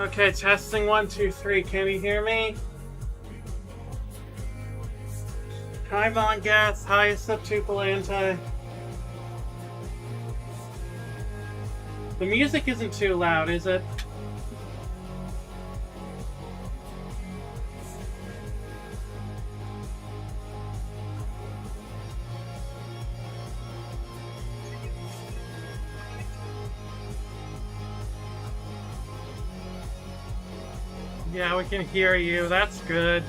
Okay, testing 1, 2, 3. Can you hear me? Hi, Von Gas. Hi, Septuple Anti. The music isn't too loud, is it? Yeah, we can hear you. That's good.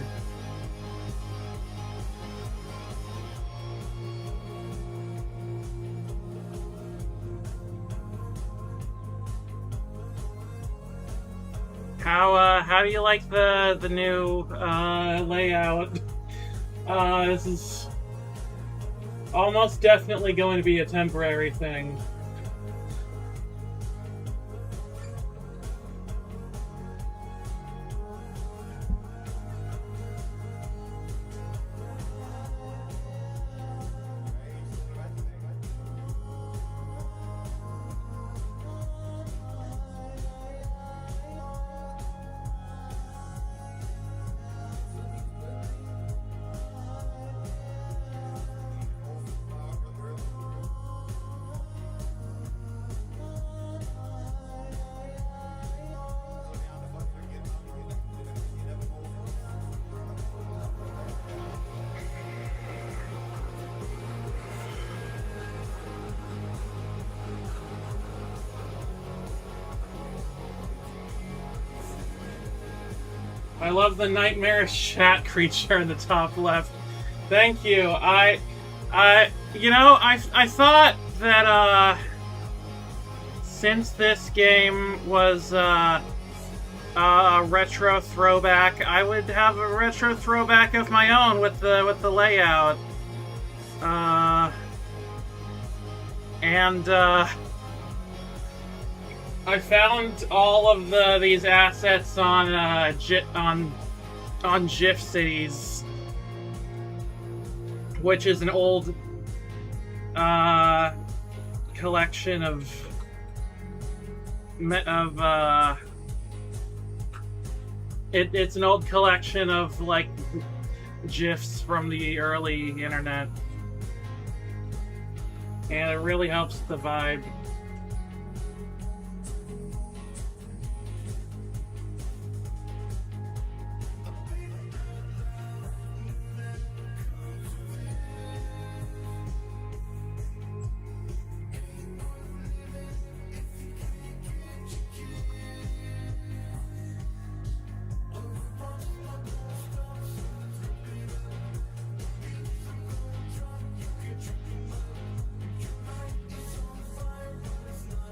How do you like the new layout? This is almost definitely going to be a temporary thing. I love the nightmarish chat creature in the top left. Thank you. I thought that since this game was a retro throwback, I would have a retro throwback of my own with the layout. I found all of these assets on GIF Cities, which is an old collection of it's an old collection of like GIFs from the early internet, and it really helps the vibe.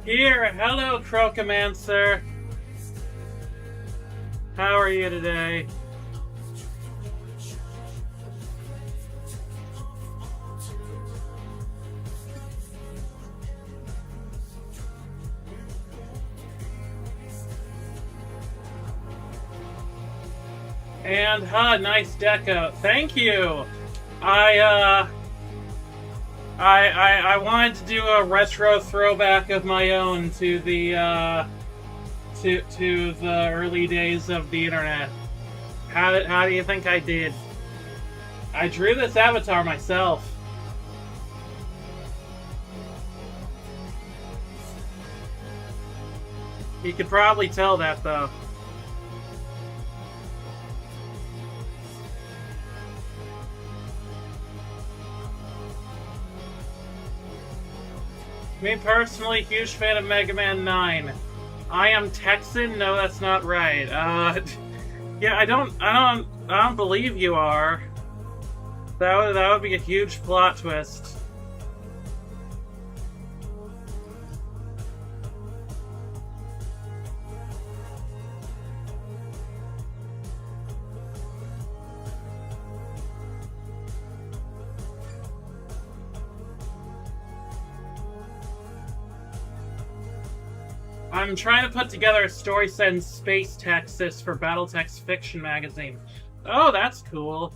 Here, hello, Crocomancer. How are you today? And nice deco. Thank you. I wanted to do a retro throwback of my own to the to the early days of the internet. How do you think I did? I drew this avatar myself. You could probably tell that though. Me personally, huge fan of Mega Man 9. I am Texan? No, that's not right. Yeah, I don't believe you are. That would be a huge plot twist. I'm trying to put together a story set in Space, Texas for Battletech's Fiction magazine. Oh, that's cool.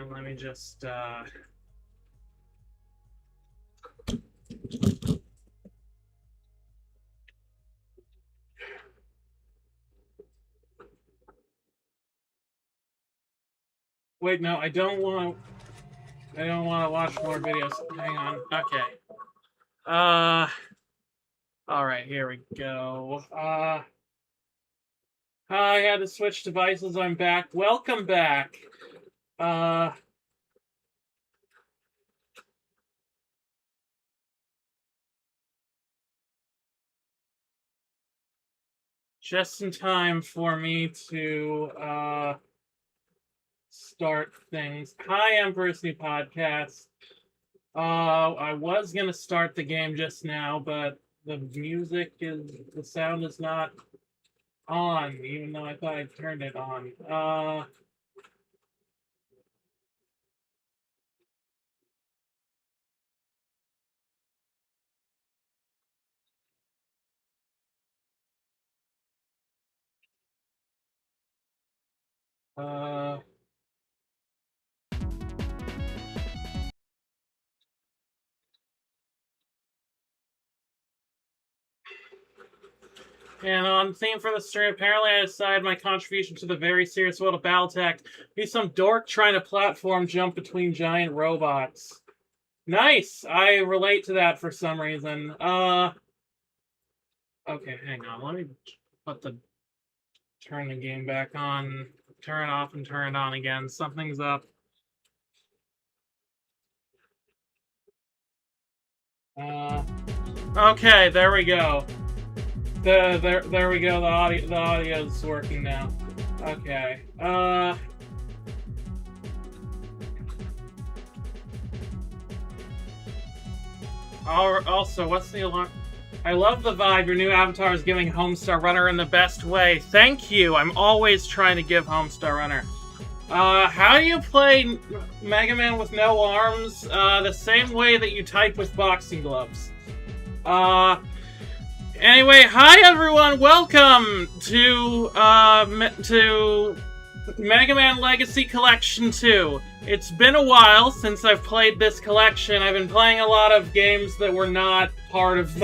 And let me just, Wait, no, I don't want to watch more videos. Hang on. Okay. Alright, here we go. I had to switch devices. I'm back. Welcome back. Just in time for me to, start things. Hi, Emperor's New Podcast. I was gonna start the game just now, but the sound is not on, even though I thought I turned it on. And on theme for the stream, apparently I decided my contribution to the very serious world of Battletech be some dork trying to platform jump between giant robots. Nice! I relate to that for some reason. Okay, hang on. Let me turn the game back on, turn it off and turn it on again. Something's up. Okay, there we go. There we go. The audio's working now. Okay. Also, what's the alarm? I love the vibe. Your new avatar is giving Homestar Runner in the best way. Thank you. I'm always trying to give Homestar Runner. How do you play Mega Man with no arms? The same way that you type with boxing gloves. Anyway, hi everyone! Welcome to Mega Man Legacy Collection 2. It's been a while since I've played this collection. I've been playing a lot of games that were not part of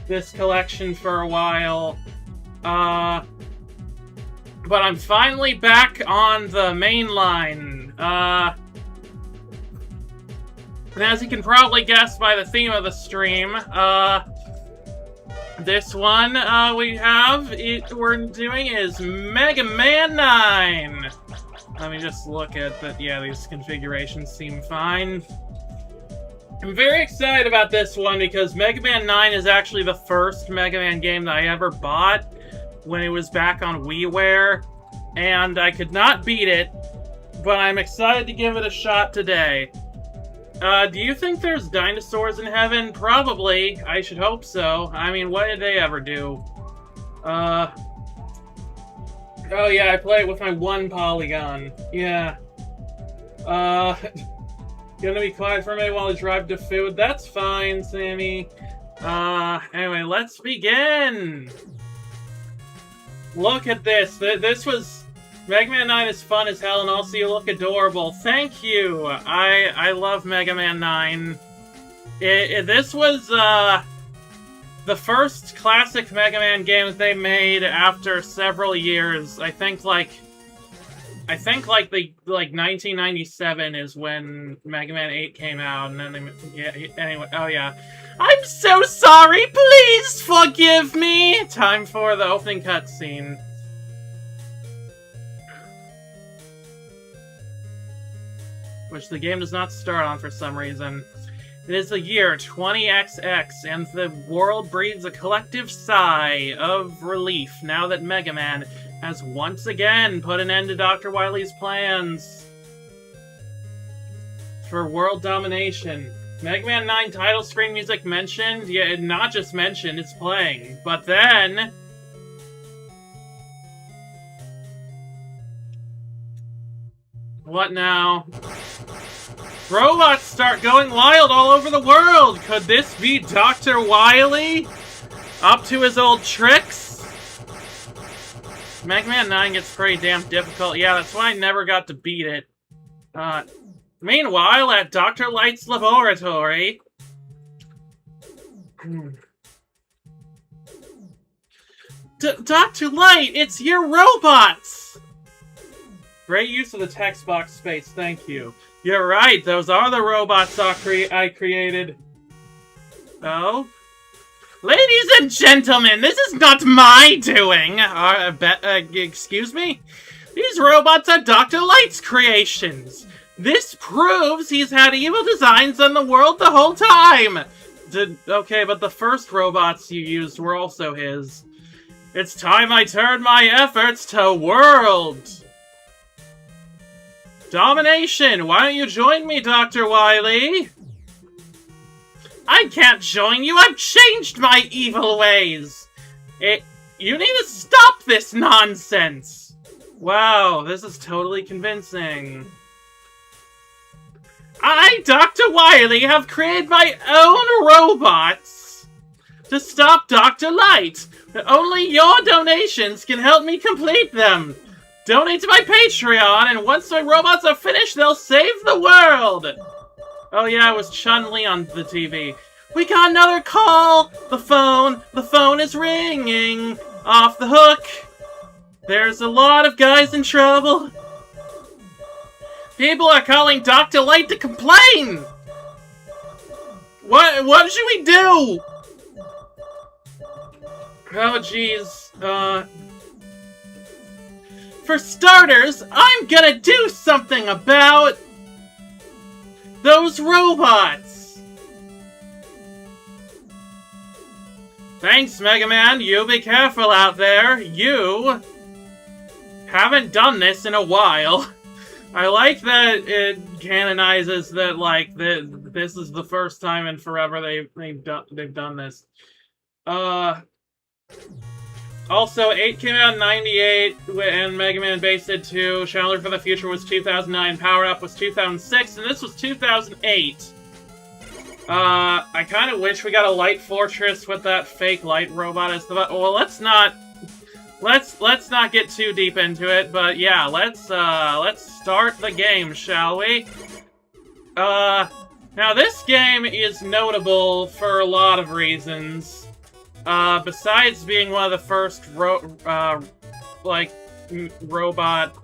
this collection for a while. But I'm finally back on the main line. And as you can probably guess by the theme of the stream, this one we're doing is Mega Man 9. Let me just look at that. Yeah, these configurations seem fine. I'm very excited about this one because Mega Man 9 is actually the first Mega Man game that I ever bought when it was back on WiiWare, and I could not beat it, but I'm excited to give it a shot today. Do you think there's dinosaurs in heaven? Probably. I should hope so. I mean, what did they ever do? Oh yeah, I play it with my 1 polygon. Yeah. Gonna be quiet for a minute while I drive to food. That's fine, Sammy. Anyway, let's begin! Look at this. This was... Mega Man 9 is fun as hell, and also you look adorable. Thank you! I love Mega Man 9. This was, the first classic Mega Man game that they made after several years. I think, like 1997 is when Mega Man 8 came out, and then anyway, oh yeah. I'm so sorry, please forgive me! Time for the opening cutscene. Which the game does not start on for some reason. It is the year 20XX, and the world breathes a collective sigh of relief now that Mega Man has once again put an end to Dr. Wily's plans for world domination. Mega Man 9 title screen music mentioned? Yeah, not just mentioned, it's playing. But then... What now? Robots start going wild all over the world! Could this be Dr. Wily? Up to his old tricks? Mega Man 9 gets pretty damn difficult. Yeah, that's why I never got to beat it. Meanwhile, at Dr. Light's laboratory... Dr. Light, it's your robots! Great use of the text box space, thank you. You're right, those are the robots I created. Oh? Ladies and gentlemen, this is not my doing! Excuse me? These robots are Dr. Light's creations. This proves he's had evil designs on the world the whole time! Okay, but the first robots you used were also his. It's time I turned my efforts to world domination! Why don't you join me, Dr. Wily? I can't join you! I've changed my evil ways! You need to stop this nonsense! Wow, this is totally convincing. I, Dr. Wily, have created my own robots to stop Dr. Light. Only your donations can help me complete them. Donate to my Patreon, and once my robots are finished, they'll save the world! Oh yeah, it was Chun-Li on the TV. We got another call! The phone is ringing! Off the hook! There's a lot of guys in trouble! People are calling Dr. Light to complain! What should we do? Oh jeez, for starters, I'm gonna do something about those robots! Thanks, Mega Man. You be careful out there. You haven't done this in a while. I like that it canonizes that, like, this is the first time in forever they've done this. Also, 8 came out in 98, and Mega Man Base did 2. Challenger for the Future was 2009, Power Up was 2006, and this was 2008. I kind of wish we got a Light Fortress with that fake light robot as the... Well, let's not get too deep into it, but yeah, let's start the game, shall we? Now this game is notable for a lot of reasons. Besides being one of the first robot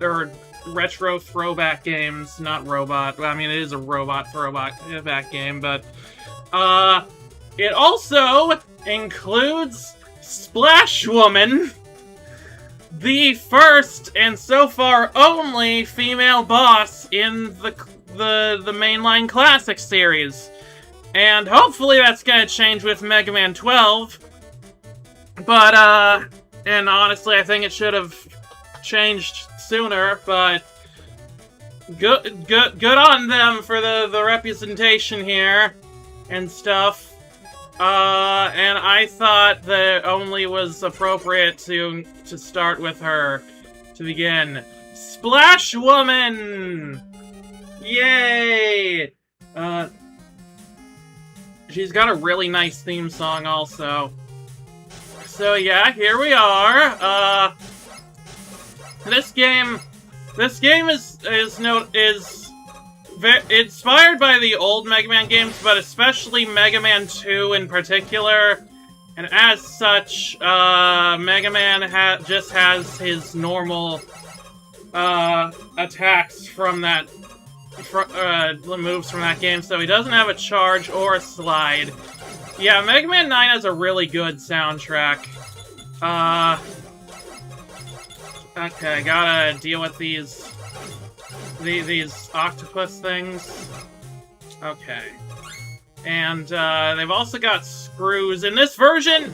or retro throwback games, not robot. I mean, it is a robot throwback game, but it also includes Splash Woman, the first and so far only female boss in the mainline classic series, and hopefully that's gonna change with Mega Man 12. But, and honestly, I think it should have changed sooner, but good on them for the representation here and stuff. And I thought that it only was appropriate to start with her to begin. Splash Woman! Yay! She's got a really nice theme song also. So yeah, here we are. This game is inspired by the old Mega Man games, but especially Mega Man 2 in particular. And as such, Mega Man just has his normal attacks from that moves from that game, so he doesn't have a charge or a slide. Yeah, Mega Man 9 has a really good soundtrack. Okay, gotta deal with these octopus things. Okay. And, they've also got screws in this version!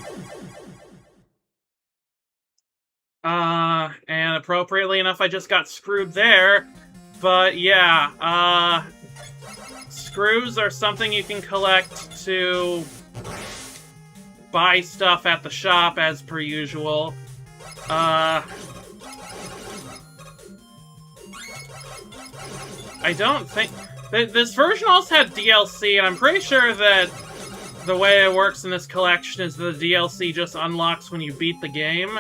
And appropriately enough, I just got screwed there. But, yeah, screws are something you can collect to buy stuff at the shop, as per usual. I don't think... This version also had DLC, and I'm pretty sure that the way it works in this collection is the DLC just unlocks when you beat the game.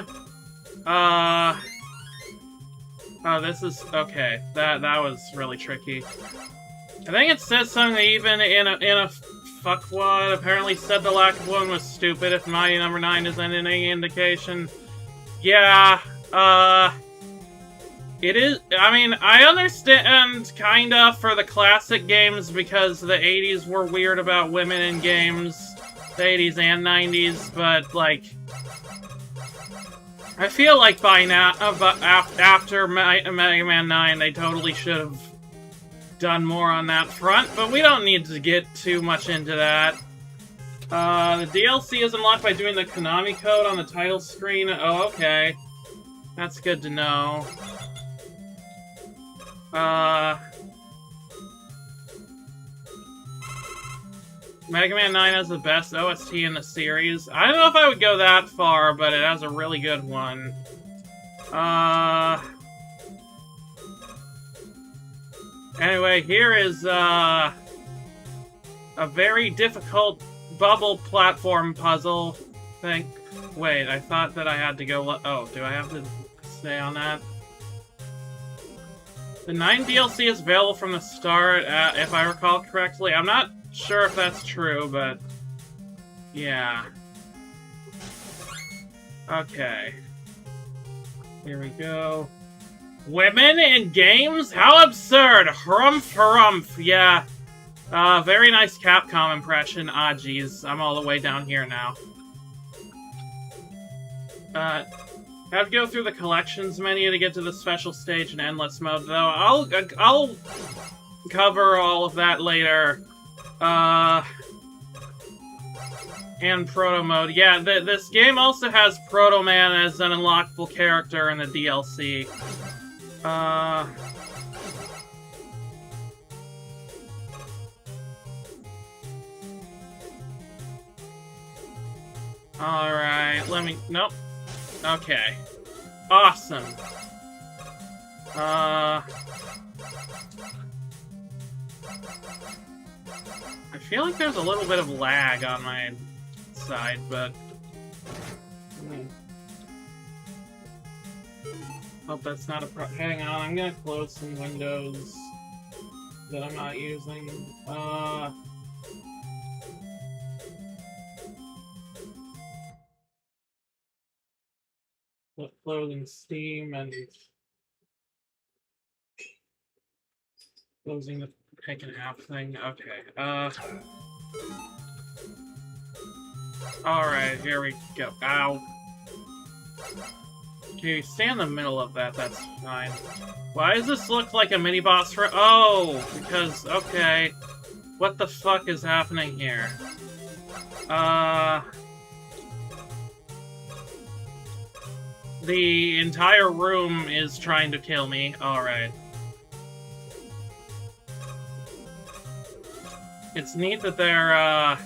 Oh, this is... okay. That was really tricky. I think it says something even in a fuckwad. Apparently said the lack of one was stupid, if my number 9 is any indication. Yeah, it is... I mean, I understand, kinda, for the classic games, because the 80s were weird about women in games. The 80s and 90s, but, like... I feel like by now, after Mega Man 9, they totally should have done more on that front, but we don't need to get too much into that. The DLC is unlocked by doing the Konami code on the title screen. Oh, okay. That's good to know. Mega Man 9 has the best OST in the series. I don't know if I would go that far, but it has a really good one. Anyway, here is, a very difficult bubble platform puzzle thing. Wait, I thought that I had to go... oh, do I have to stay on that? The 9 DLC is available from the start, if I recall correctly. I'm not sure if that's true, but... yeah. Okay. Here we go. Women in games? How absurd! Harumph, harumph. Yeah. Very nice Capcom impression. Ah, geez. I'm all the way down here now. Have to go through the collections menu to get to the special stage in endless mode, though. I'll cover all of that later. And Proto Mode. Yeah, this game also has Proto Man as an unlockable character in the DLC. Alright, let me... nope. Okay. Awesome. I feel like there's a little bit of lag on my side, but... hope that's not a hang on, I'm gonna close some windows that I'm not using. Closing Steam and closing the pick and app thing. Okay. Alright, here we go. Ow. Okay, stay in the middle of that, that's fine. Why does this look like a mini-boss for- oh! Because, okay. What the fuck is happening here? The entire room is trying to kill me. Alright. It's neat that they're,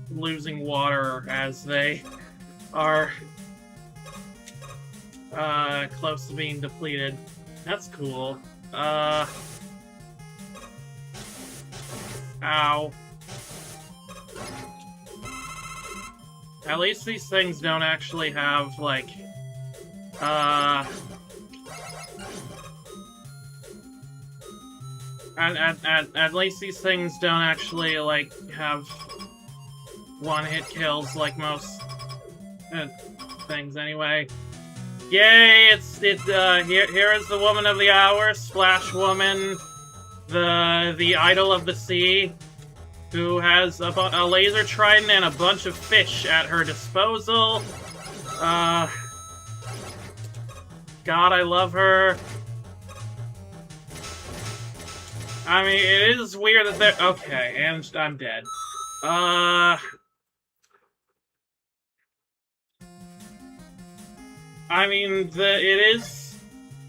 losing water as they are, close to being depleted. That's cool. Ow. At least these things don't actually have, like, at least these things don't actually, like, have one-hit kills like most things anyway. Yay! Here is the woman of the hour, Splash Woman, the idol of the sea, who has a laser trident and a bunch of fish at her disposal. God, I love her. I mean, it is weird that they're... okay, and I'm dead. I mean, it is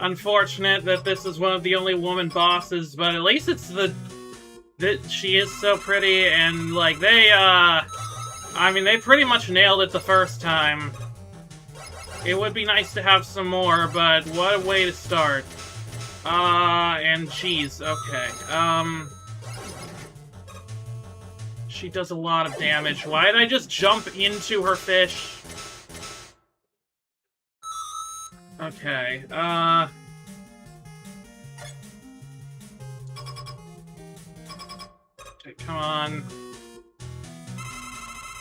unfortunate that this is one of the only woman bosses, but at least it's she is so pretty, and, like, they, I mean, they pretty much nailed it the first time. It would be nice to have some more, but what a way to start. And geez, okay, she does a lot of damage. Why did I just jump into her fish? Okay, okay, come on.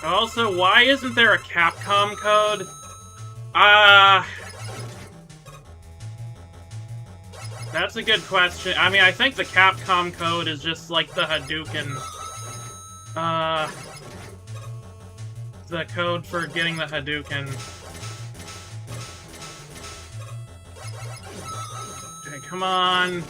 Also, why isn't there a Capcom code? That's a good question. I mean, I think the Capcom code is just like the Hadouken. The code for getting the Hadouken. Okay, come on.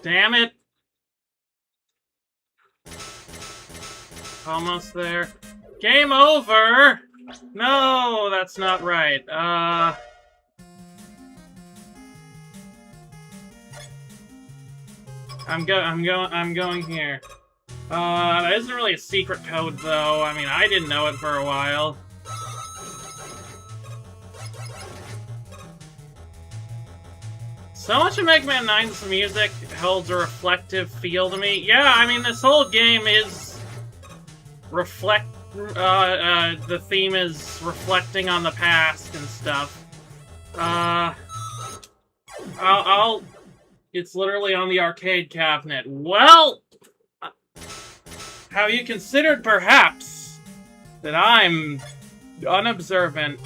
Damn it! Almost there. Game over! No, that's not right. I'm going here. That isn't really a secret code, though. I mean, I didn't know it for a while. So much of Mega Man 9's music holds a reflective feel to me. Yeah, I mean, this whole game is the theme is reflecting on the past and stuff. It's literally on the arcade cabinet. Well, have you considered, perhaps, that I'm unobservant?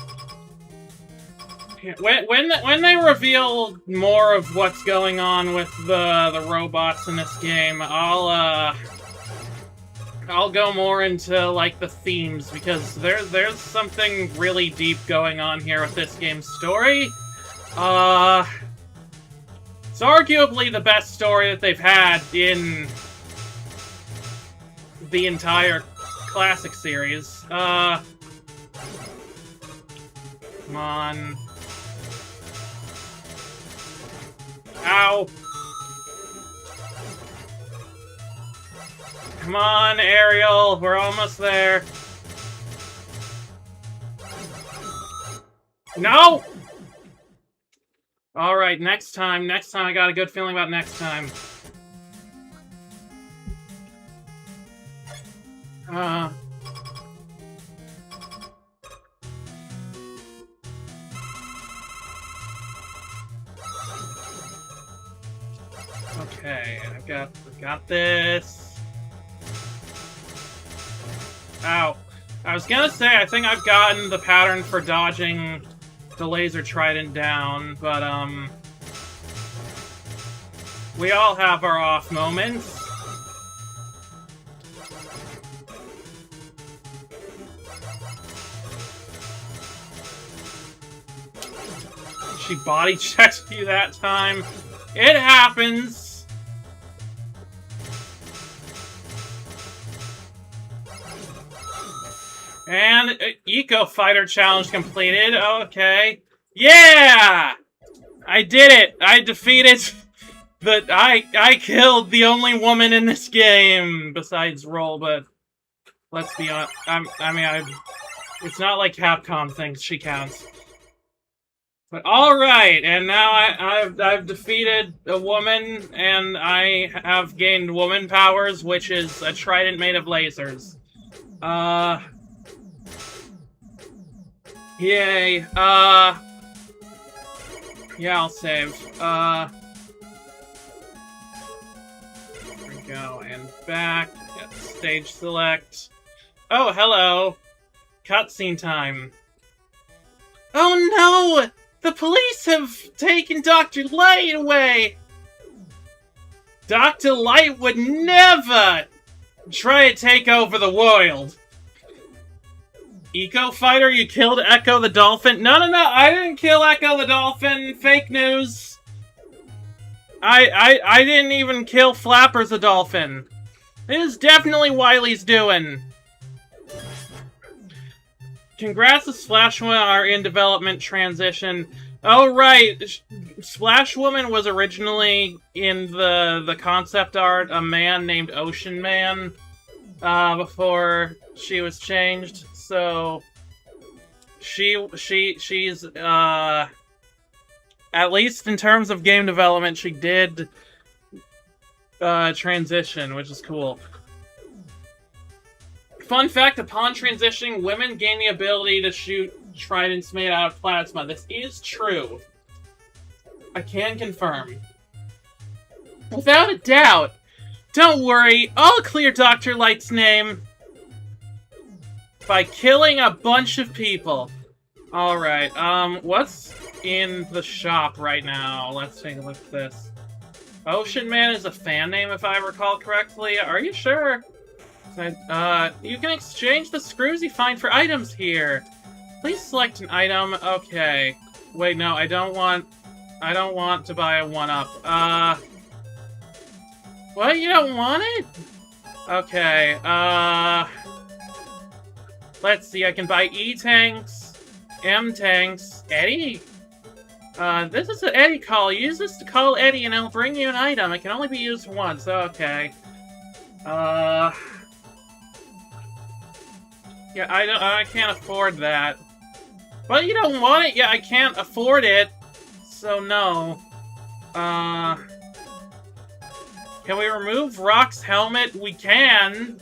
When they reveal more of what's going on with the robots in this game, I'll go more into, like, the themes, because there's something really deep going on here with this game's story. It's arguably the best story that they've had in the entire classic series. Come on. Ow. Come on, Ariel. We're almost there. No! Alright, next time. Next time. I got a good feeling about next time. Okay, I've got this. Ow. I was gonna say, I think I've gotten the pattern for dodging the laser trident down, but, we all have our off moments. She body checked you that time. It happens! And Eco Fighter challenge completed. Okay. Yeah! I did it! I defeated I killed the only woman in this game besides Roll, but let's be honest. It's not like Capcom thinks she counts. But alright, and now I've defeated a woman, and I have gained woman powers, which is a trident made of lasers. Yay, yeah, I'll save. There we go, and back, get stage select. Oh, hello! Cutscene time. Oh no! The police have taken Dr. Light away! Dr. Light would never try to take over the world! Eco Fighter, you killed Echo the Dolphin? No, I didn't kill Echo the Dolphin. Fake news. I didn't even kill Flappers the Dolphin. It is definitely Wily's doing. Congrats to Splash Woman are in development transition. Oh, right. Splash Woman was originally in the concept art a man named Ocean Man before she was changed. So she's at least in terms of game development, she did transition, which is cool. Fun fact, upon transitioning, women gain the ability to shoot tridents made out of plasma. This is true. I can confirm. Without a doubt. Don't worry, I'll clear Dr. Light's name by killing a bunch of people. Alright, what's in the shop right now? Let's take a look at this. Ocean Man is a fan name, if I recall correctly. Are you sure? You can exchange the screws you find for items here. Please select an item. Okay. Wait, no, I don't want to buy a 1-up. What? You don't want it? Okay, let's see, I can buy E-tanks, M-tanks, Eddie? This is an Eddie call. Use this to call Eddie and it'll bring you an item. It can only be used once. Okay. Yeah, I can't afford that. Well, you don't want it? Yeah, I can't afford it. So, no. Can we remove Rock's helmet? We can.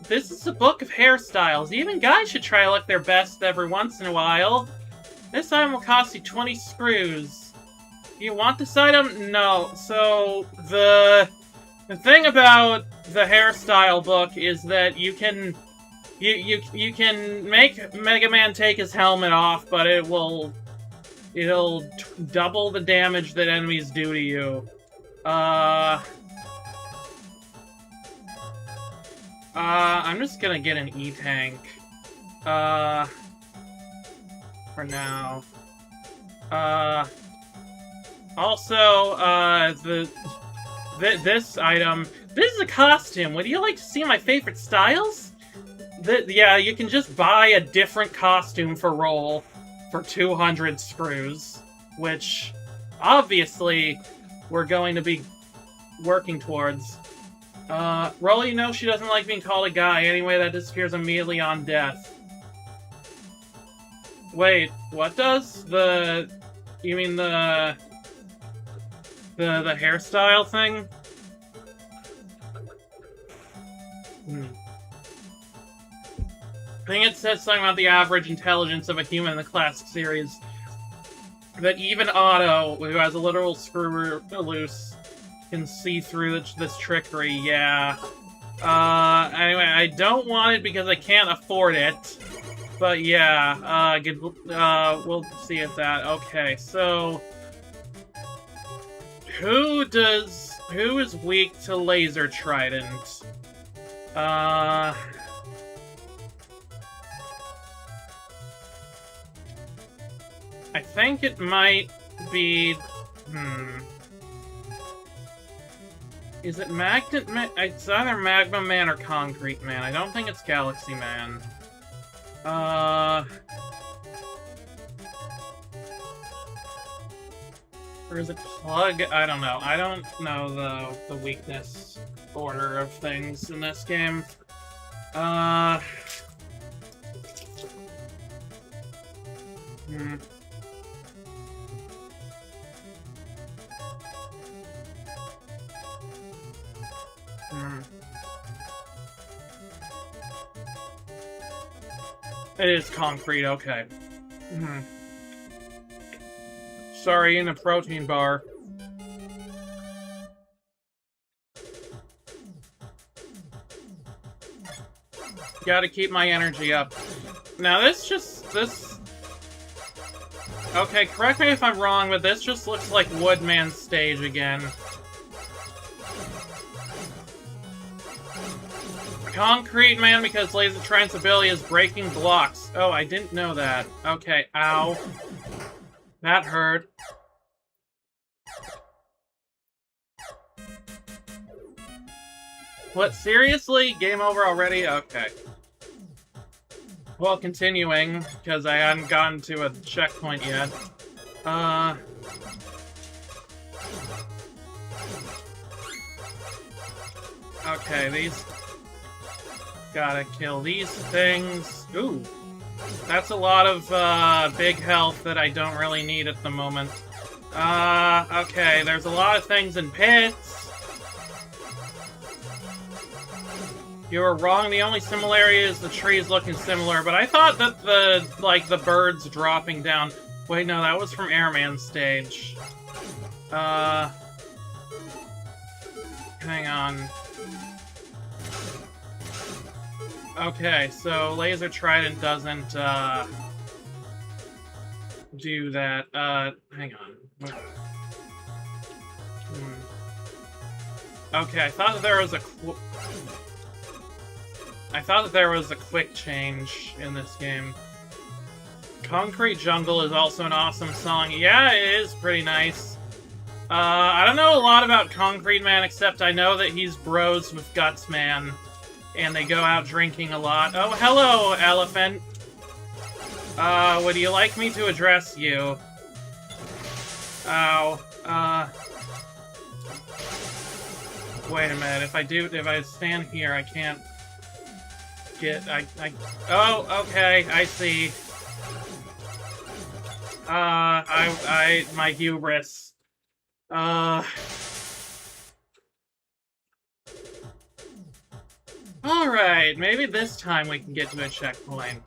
This is a book of hairstyles. Even guys should try to look their best every once in a while. This item will cost you 20 screws. You want this item? No. So, the thing about the hairstyle book is that you can make Mega Man take his helmet off, but it'll double the damage that enemies do to you. I'm just gonna get an E-tank. For now. Also, this item. This is a costume. Would you like to see my favorite styles? Yeah, you can just buy a different costume for Roll for 200 screws, which, obviously, we're going to be working towards. Roll, you know she doesn't like being called a guy. Anyway, that disappears immediately on death. Wait, what does? You mean the hairstyle thing? I think it says something about the average intelligence of a human in the classic series. That even Otto, who has a literal screw loose, can see through this trickery, yeah. Anyway, I don't want it because I can't afford it. But yeah, we'll see if that... Okay, so... Who is weak to Laser Trident? I think it might be... Is it Magnet Man? It's either Magma Man or Concrete Man. I don't think it's Galaxy Man. Or is it Plug? I don't know. I don't know the weakness order of things in this game. It is Concrete, okay. Sorry, in a protein bar. Gotta keep my energy up. Now this... Okay, correct me if I'm wrong, but this just looks like Woodman's stage again. Concrete Man because Laser Trident's ability is breaking blocks. Oh, I didn't know that. Okay, ow. That hurt. What, seriously? Game over already? Okay. Well, continuing, because I hadn't gotten to a checkpoint yet. Okay, these... Gotta kill these things. Ooh. That's a lot of, big health that I don't really need at the moment. Okay, there's a lot of things in pits. You were wrong. The only similarity is the trees looking similar, but I thought that the birds dropping down... Wait, no, that was from Airman's stage. Hang on. Okay, so Laser Trident doesn't, do that. Hang on. Okay, I thought that there was a quick change in this game. Concrete Jungle is also an awesome song. Yeah, it is pretty nice. I don't know a lot about Concrete Man, except I know that he's bros with Guts Man, and they go out drinking a lot. Oh, hello, Elephant. Would you like me to address you? Ow. Wait a minute, if I stand here, I can't get, oh, okay, I see. My hubris. Alright, maybe this time we can get to a checkpoint.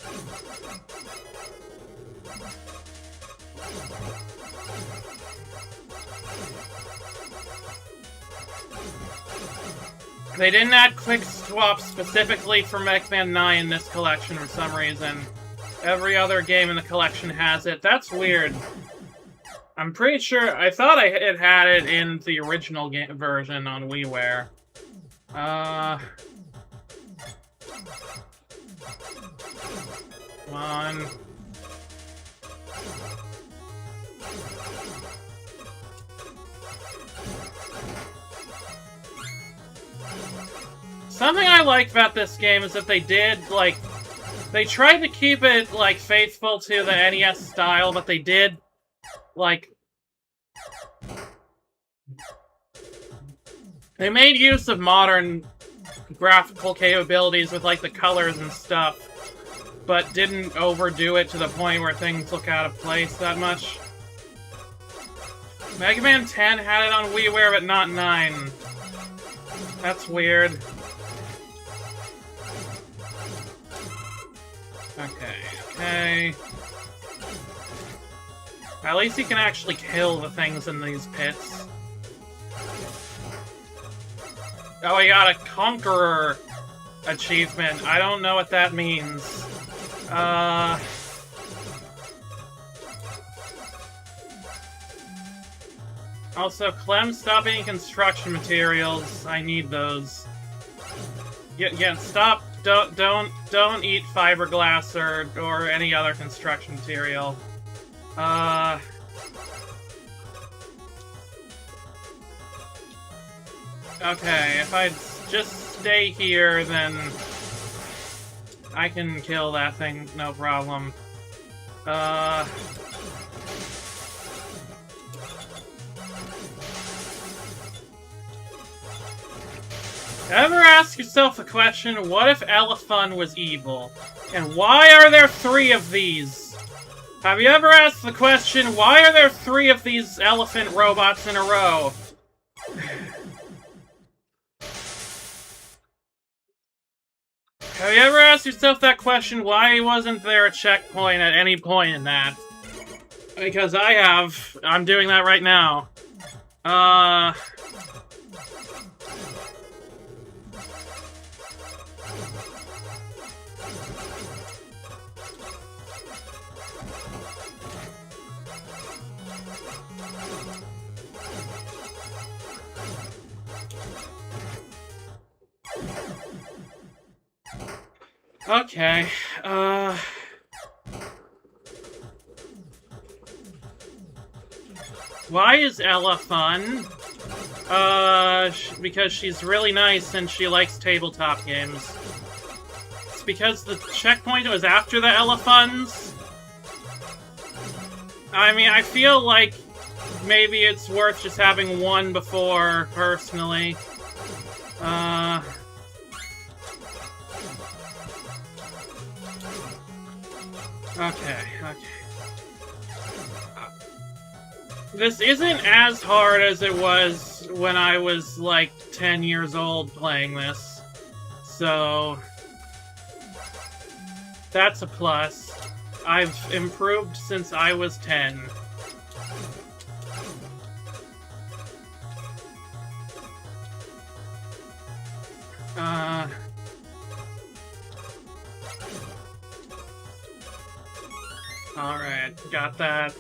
They didn't add quick swap specifically for Mega Man 9 in this collection for some reason. Every other game in the collection has it. That's weird. I'm pretty sure... I thought it had it in the original version on WiiWare. Come on. Something I like about this game is that they did, like... They tried to keep it, like, faithful to the NES style, but they did, like... They made use of modern graphical capabilities with, like, the colors and stuff, but didn't overdo it to the point where things look out of place that much. Mega Man 10 had it on WiiWare, but not 9. That's weird. Okay. At least you can actually kill the things in these pits. Oh, I got a Conqueror achievement. I don't know what that means. Also, Clem, stop eating construction materials. I need those. Yeah, stop. Don't eat fiberglass or any other construction material. Okay, if I just stay here, then I can kill that thing, no problem. Ever ask yourself the question, what if Elephun was evil? And why are there 3 of these? Have you ever asked the question, why are there 3 of these elephant robots in a row? Have you ever asked yourself that question, why wasn't there a checkpoint at any point in that? Because I have. I'm doing that right now. Okay, why is Ella fun? Because she's really nice and she likes tabletop games. It's because the checkpoint was after the Elefuns. I mean, I feel like maybe it's worth just having one before, personally. Okay. This isn't as hard as it was when I was, like, 10 years old playing this. So that's a plus. I've improved since I was 10. Alright, got that.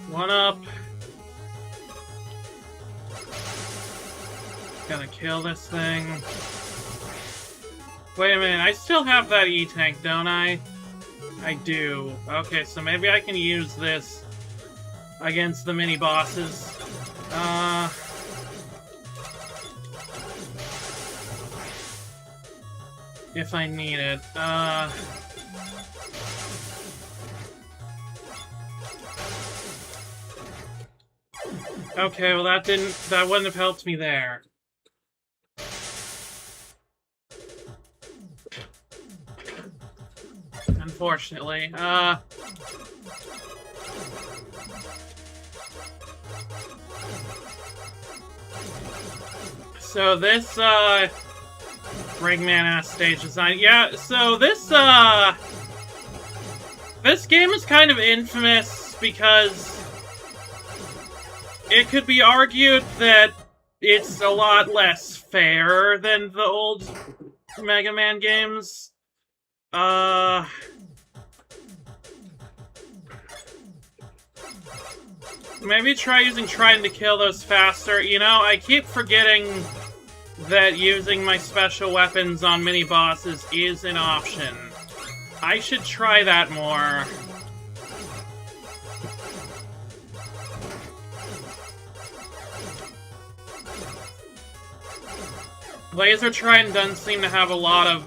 One up. Gonna kill this thing. Wait a minute, I still have that E-Tank, don't I? I do. Okay, so maybe I can use this against the mini-bosses. If I need it. Okay, well that wouldn't have helped me there. Unfortunately. So this, Ringman-ass stage design. Yeah, so this game is kind of infamous because it could be argued that it's a lot less fair than the old Mega Man games. Maybe trying to kill those faster. You know, I keep forgetting that using my special weapons on mini-bosses is an option. I should try that more. Laser Trident doesn't seem to have a lot of,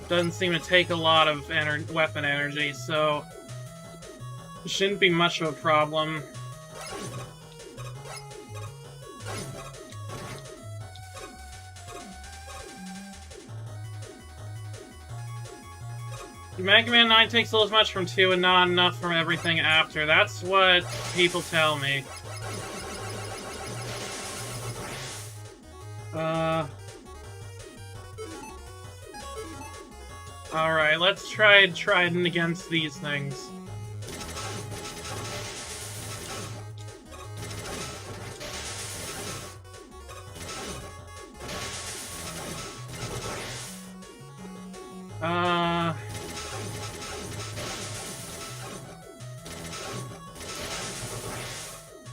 doesn't seem to take a lot of weapon energy, so it shouldn't be much of a problem. Mega Man 9 takes a little much from 2 and not enough from everything after. That's what people tell me. Alright, let's try Trident against these things.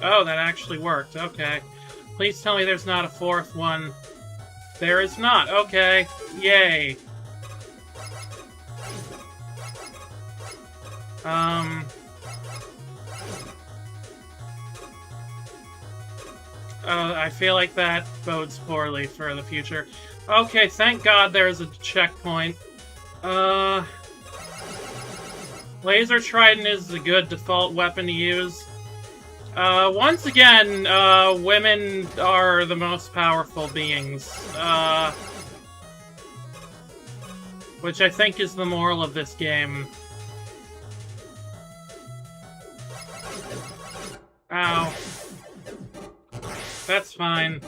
Oh, that actually worked. Okay. Please tell me there's not a fourth one. There is not. Okay. Yay. I feel like that bodes poorly for the future. Okay, thank God there's a checkpoint. Laser Trident is a good default weapon to use. Once again, women are the most powerful beings. Which I think is the moral of this game. Ow. That's fine.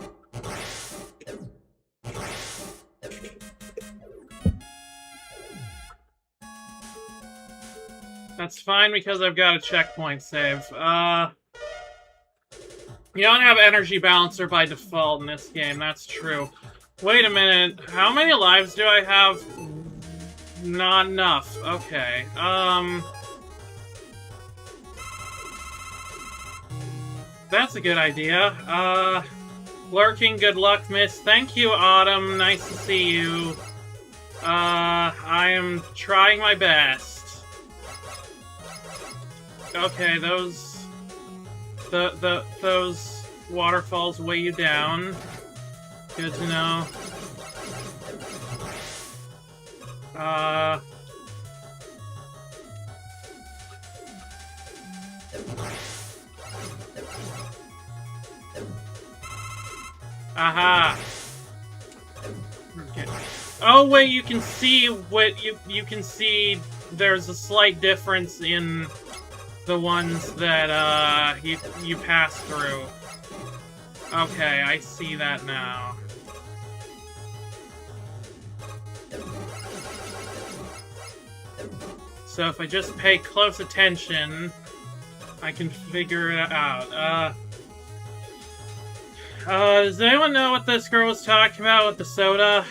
That's fine because I've got a checkpoint save. You don't have Energy Balancer by default in this game, that's true. Wait a minute, how many lives do I have? Not enough. Okay, that's a good idea. Lurking, good luck, miss. Thank you, Autumn. Nice to see you. I am trying my best. Okay, those waterfalls weigh you down. Good to know. Aha! Okay. Oh wait, you can see what you can see. There's a slight difference in the ones that you pass through. Okay, I see that now. So if I just pay close attention, I can figure it out. Does anyone know what this girl was talking about with the soda?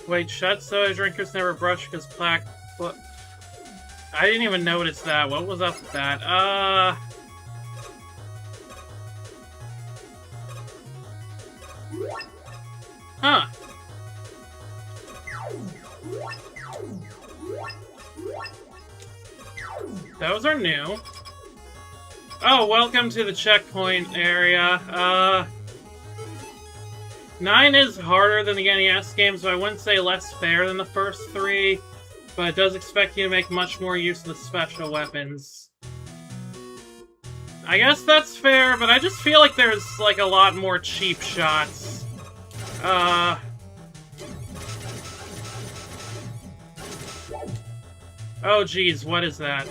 Wait, shut soda drinkers never brush because plaque... What? I didn't even notice that. What was up with that? Huh. Those are new. Oh, welcome to the checkpoint area. 9 is harder than the NES game, so I wouldn't say less fair than the first 3, but it does expect you to make much more use of the special weapons. I guess that's fair, but I just feel like there's, like, a lot more cheap shots. Oh, geez, what is that?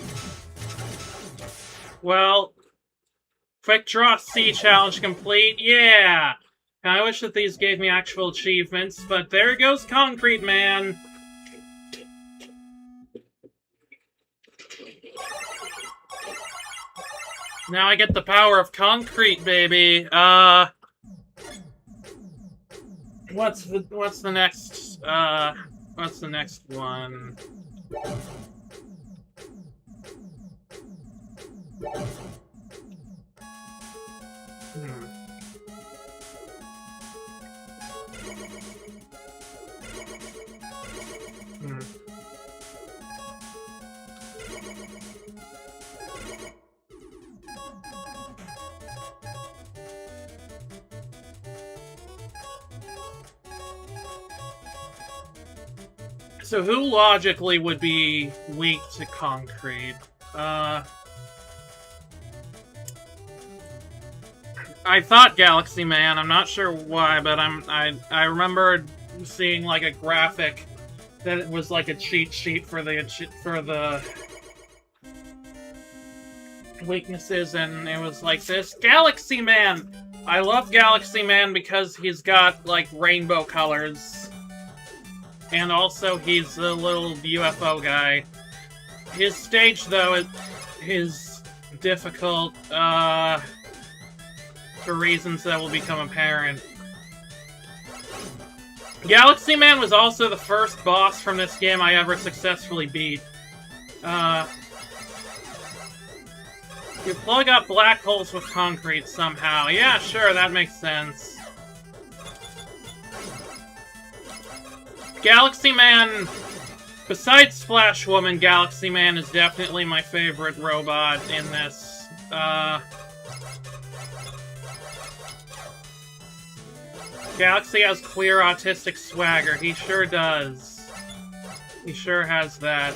Well, Quick Draw C challenge complete, yeah! I wish that these gave me actual achievements, but there goes Concrete Man! Now I get the power of concrete, baby! What's the next one? So who logically would be weak to concrete? I thought Galaxy Man. I'm not sure why, but I remember seeing like a graphic that it was like a cheat sheet for the weaknesses, and it was like this Galaxy Man. I love Galaxy Man because he's got like rainbow colors, and also he's a little UFO guy. His stage though is difficult. For reasons that will become apparent. Galaxy Man was also the first boss from this game I ever successfully beat. You plug up black holes with concrete somehow. Yeah, sure, that makes sense. Galaxy Man... Besides Splash Woman, Galaxy Man is definitely my favorite robot in this. Galaxy has queer autistic swagger. He sure does. He sure has that.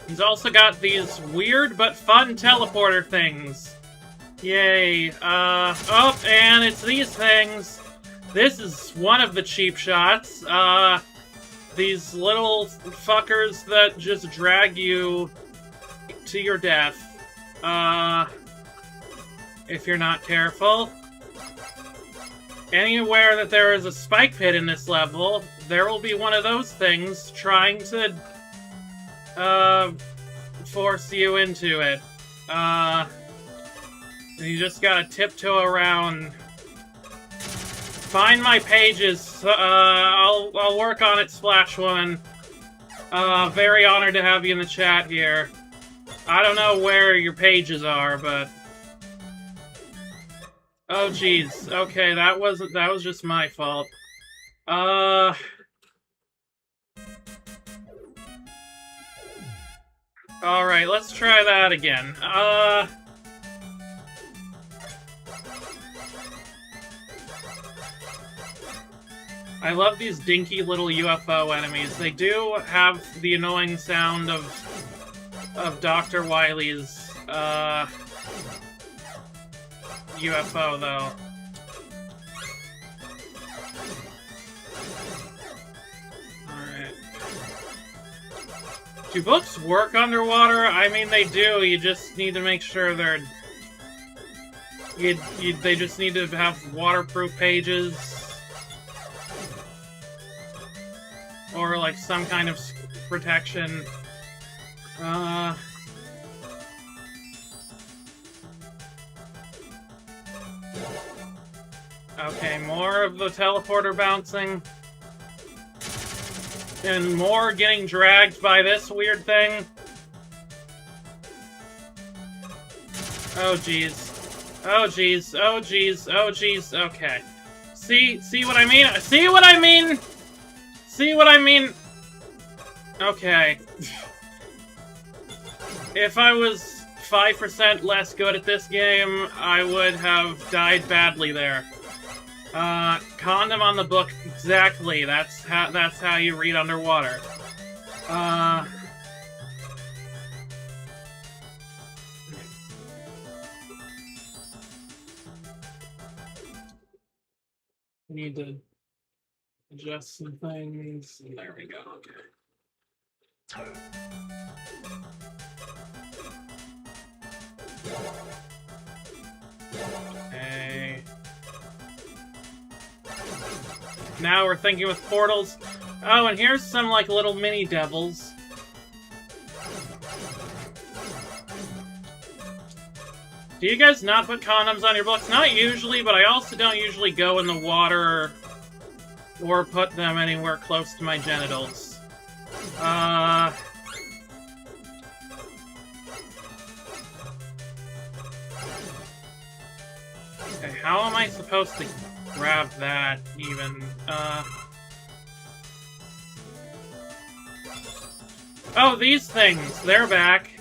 He's also got these weird but fun teleporter things. Yay. Oh, and it's these things. This is one of the cheap shots. These little fuckers that just drag you to your death, if you're not careful. Anywhere that there is a spike pit in this level, there will be one of those things trying to, force you into it. You just gotta tiptoe around. Find my pages, I'll work on it, Splash Woman. Very honored to have you in the chat here. I don't know where your pages are, but... Oh, jeez. Okay, that was just my fault. Alright, let's try that again. I love these dinky little UFO enemies. They do have the annoying sound of Dr. Wily's, UFO, though. Alright. Do books work underwater? I mean, they do. You just need to make sure they're They just need to have waterproof pages. Or, like, some kind of protection. Okay, more of the teleporter bouncing. And more getting dragged by this weird thing. Oh, jeez. Oh, jeez. Oh, jeez. Oh, jeez. Okay. See what I mean? See what I mean? See what I mean? Okay. If I was 5% less good at this game, I would have died badly there. Condom on the book, exactly. That's how you read underwater. Need to adjust some things. There we go. Okay. Okay. Now we're thinking with portals. Oh, and here's some, like, little mini devils. Do you guys not put condoms on your books? Not usually, but I also don't usually go in the water or put them anywhere close to my genitals. Okay, how am I supposed to grab that, even? Oh, these things! They're back!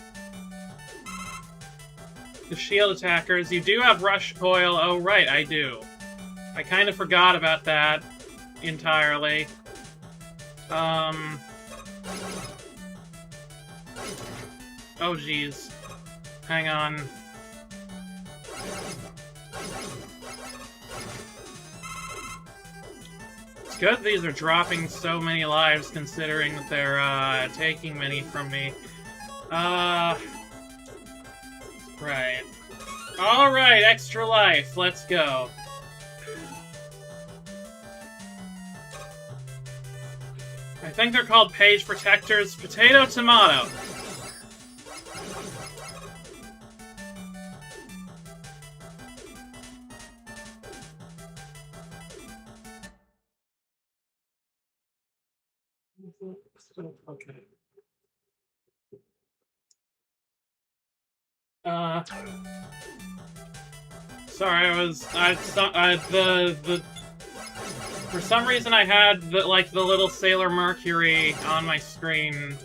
The shield attackers. You do have rush coil. Oh, right, I do. I kind of forgot about that entirely. Oh, geez. Hang on. It's good these are dropping so many lives, considering that they're, taking many from me. Right. Alright, extra life. Let's go. I think they're called page protectors. Potato, tomato. Okay. Sorry, for some reason I had the little Sailor Mercury on my screen,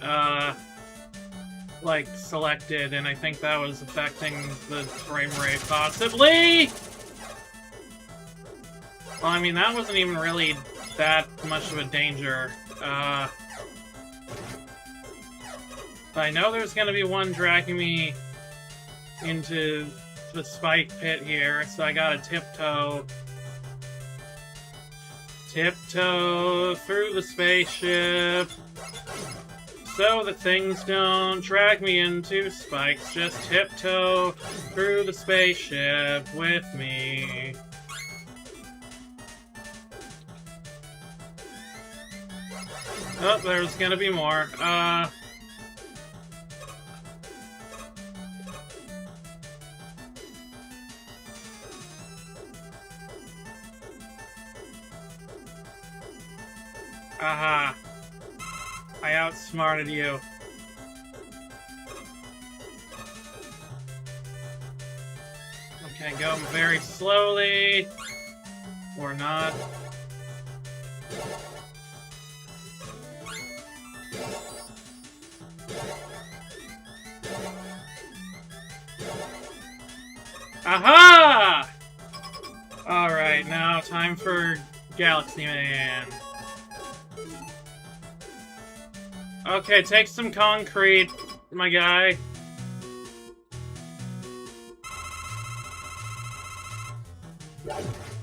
like, selected, and I think that was affecting the frame rate, possibly? Well, I mean, that wasn't even really that much of a danger, but I know there's gonna be one dragging me into the spike pit here, so I gotta tiptoe through the spaceship so that things don't drag me into spikes. Just tiptoe through the spaceship with me. Oh, there's gonna be more. Aha. I outsmarted you. Okay, go very slowly. Or not. Aha! Alright, now time for Galaxy Man. Okay, take some concrete, my guy.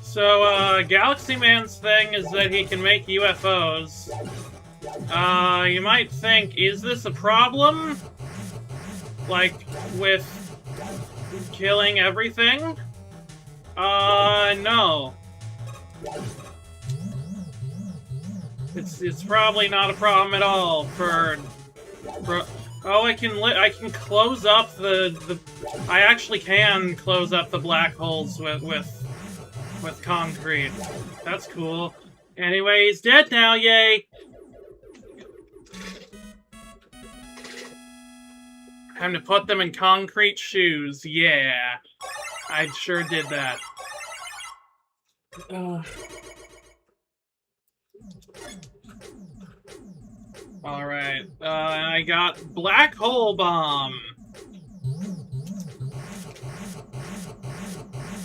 So, Galaxy Man's thing is that he can make UFOs. You might think, is this a problem? Like, with killing everything? No. It's probably not a problem at all for oh, I can close up I actually can close up the black holes with concrete. That's cool. Anyway, he's dead now, yay! Time to put them in concrete shoes, yeah. I sure did that. Alright, I got Black Hole Bomb.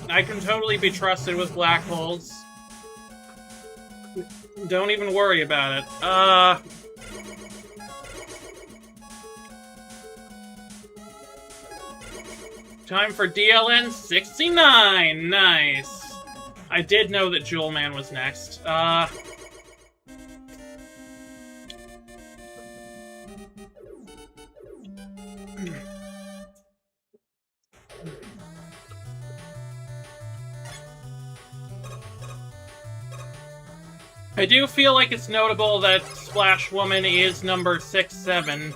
I can totally be trusted with black holes. Don't even worry about it. Time for DLN 69! Nice! I did know that Jewel Man was next. I do feel like it's notable that Splash Woman is number 6-7.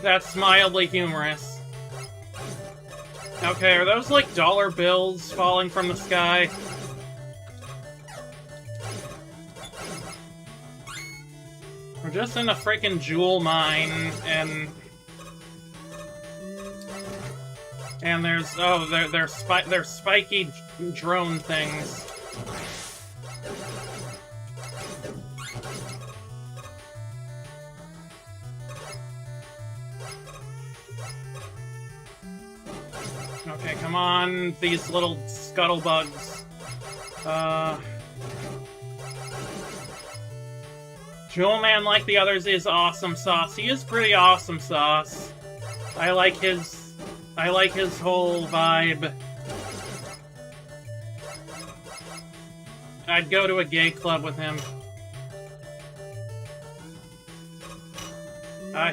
That's mildly humorous. Okay, are those like dollar bills falling from the sky? We're just in a freaking jewel mine, and there's there's spiky drone things. Okay, come on, these little scuttlebugs. Jewel Man, like the others, is awesome sauce. He is pretty awesome sauce. I like his whole vibe. I'd go to a gay club with him.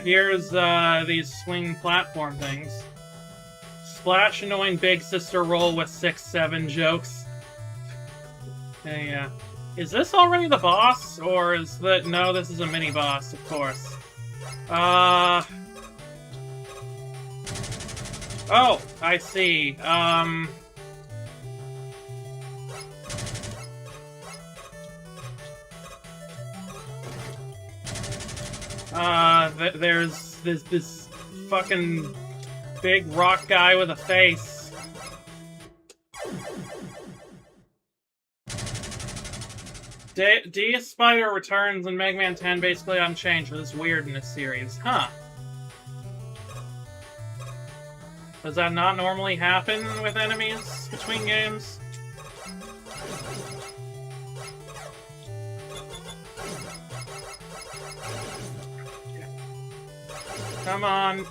Here's these swing platform things. Splash annoying big sister roll with 6-7 jokes. Yeah. Is this already the boss, or is that... No, this is a mini-boss, of course. Oh, I see. There's this fucking big rock guy with a face. D Spider returns in Mega Man 10 basically unchanged, but it's weird in this series. Huh. Does that not normally happen with enemies between games? Come on.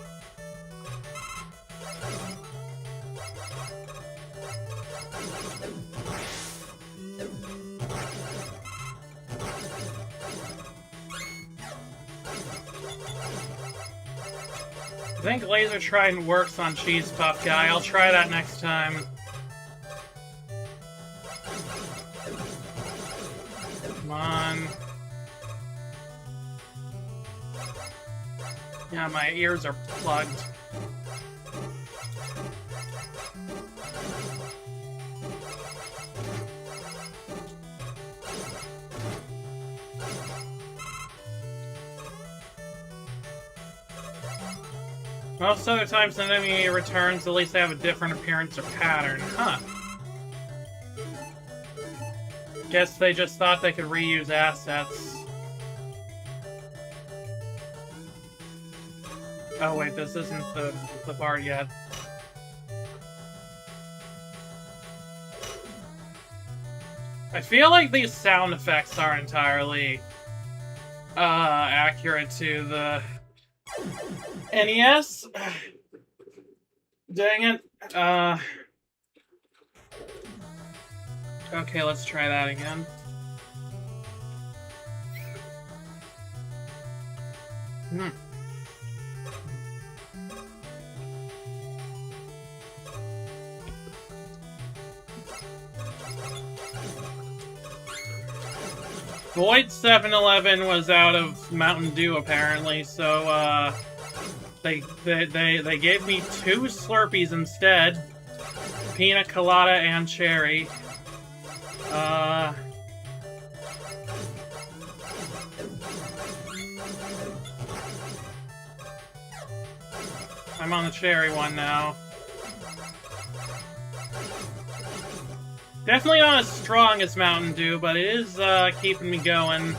I think Laser Trident works on Cheese Puff Guy. I'll try that next time. Come on. Yeah, my ears are plugged. Most other times an enemy returns, at least they have a different appearance or pattern. Huh. Guess they just thought they could reuse assets. Oh wait, this isn't the part yet. I feel like these sound effects aren't entirely accurate to the NES? Dang it. Okay, let's try that again. Hmm. Void 7-Eleven was out of Mountain Dew apparently, so they gave me 2 Slurpees instead. Pina colada and cherry. I'm on the cherry one now. Definitely not as strong as Mountain Dew, but it is keeping me going.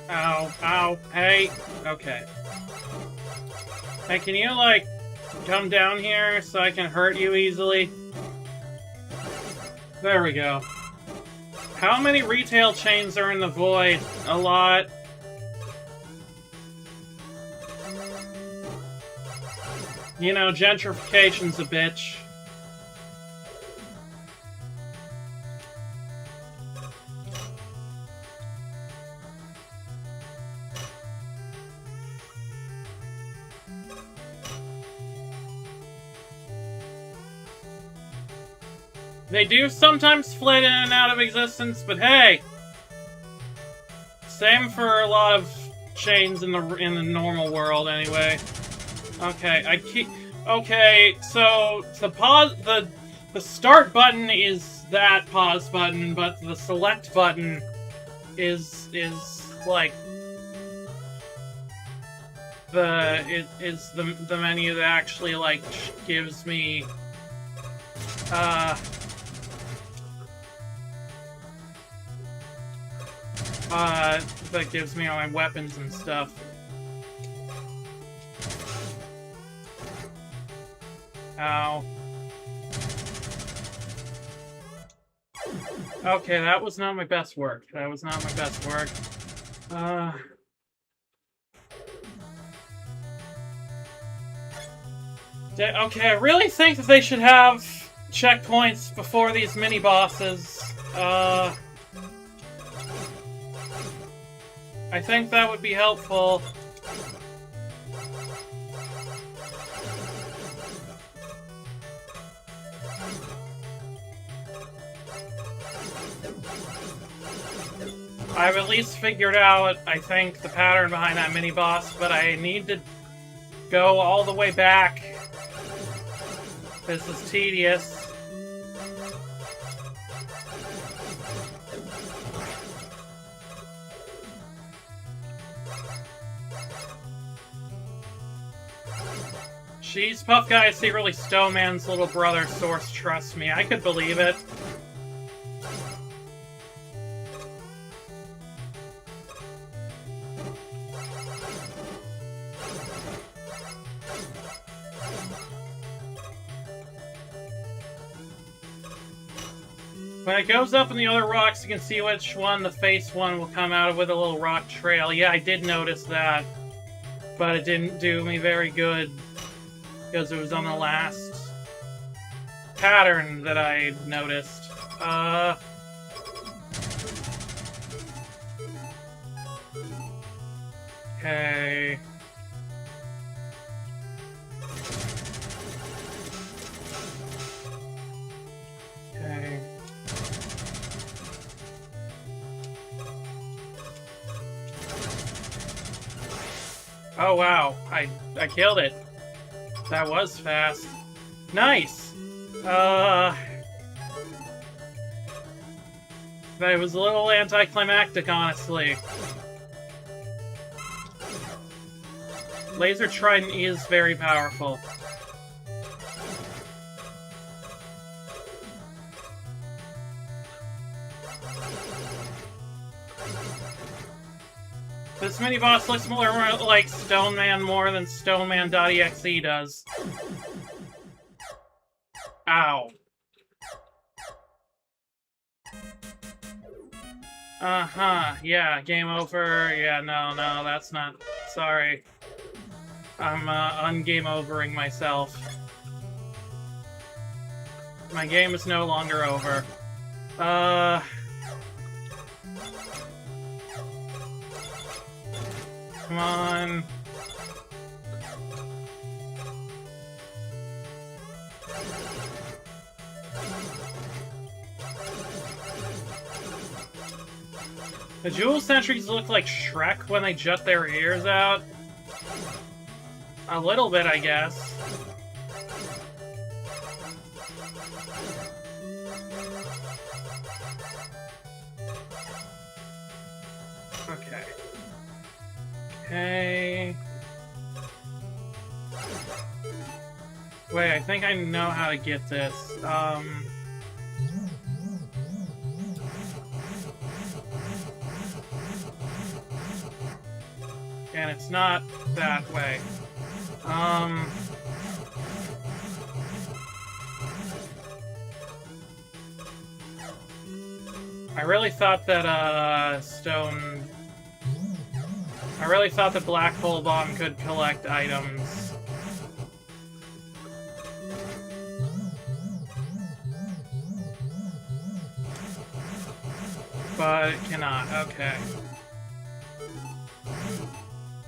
Ow, ow, hey. Okay. Hey, can you, like, come down here so I can hurt you easily? There we go. How many retail chains are in the void? A lot. You know, gentrification's a bitch. They do sometimes flit in and out of existence, but hey! Same for a lot of chains in the normal world, anyway. Okay, okay, so the start button is that pause button, but the select button is like the menu that actually like gives me that gives me all my weapons and stuff. Ow. Okay, that was not my best work. That was not my best work. Okay, I really think that they should have checkpoints before these mini-bosses. I think that would be helpful. I've at least figured out, I think, the pattern behind that mini-boss, but I need to go all the way back. This is tedious. Jeez, Puff Guy is secretly Stone Man's little brother, Source, trust me. I could believe it. When it goes up in the other rocks, you can see which one the face one will come out with a little rock trail. Yeah, I did notice that. But it didn't do me very good. Because it was on the last pattern that I noticed. Okay. Okay. Oh wow, I killed it. That was fast. Nice! That was a little anticlimactic, honestly. Laser Trident is very powerful. This mini-boss looks more like Stone Man more than Stone Man.exe does. Ow. Uh-huh, yeah, game over. Yeah, no, that's not... Sorry. I'm, ungame overing myself. My game is no longer over. Come on. The Jewel Sentries look like Shrek when they jut their ears out. A little bit, I guess. Okay. Okay. Wait, I think I know how to get this. And it's not that way. I really thought that, I really thought the Black Hole Bomb could collect items. But it cannot, okay.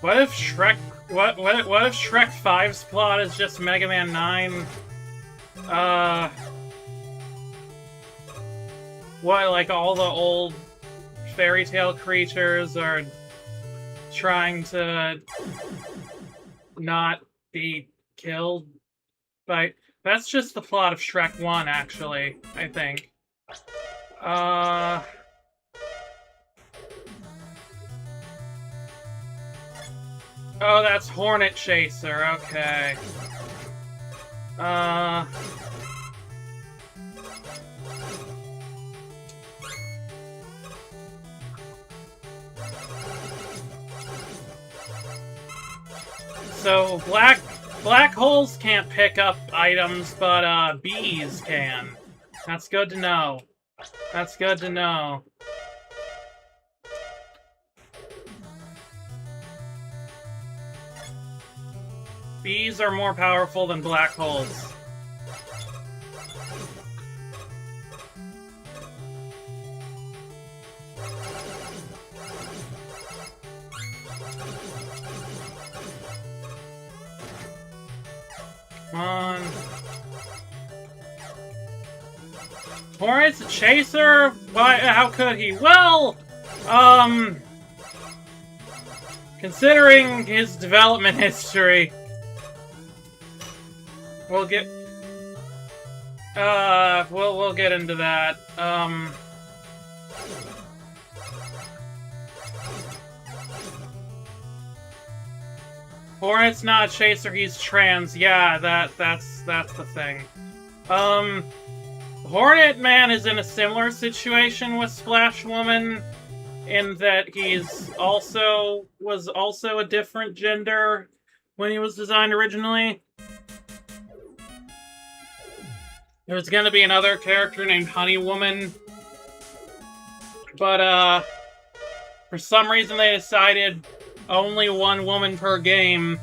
What if Shrek... What if Shrek 5's plot is just Mega Man 9? What, like all the old fairy tale creatures are trying to not be killed by... That's just the plot of Shrek 1, actually, I think. Oh, that's Hornet Chaser, okay. So, black holes can't pick up items, but, bees can. That's good to know. That's good to know. Bees are more powerful than black holes. Come on. Hornet's a chaser? Why? How could he? Well, considering his development history, we'll get into that. Hornet's not a chaser, he's trans. Yeah, that's the thing. Hornet Man is in a similar situation with Splash Woman, in that was also a different gender when he was designed originally. There's gonna be another character named Honey Woman, but for some reason they decided only one woman per game,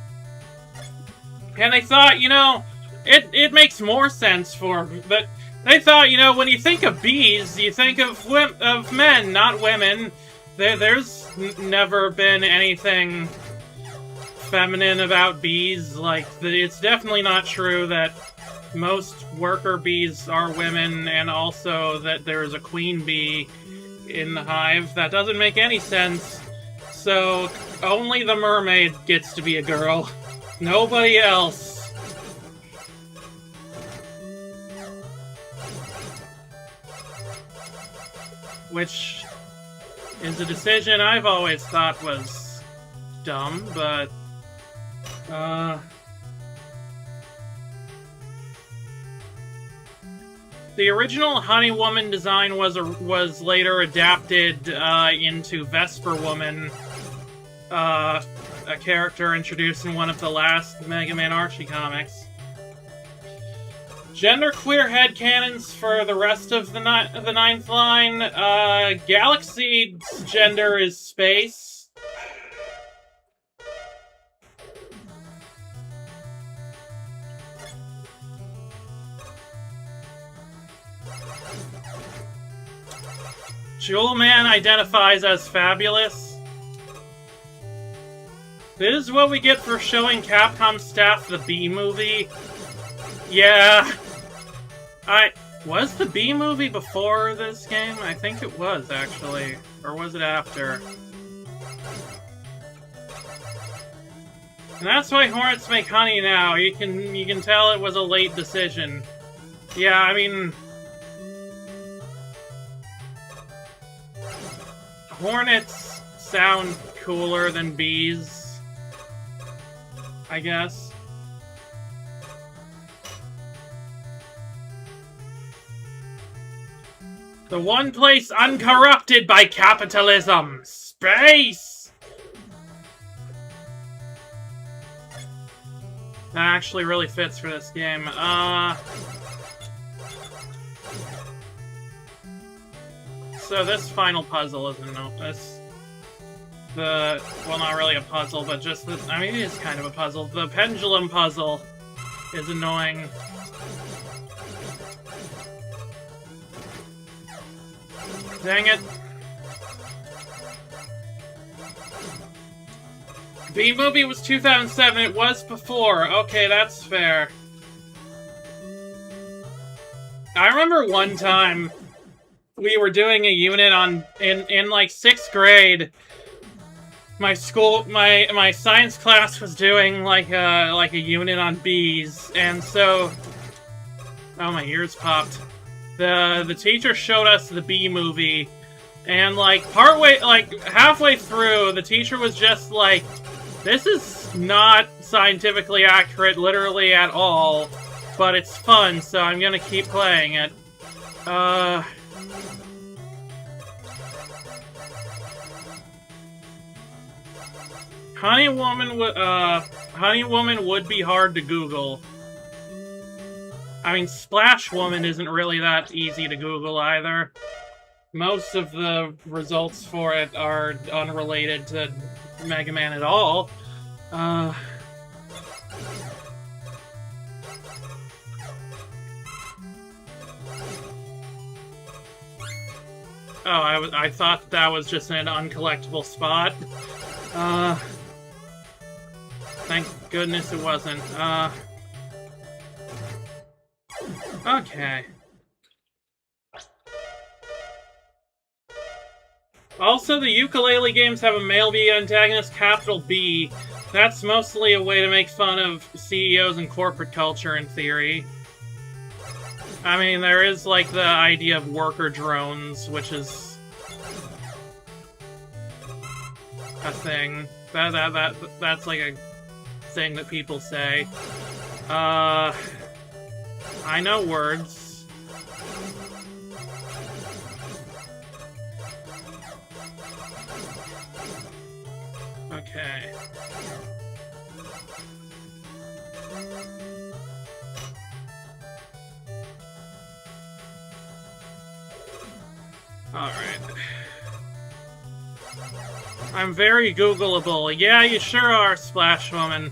and they thought, you know, it makes more sense for, but they thought, you know, when you think of bees, you think of men, not women. There's never been anything feminine about bees. Like, it's definitely not true that most worker bees are women, and also that there is a queen bee in the hive. That doesn't make any sense. So, only the mermaid gets to be a girl. Nobody else. Which is a decision I've always thought was dumb, but... The original Honey Woman design was later adapted into Vesper Woman, a character introduced in one of the last Mega Man Archie comics. Genderqueer headcanons for the rest of the ninth line. Galaxy's gender is space. Jewel Man identifies as fabulous. This is what we get for showing Capcom staff the B movie. Yeah. Was the B movie before this game? I think it was, actually. Or was it after? And that's why hornets make honey now. You can tell it was a late decision. Yeah, I mean... hornets sound cooler than bees, I guess. The one place uncorrupted by capitalism! Space! That actually really fits for this game. So this final puzzle isn't well, not really a puzzle, but just the, I mean, it is kind of a puzzle. The pendulum puzzle is annoying. Dang it. B-movie was 2007, it was before. Okay, that's fair. I remember one time we were doing a unit on in like 6th grade. My science class was doing like a unit on bees, and so oh, my ears popped. The teacher showed us the bee movie, and like halfway through, the teacher was just like, "This is not scientifically accurate, literally at all, but it's fun, so I'm gonna keep playing it." Honey Woman would be hard to Google. I mean, Splash Woman isn't really that easy to Google either. Most of the results for it are unrelated to Mega Man at all. Oh, I thought that was just an uncollectible spot. Thank goodness it wasn't. Okay. Also, the ukulele games have a male B antagonist, capital B. That's mostly a way to make fun of CEOs and corporate culture, in theory. I mean, there is, like, the idea of worker drones, which is a thing. That's like a thing that people say. I know words. Okay. Alright. I'm very Googleable. Yeah, you sure are, Splash Woman.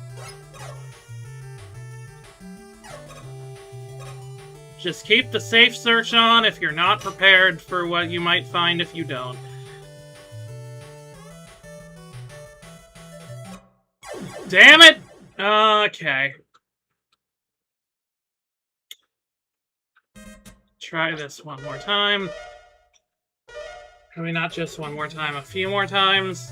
Just keep the safe search on if you're not prepared for what you might find if you don't. Damn it! Okay. Try this one more time. I mean, not just one more time, a few more times.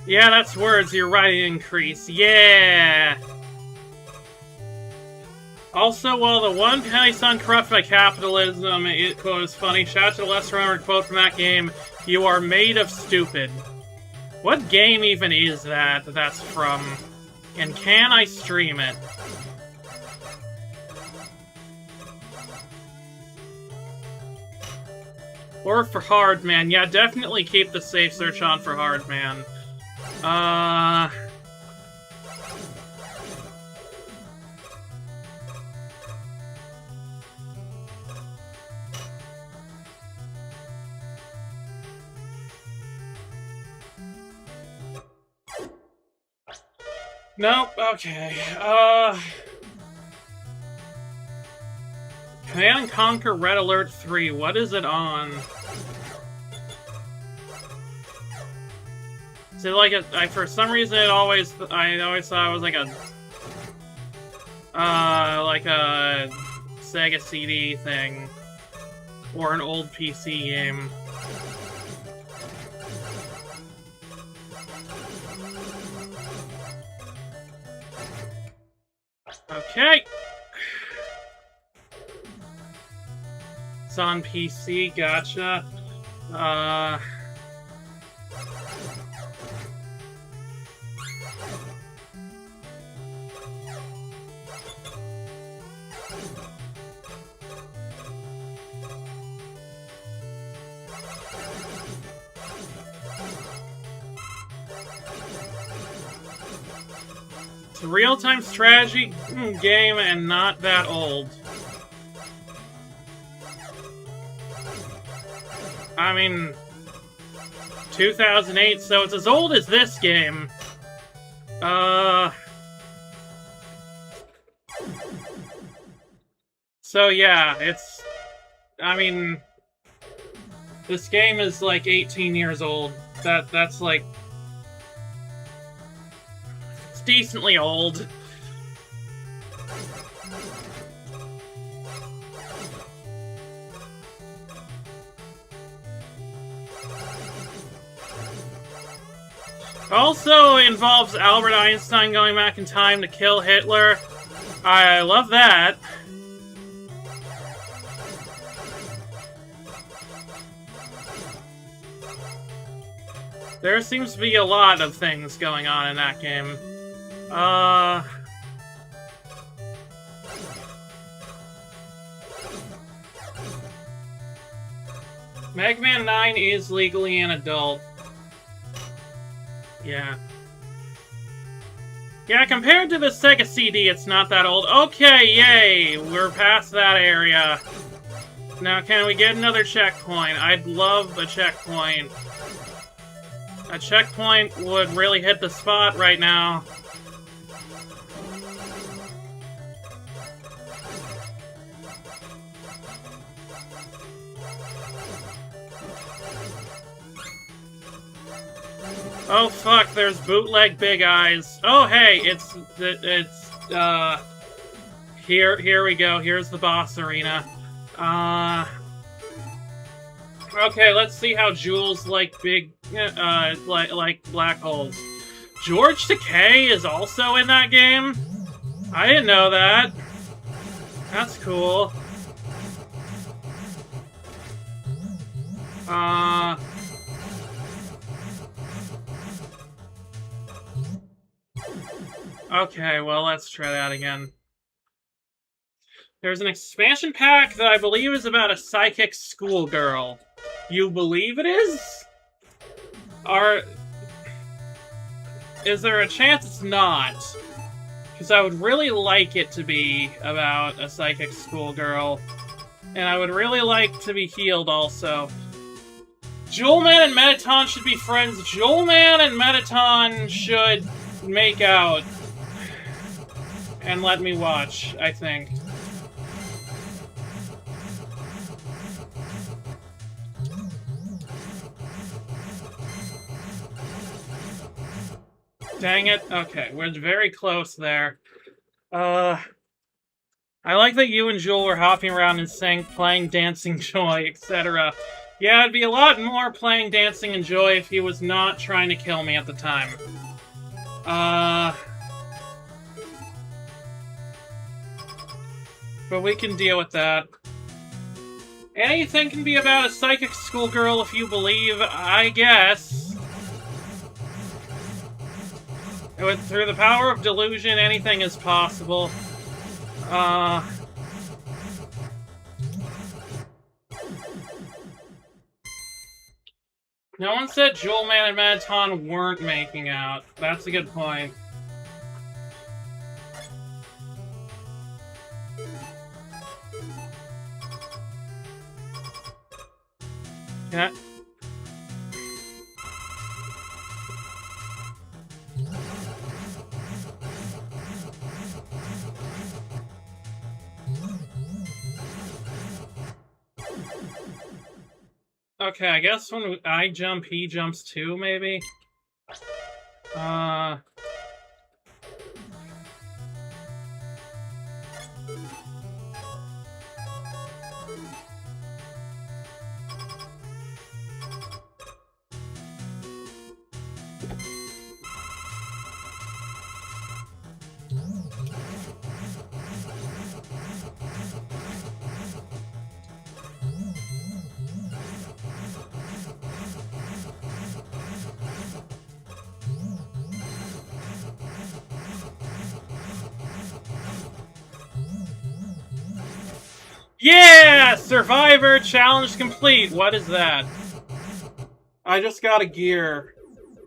Yeah, that's words. Your writing increase. Yeah! Also, while the one penny's uncorrupted by capitalism, it, quote, is funny, shout out to the less remembered quote from that game, "You are made of stupid." What game even is that's from? And can I stream it? Or for Hardman. Yeah, definitely keep the safe search on for Hardman. Nope, okay. Command and Conquer Red Alert 3. What is it on? Is it like a... for some reason, I always thought it was like a Sega CD thing. Or an old PC game. Okay. It's on PC, gotcha. It's a real-time strategy game and not that old. I mean, 2008, so it's as old as this game. So yeah, it's... I mean... This game is like 18 years old. That's like... It's decently old. Also involves Albert Einstein going back in time to kill Hitler. I love that. There seems to be a lot of things going on in that game. Mega Man 9 is legally an adult. Yeah. Yeah, compared to the Sega CD, it's not that old. Okay, yay! We're past that area. Now, can we get another checkpoint? I'd love a checkpoint. A checkpoint would really hit the spot right now. Oh fuck, there's bootleg Big Eyes. Oh hey, here we go, here's the boss arena. Okay, let's see how Jules like big, like black holes. George Takei is also in that game? I didn't know that. That's cool. Okay, well, let's try that again. There's an expansion pack that I believe is about a psychic schoolgirl. You believe it is? Or... is there a chance it's not? Because I would really like it to be about a psychic schoolgirl. And I would really like to be healed also. Jewelman and Mettaton should be friends. Jewelman and Mettaton should make out. And let me watch, I think. Dang it. Okay, we're very close there. I like that you and Jewel were hopping around in sync, playing Dancing Joy, etc. Yeah, it'd be a lot more playing Dancing and Joy if he was not trying to kill me at the time. But we can deal with that. Anything can be about a psychic schoolgirl if you believe, I guess. Through the power of delusion, anything is possible. No one said Jewelman and Mettaton weren't making out. That's a good point. Yeah. Okay, I guess when I jump, he jumps too, maybe? Yeah! Survivor challenge complete! What is that? I just got a gear.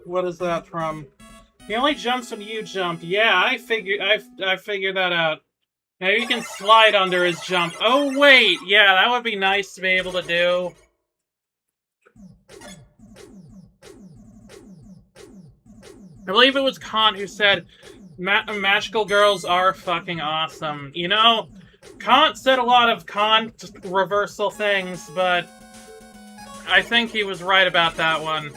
What is that from? He only jumps when you jump. Yeah, I figured that out. Now you can slide under his jump. Oh wait, yeah, that would be nice to be able to do. I believe it was Kant who said, magical girls are fucking awesome. You know, Kant said a lot of Kant reversal things, but I think he was right about that one.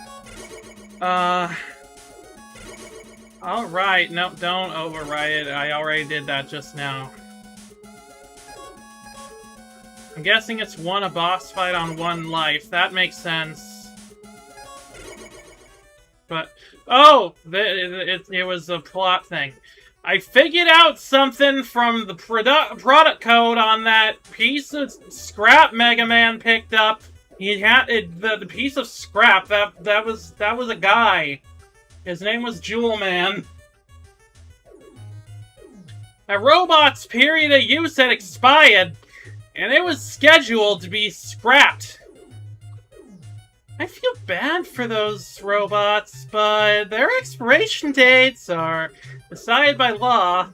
Alright, no, don't overwrite it. I already did that just now. I'm guessing it's a boss fight on one life. That makes sense. But, oh! It was a plot thing. I figured out something from the product code on that piece of scrap Mega Man picked up. He had the piece of scrap. That was a guy. His name was Jewel Man. A robot's period of use had expired, and it was scheduled to be scrapped. I feel bad for those robots, but their expiration dates are decided by law.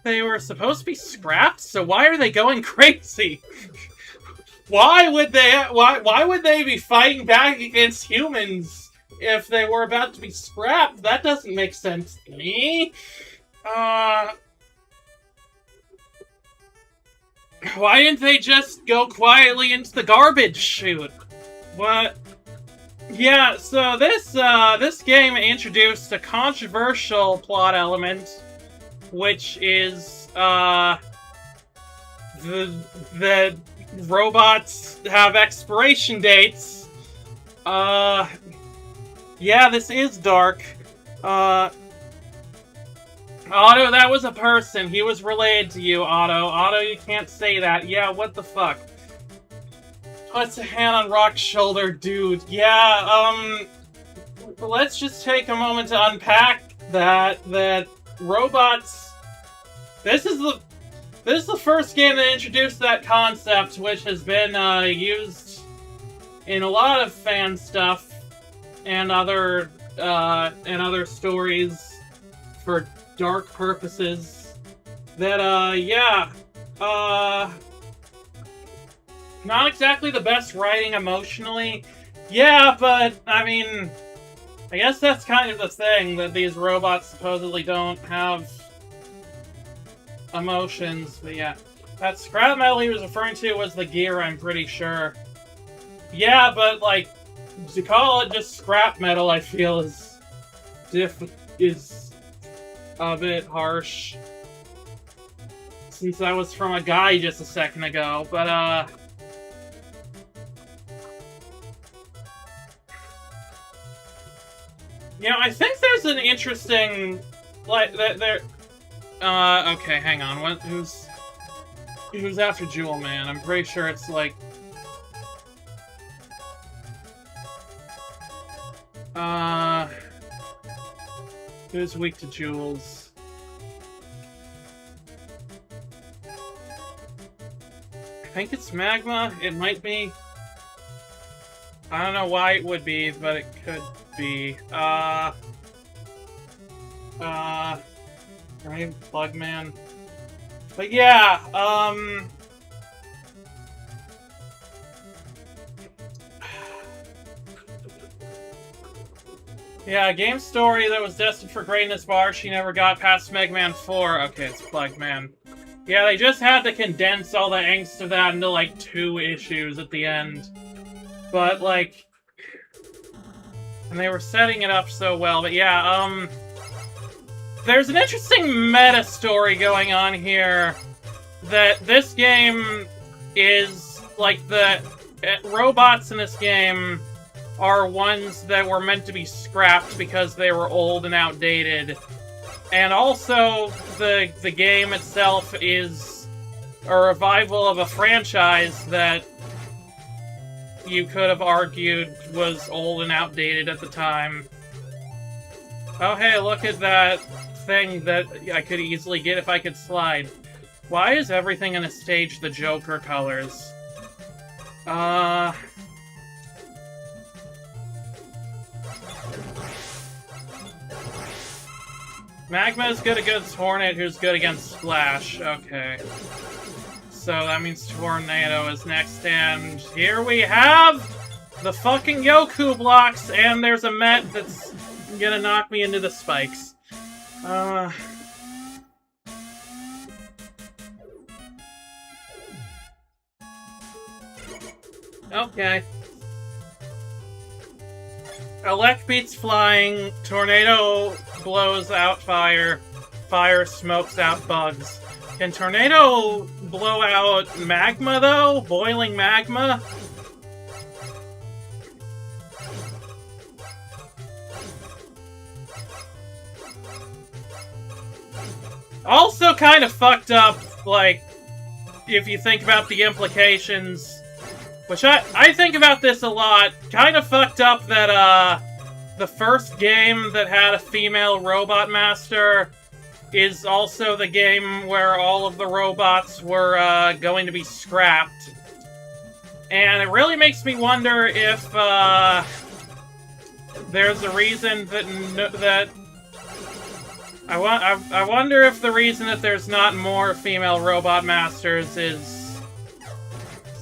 They were supposed to be scrapped, so why are they going crazy? Why would they be fighting back against humans if they were about to be scrapped? That doesn't make sense to me. Why didn't they just go quietly into the garbage chute? What? Yeah, so this game introduced a controversial plot element, which is the robots have expiration dates. Yeah, this is dark. Otto, that was a person. He was related to you, Otto. Otto, you can't say that. Yeah, what the fuck? Puts a hand on Rock's shoulder, dude. Yeah, let's just take a moment to unpack that robots... This is the first game that introduced that concept, which has been used in a lot of fan stuff and other stories for dark purposes. That yeah, not exactly the best writing emotionally. Yeah, but I mean, I guess that's kind of the thing, that these robots supposedly don't have emotions, but yeah. That scrap metal he was referring to was the gear, I'm pretty sure. Yeah, but like, to call it just scrap metal, I feel is a bit harsh. Since that was from a guy just a second ago, but you know, I think there's an interesting, like, there. Okay, hang on. Who's after Jewel Man? I'm pretty sure it's like. Who's weak to jewels? I think it's Magma. It might be. I don't know why it would be, but it could be. Right, Plugman. But yeah, yeah, a game story that was destined for greatness, bar she never got past Mega Man 4. Okay, it's Plugman. Yeah, they just had to condense all the angst of that into like 2 issues at the end. But, like... And they were setting it up so well, but yeah, there's an interesting meta story going on here, that this game is, like, the robots in this game are ones that were meant to be scrapped because they were old and outdated. And also, the game itself is a revival of a franchise that you could have argued was old and outdated at the time. Oh hey, look at that thing that I could easily get if I could slide. Why is everything in the stage the Joker colors? Magma is good against Hornet, who's good against Splash. Okay. So that means Tornado is next, and here we have the fucking Yoku blocks, and there's a Met that's gonna knock me into the spikes. Okay. Elect beats flying, Tornado blows out fire, fire smokes out bugs. Can Tornado blow out magma, though? Boiling magma? Also kind of fucked up, like, if you think about the implications, which I think about this a lot, kind of fucked up that, the first game that had a female robot master is also the game where all of the robots were, going to be scrapped. And it really makes me wonder if, there's a reason that I wonder if the reason that there's not more female robot masters is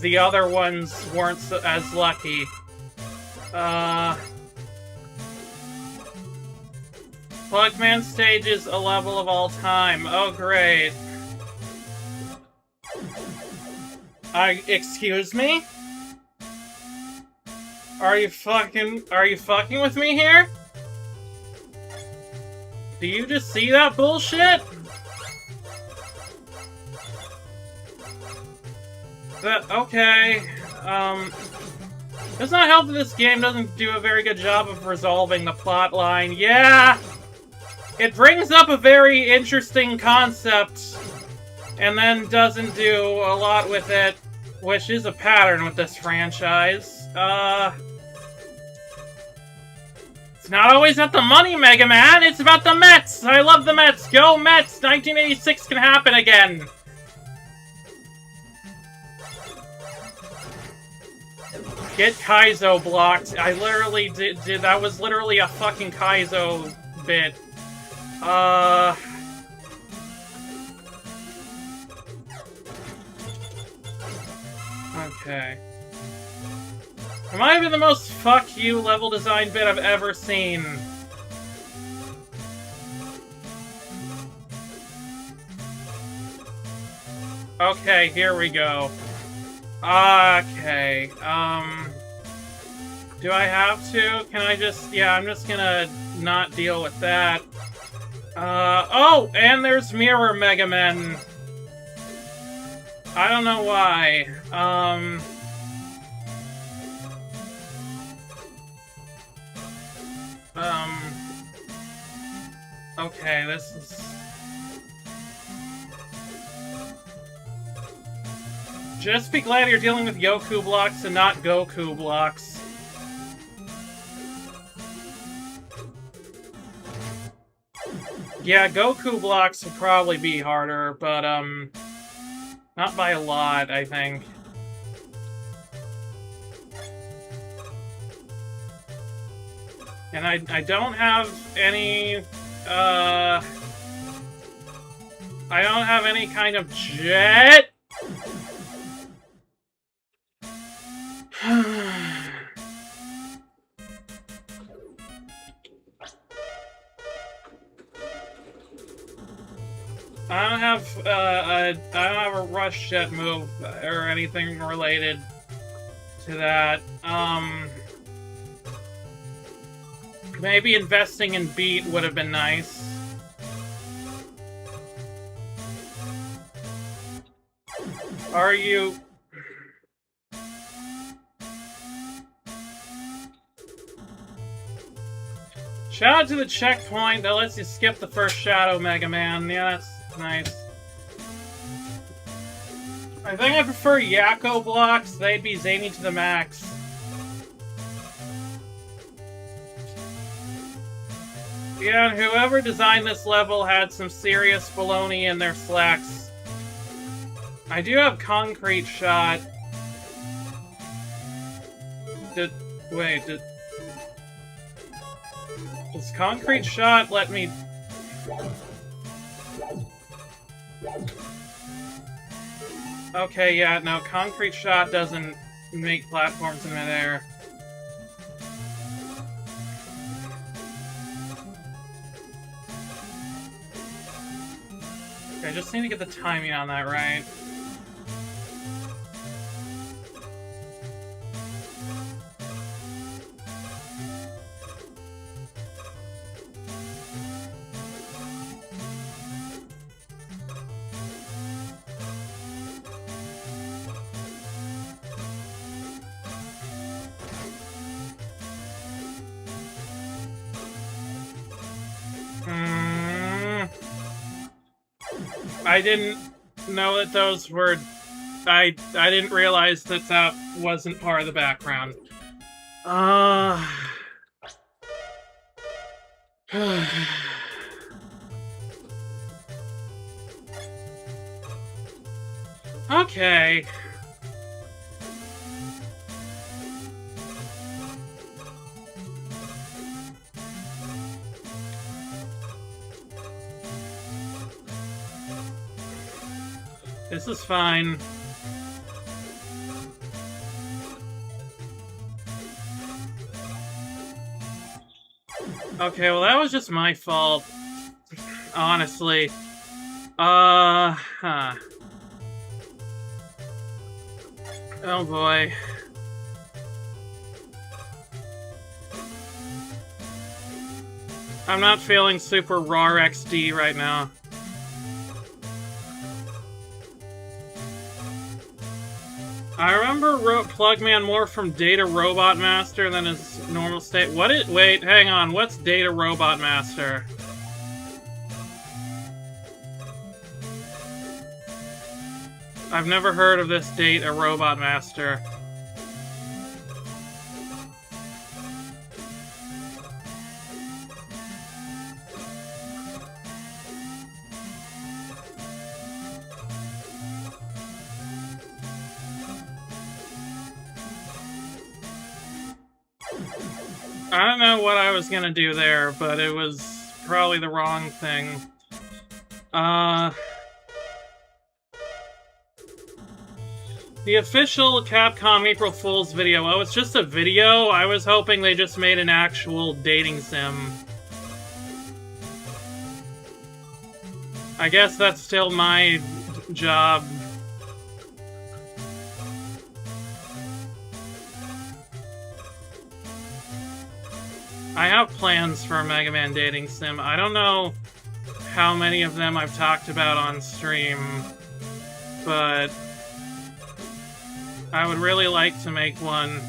the other ones weren't as lucky. Plugman stage is a level of all time. Oh, great. Excuse me? Are you fucking with me here? Do you just see that bullshit? Okay. Does not help that this game doesn't do a very good job of resolving the plot line. Yeah! It brings up a very interesting concept, and then doesn't do a lot with it, which is a pattern with this franchise. It's not always about the money, Mega Man, it's about the Mets! I love the Mets! Go Mets! 1986 can happen again! Get Kaizo blocked. I literally did that was literally a fucking Kaizo bit. Okay. It might have been the most fuck you level design bit I've ever seen. Okay, here we go. Okay, do I have to? Can I just... Yeah, I'm just gonna not deal with that. Oh! And there's Mirror Mega Men. I don't know why. Okay, this is... Just be glad you're dealing with Yoku blocks and not Goku blocks. Yeah, Goku blocks would probably be harder, but, not by a lot, I think. And I don't have any, I don't have any kind of jet! I don't have a rush jet move or anything related. to that. Maybe investing in Beat would have been nice. Are you... Shout out to the checkpoint that lets you skip the first Shadow Mega Man. Yeah, that's nice. I think I prefer Yakko blocks. They'd be zany to the max. Yeah, and whoever designed this level had some serious baloney in their slacks. I do have Concrete Shot. Wait, does Concrete Shot let me... Okay, yeah, no, Concrete Shot doesn't make platforms in midair. Okay, I just need to get the timing on that right. I didn't know that those were... I didn't realize that that wasn't part of the background. Okay. This is fine. Okay, well that was just my fault. Honestly. Oh boy. I'm not feeling super raw XD right now. I remember Plugman more from Data Robot Master than his normal state. Wait, hang on. What's Data Robot Master? I've never heard of this Data Robot Master. I don't know what I was gonna do there, but it was probably the wrong thing. The official Capcom April Fool's video. Oh, it's just a video? I was hoping they just made an actual dating sim. I guess that's still my job. I have plans for a Mega Man dating sim. I don't know how many of them I've talked about on stream, but I would really like to make one.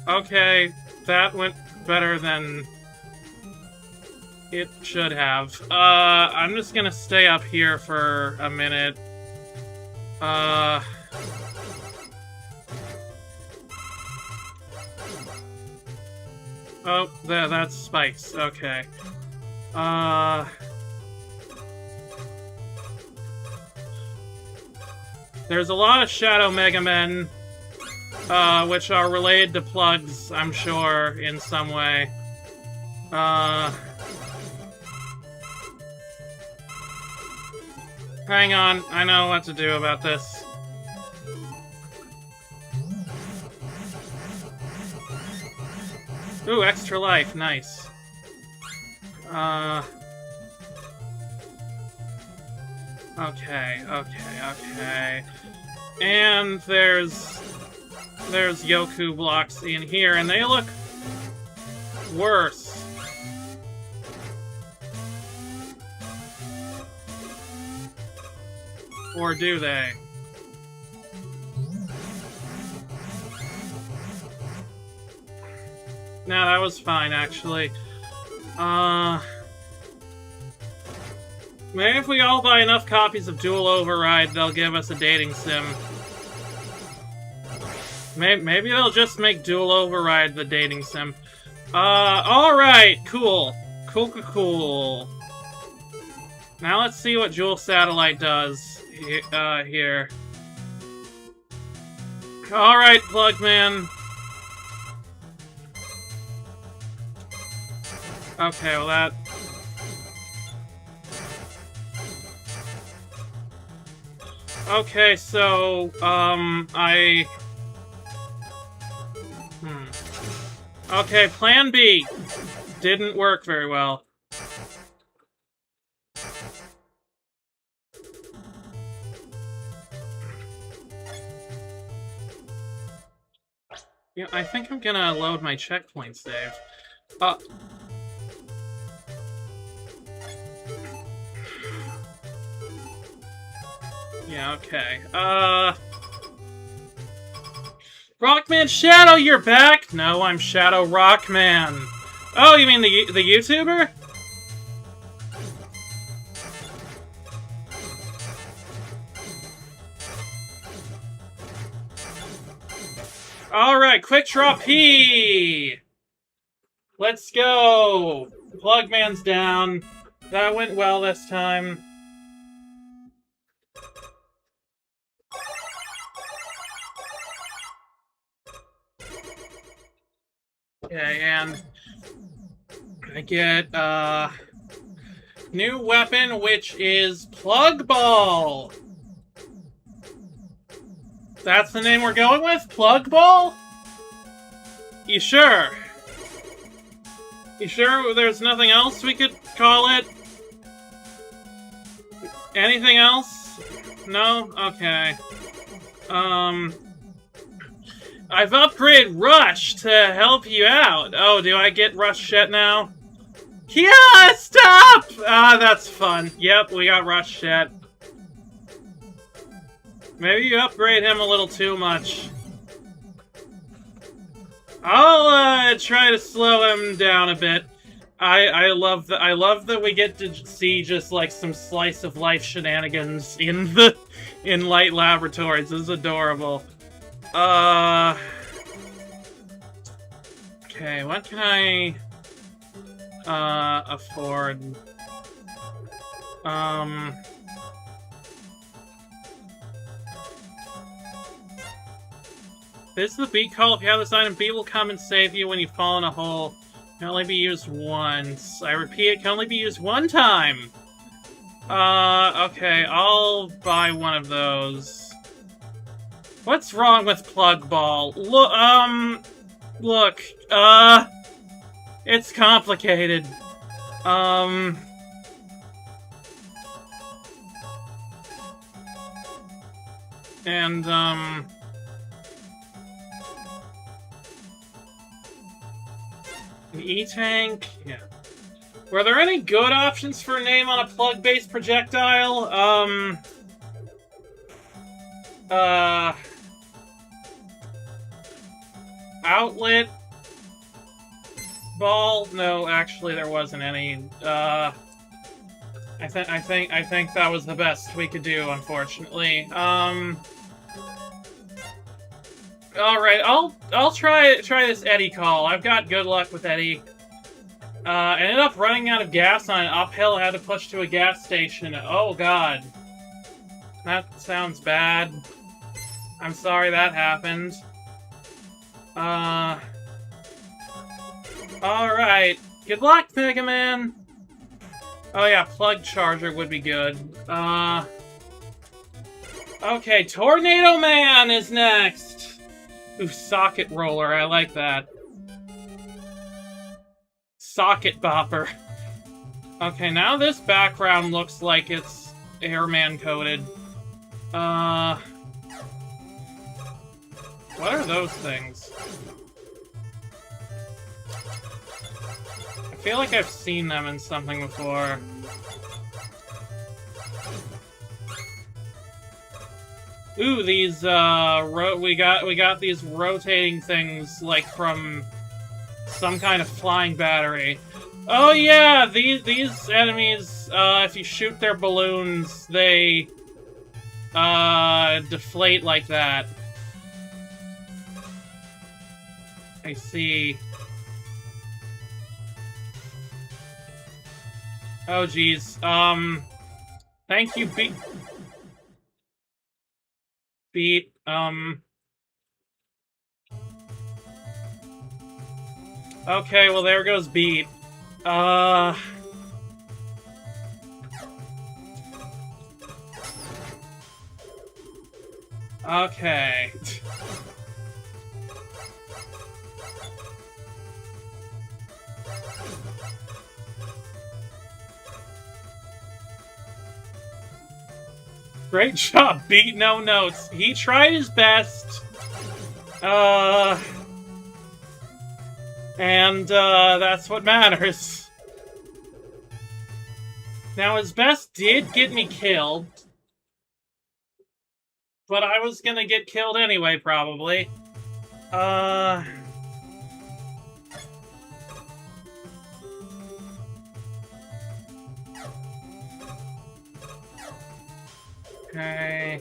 Okay, that went better than it should have. I'm just gonna stay up here for a minute. Oh, that's spikes. Okay. There's a lot of Shadow Mega Men, which are related to plugs, I'm sure, in some way. Hang on, I know what to do about this. Ooh, extra life, nice. Okay. And there's Yoku blocks in here, and they look worse. Or do they? No, that was fine, actually. Maybe if we all buy enough copies of Dual Override, they'll give us a dating sim. Maybe they'll just make Dual Override the dating sim. Alright, cool. Cool. Now let's see what Jewel Satellite does here. Alright, Plugman. Okay, well that... Okay, so, Okay, Plan B didn't work very well. Yeah, I think I'm gonna load my checkpoint save. Yeah, okay. Rockman Shadow, you're back? No, I'm Shadow Rockman. Oh, you mean the YouTuber? Alright, Quick Draw P! Let's go! Plugman's down. That went well this time. Okay, and I get, new weapon, which is Plug Ball! That's the name we're going with? Plug Ball? You sure? You sure there's nothing else we could call it? Anything else? No? Okay. I've upgraded Rush to help you out. Oh, do I get Rush Jet now? Yeah, stop! Ah, that's fun. Yep, we got Rush Jet. Maybe you upgrade him a little too much. I'll try to slow him down a bit. I love that we get to see just like some slice of life shenanigans in Light Laboratories. This is adorable. Okay, what can I afford? This is the beat call. If you have this item, beat will come and save you when you fall in a hole. It can only be used once. I repeat, it can only be used one time. Okay, I'll buy one of those. What's wrong with Plug Ball? Look, it's complicated. E-Tank? Yeah. Were there any good options for a name on a plug-based projectile? Outlet? Ball? No, actually there wasn't any. I think that was the best we could do, unfortunately. Alright, I'll try this Eddie call. I've got good luck with Eddie. Ended up running out of gas on an uphill, had to push to a gas station. Oh god. That sounds bad. I'm sorry that happened. Alright. Good luck, Mega Man! Oh yeah, plug charger would be good. Okay, Tornado Man is next! Ooh, socket roller, I like that. socket bopper. Okay, now this background looks like it's airman coded. What are those things? I feel like I've seen them in something before. Ooh, these, we got these rotating things, like, from some kind of flying battery. Oh yeah, these enemies, if you shoot their balloons, they, deflate like that. I see. Oh geez, thank you, Beat, okay, well there goes Beat. Okay. Great job, Beat No Notes. He tried his best. And that's what matters. Now, his best did get me killed. But I was gonna get killed anyway, probably. Okay.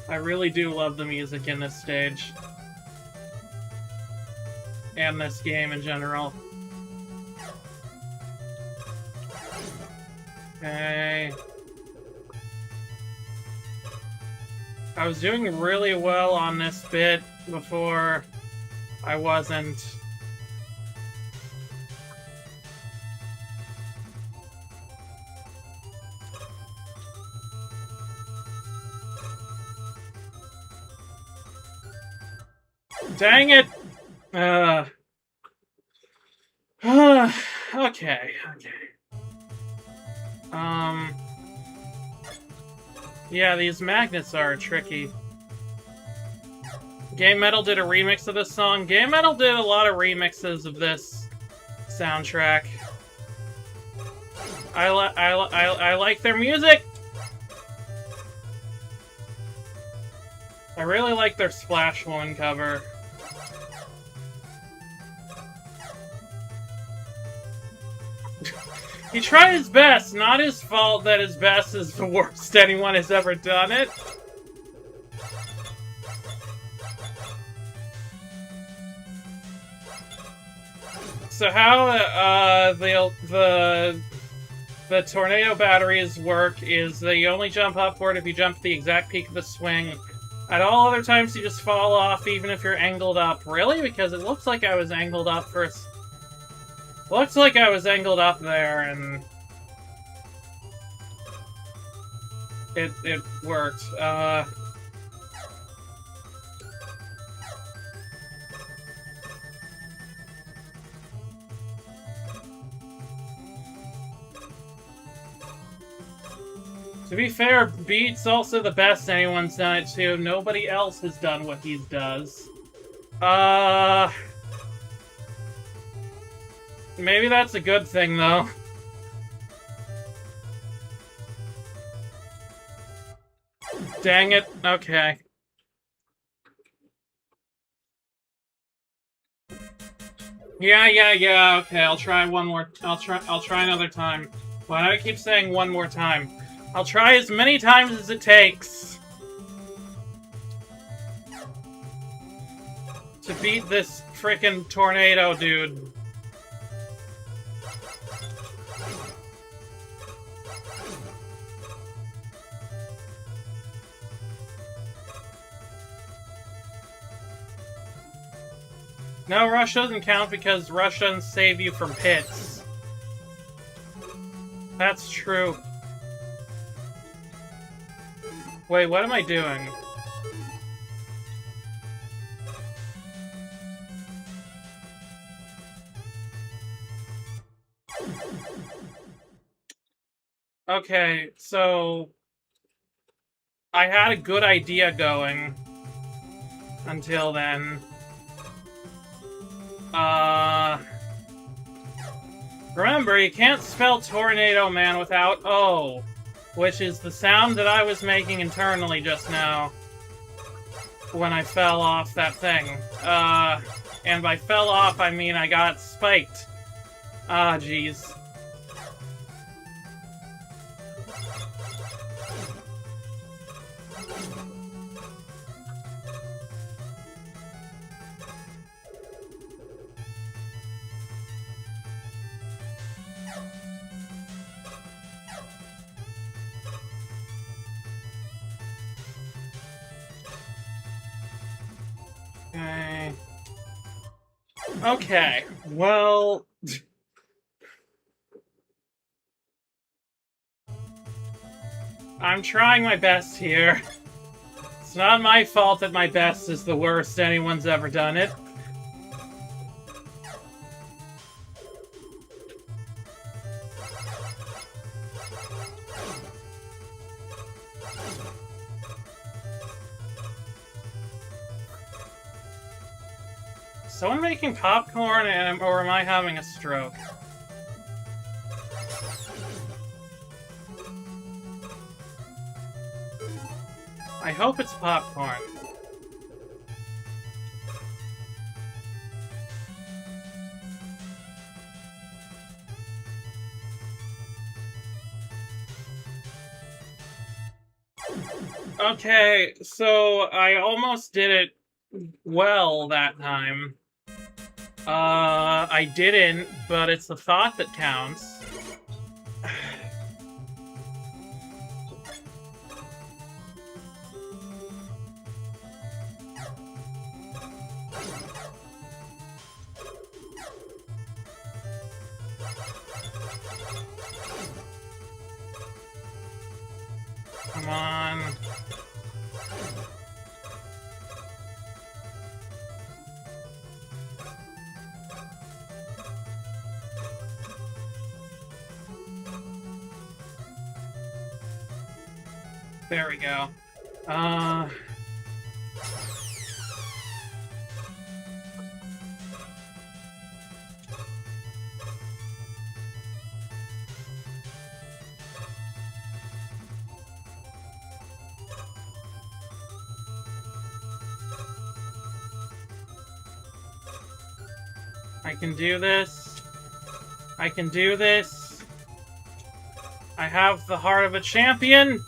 I really do love the music in this stage. And this game in general. Okay. I was doing really well on this bit before I wasn't. Dang it! Okay. Yeah, these magnets are tricky. Game Metal did a remix of this song. Game Metal did a lot of remixes of this soundtrack. I like their music! I really like their Splash One cover. He tried his best. Not his fault that his best is the worst anyone has ever done it. So how the tornado batteries work is that you only jump upward if you jump to the exact peak of the swing. At all other times you just fall off even if you're angled up. Really? Because it looks like I was angled up first. Looks like I was angled up there, and it worked. To be fair, Beat's also the best anyone's done it to. Nobody else has done what he does. Maybe that's a good thing, though. Dang it. Okay. Yeah. Okay, I'll try one more. I'll try another time. Why do I keep saying one more time? I'll try as many times as it takes to beat this frickin' tornado dude. No, rush doesn't count because rush doesn't save you from pits. That's true. Wait, what am I doing? Okay, so... I had a good idea going. Until then. Remember, you can't spell Tornado Man without O, which is the sound that I was making internally just now when I fell off that thing. And by fell off, I mean I got spiked. Ah, jeez. Okay. Okay, well... I'm trying my best here. It's not my fault that my best is the worst anyone's ever done it. Someone making popcorn, or am I having a stroke? I hope it's popcorn. Okay, so I almost did it well that time. I didn't, but it's the thought that counts. Come on. There we go. I can do this. I can do this. I have the heart of a champion.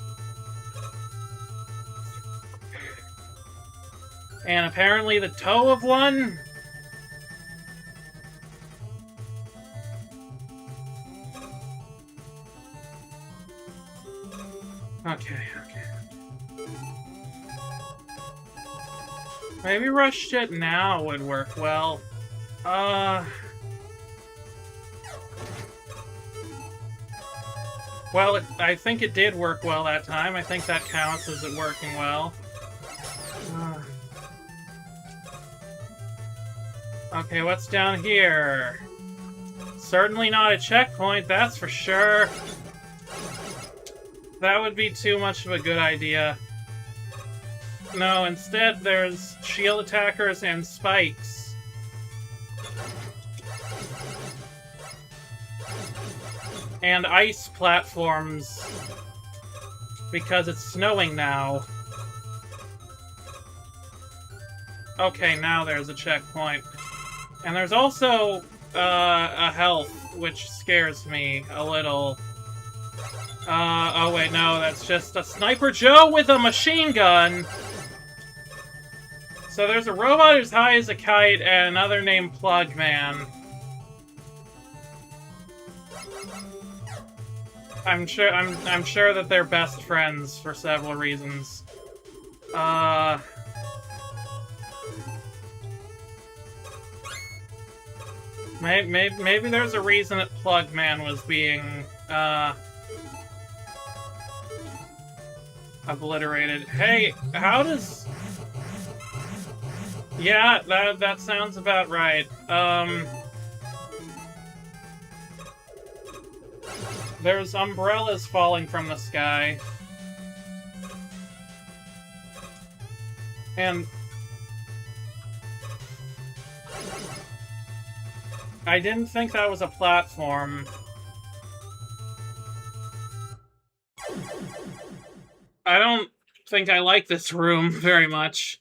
And apparently the toe of one. Okay. Maybe Rush It now would work well. Well, I think it did work well that time. I think that counts as it working well. Okay, what's down here? Certainly not a checkpoint, that's for sure. That would be too much of a good idea. No, instead there's shield attackers and spikes. And ice platforms. Because it's snowing now. Okay, now there's a checkpoint. And there's also a health, which scares me a little. Oh wait, no, that's just a Sniper Joe with a machine gun! So there's a robot who's high as a kite and another named Plugman. I'm sure that they're best friends for several reasons. Maybe there's a reason that Plugman was being, obliterated. Hey, how does... Yeah, that sounds about right. There's umbrellas falling from the sky. And... I didn't think that was a platform. I don't think I like this room very much.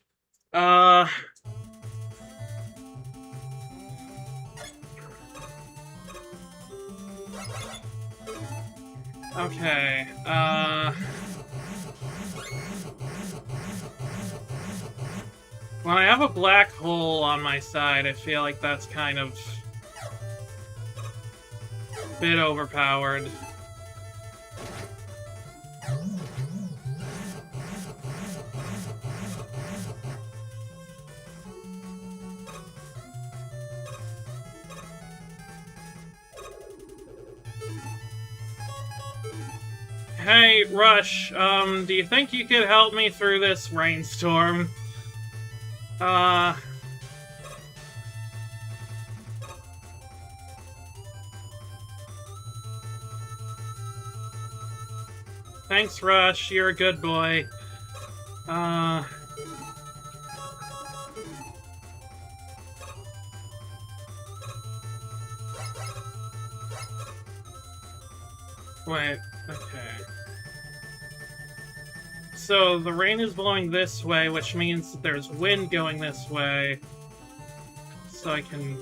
Okay, when I have a black hole on my side, I feel like that's kind of a bit overpowered. Hey, Rush, do you think you could help me through this rainstorm? Thanks, Rush, you're a good boy. Wait, okay. So, the rain is blowing this way, which means that there's wind going this way. So I can...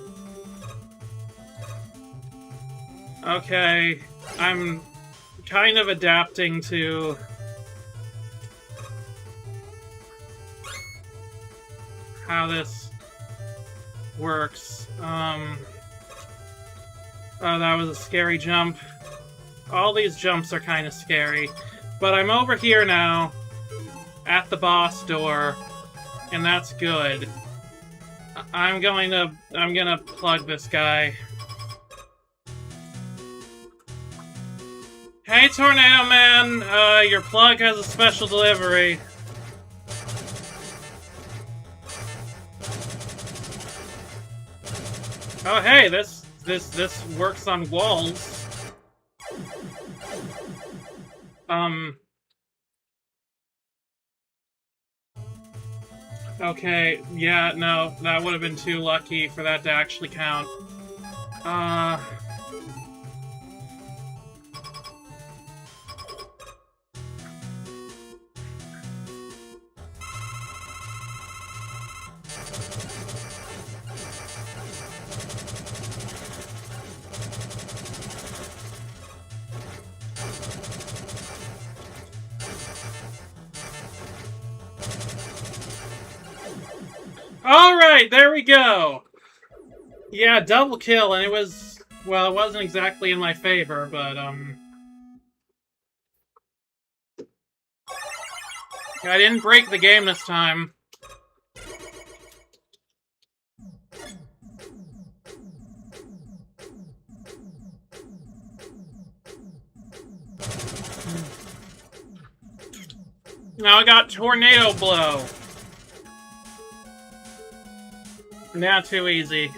Okay, I'm kind of adapting to... how this works. Oh, that was a scary jump. All these jumps are kind of scary. But I'm over here now, at the boss door, and that's good. I'm gonna plug this guy. Hey, Tornado Man! Your plug has a special delivery. Oh, hey, this works on walls. Okay, yeah, no, that would have been too lucky for that to actually count. Alright, there we go! Yeah, double kill, and it was... well, it wasn't exactly in my favor, but, I didn't break the game this time. Now I got Tornado Blow. Now too easy.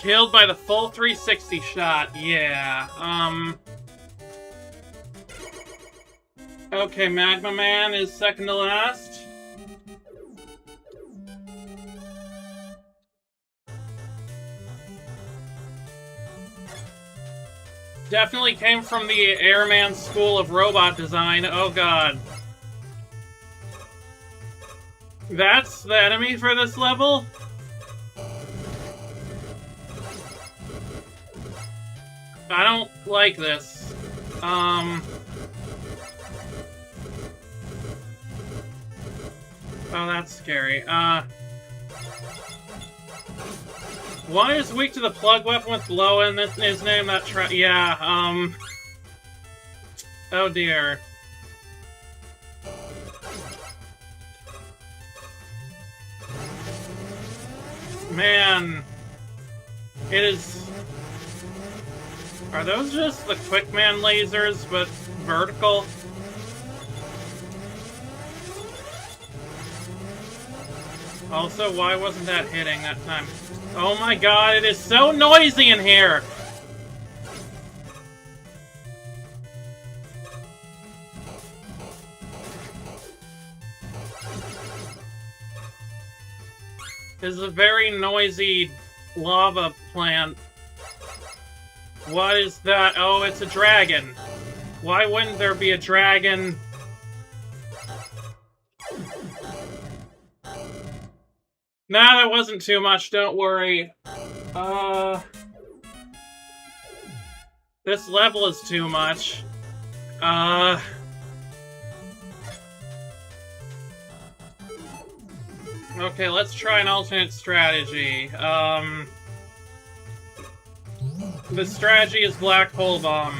Killed by the full 360 shot, yeah. Okay, Magma Man is second to last. Definitely came from the Airman School of Robot Design. Oh god. That's the enemy for this level? I don't like this. Oh, that's scary. One is weak to the plug weapon with blow in his name. That yeah. Oh dear. man. It is... Are those just the Quickman lasers, but vertical? Also, why wasn't that hitting that time? Oh my god, it is so noisy in here! This is a very noisy lava plant. What is that? Oh, it's a dragon. Why wouldn't there be a dragon? Nah, that wasn't too much, don't worry. This level is too much. Okay, let's try an alternate strategy. The strategy is Black Hole Bomb.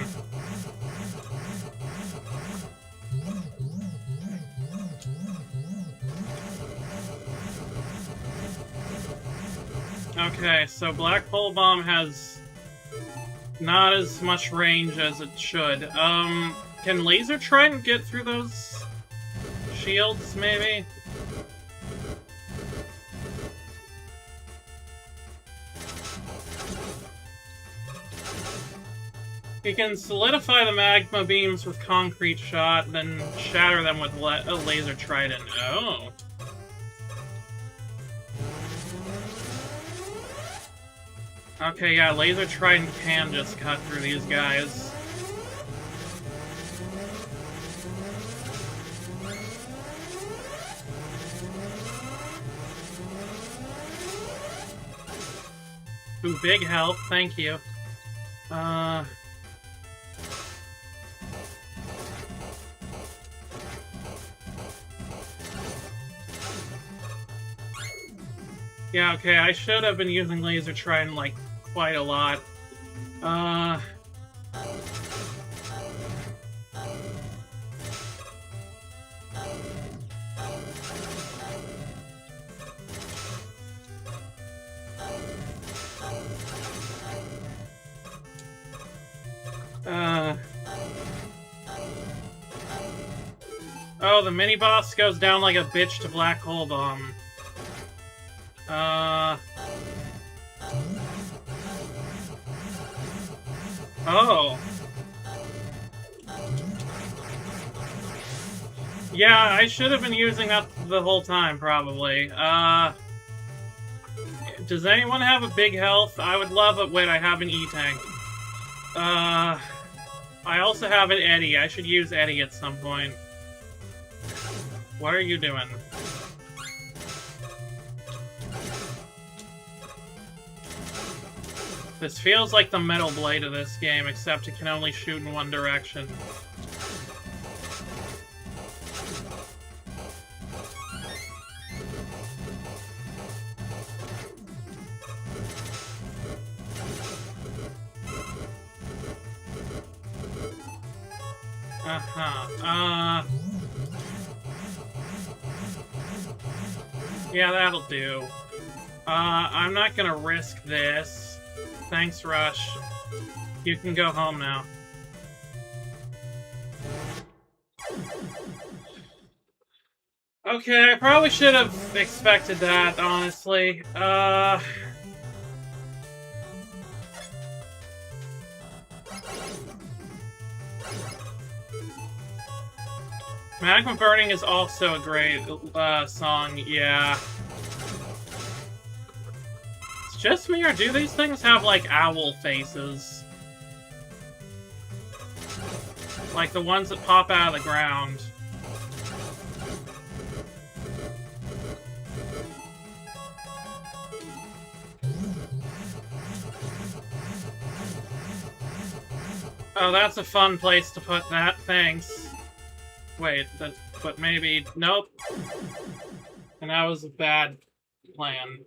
Okay, so Black Hole Bomb has not as much range as it should. Can Laser Trident get through those shields, maybe? You can solidify the magma beams with Concrete Shot, then shatter them with a Laser Trident. Oh. Okay, yeah, Laser Trident can just cut through these guys. Ooh, big help, thank you. Yeah, okay, I should have been using Laser Trident, like, quite a lot. Oh, the mini-boss goes down like a bitch to Black Hole Bomb. Oh. Yeah, I should have been using that the whole time, probably. Does anyone have a big health? I would love it when I have an E-Tank. I also have an Eddie. I should use Eddie at some point. What are you doing? This feels like the Metal Blade of this game, except it can only shoot in one direction. Yeah, that'll do. I'm not gonna risk this. Thanks, Rush. You can go home now. Okay, I probably should have expected that, honestly. Magma Burning is also a great song, yeah. It's just me, or do these things have, like, owl faces? Like the ones that pop out of the ground. Oh, that's a fun place to put that, thanks. Wait, but maybe... Nope. And that was a bad plan.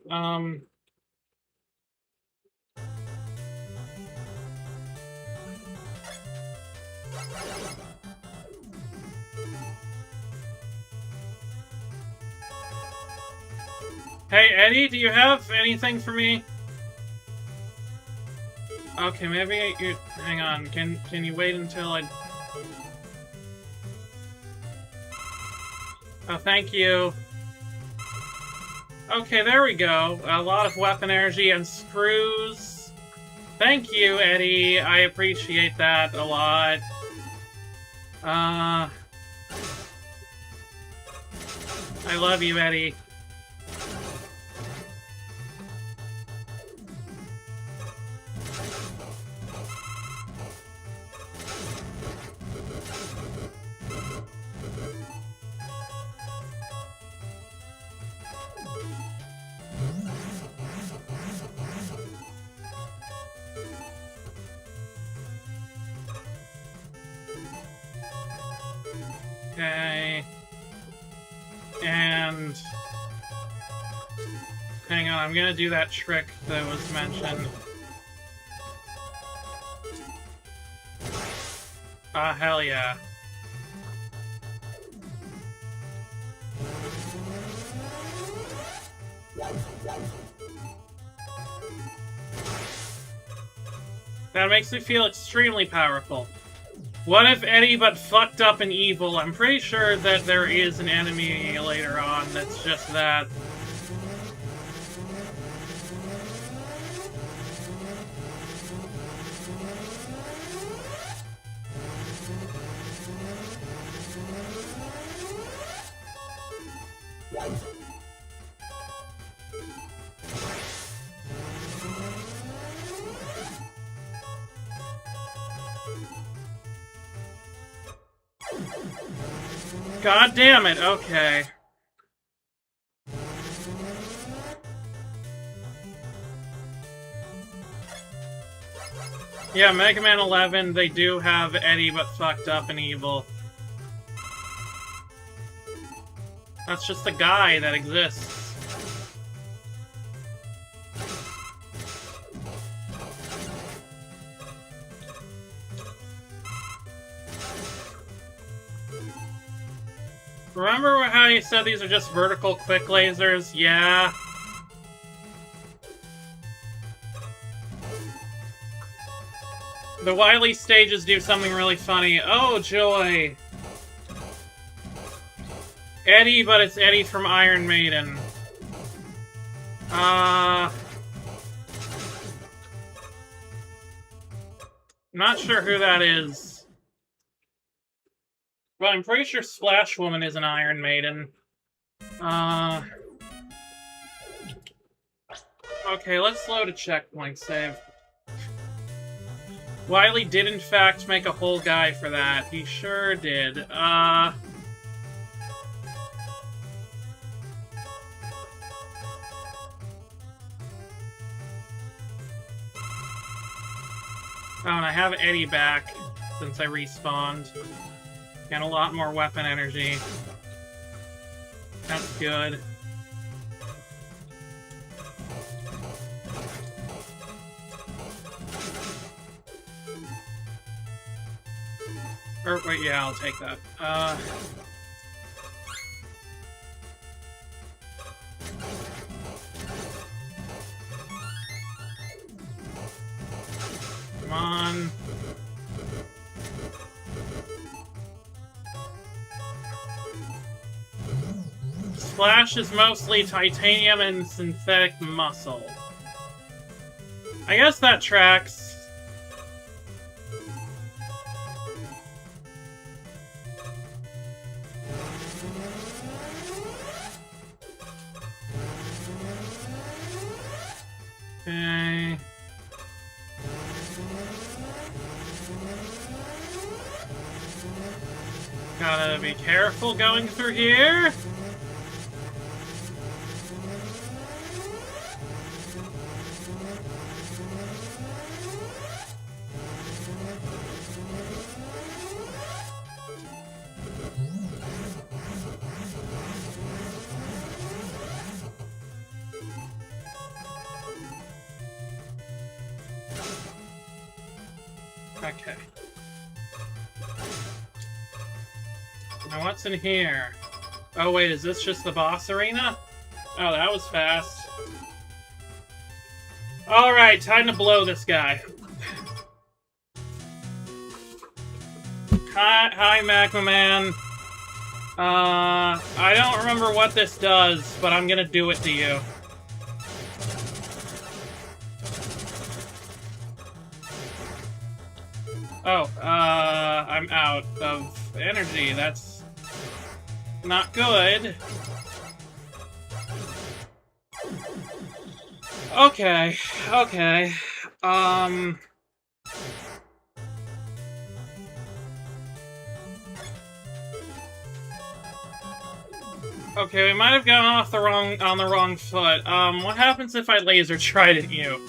Hey, Eddie, do you have anything for me? Okay, maybe you... Hang on, can you wait until I... Oh, thank you. Okay, there we go. A lot of weapon energy and screws. Thank you, Eddie. I appreciate that a lot. I love you, Eddie. Okay. And... Hang on, I'm gonna do that trick that was mentioned. Ah, hell yeah. That makes me feel extremely powerful. What if Eddie but fucked up and evil? I'm pretty sure that there is an enemy later on that's just that. God damn it, okay. Yeah, Mega Man 11, they do have Eddie but fucked up and evil. That's just a guy that exists. Remember how you said these are just vertical quick lasers? Yeah. The Wily stages do something really funny. Oh, joy! Eddie, but it's Eddie from Iron Maiden. Not sure who that is. But I'm pretty sure Splash Woman is an Iron Maiden. Okay, let's load a checkpoint save. Wily did in fact make a whole guy for that. He sure did. Oh, and I have Eddie back since I respawned. And a lot more weapon energy. That's good. Or, wait, yeah, I'll take that. Come on. Splash is mostly titanium and synthetic muscle. I guess that tracks. Okay. Gotta be careful going through here. Okay. Now what's in here? Oh wait, is this just the boss arena? Oh, that was fast. Alright, time to blow this guy. Hi, Magma Man. I don't remember what this does, but I'm gonna do it to you. Oh, I'm out of energy. That's not good. Okay, okay. Okay, we might have gone off on the wrong foot. What happens if I laser trident you?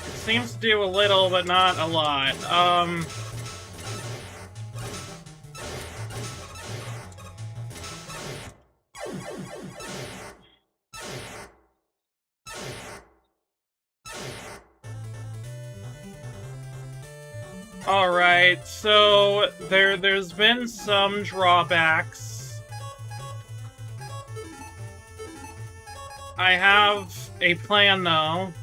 It seems to do a little, but not a lot. Alright, so there's been some drawbacks. I have a plan, though.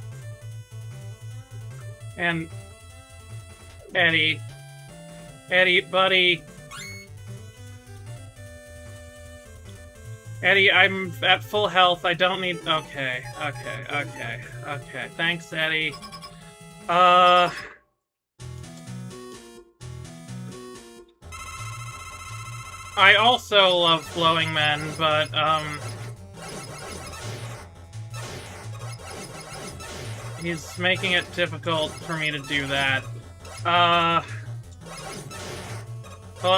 And... Eddie, buddy. Eddie, I'm at full health. I don't need... Okay. Thanks, Eddie. I also love blowing men, but, he's making it difficult for me to do that. Well,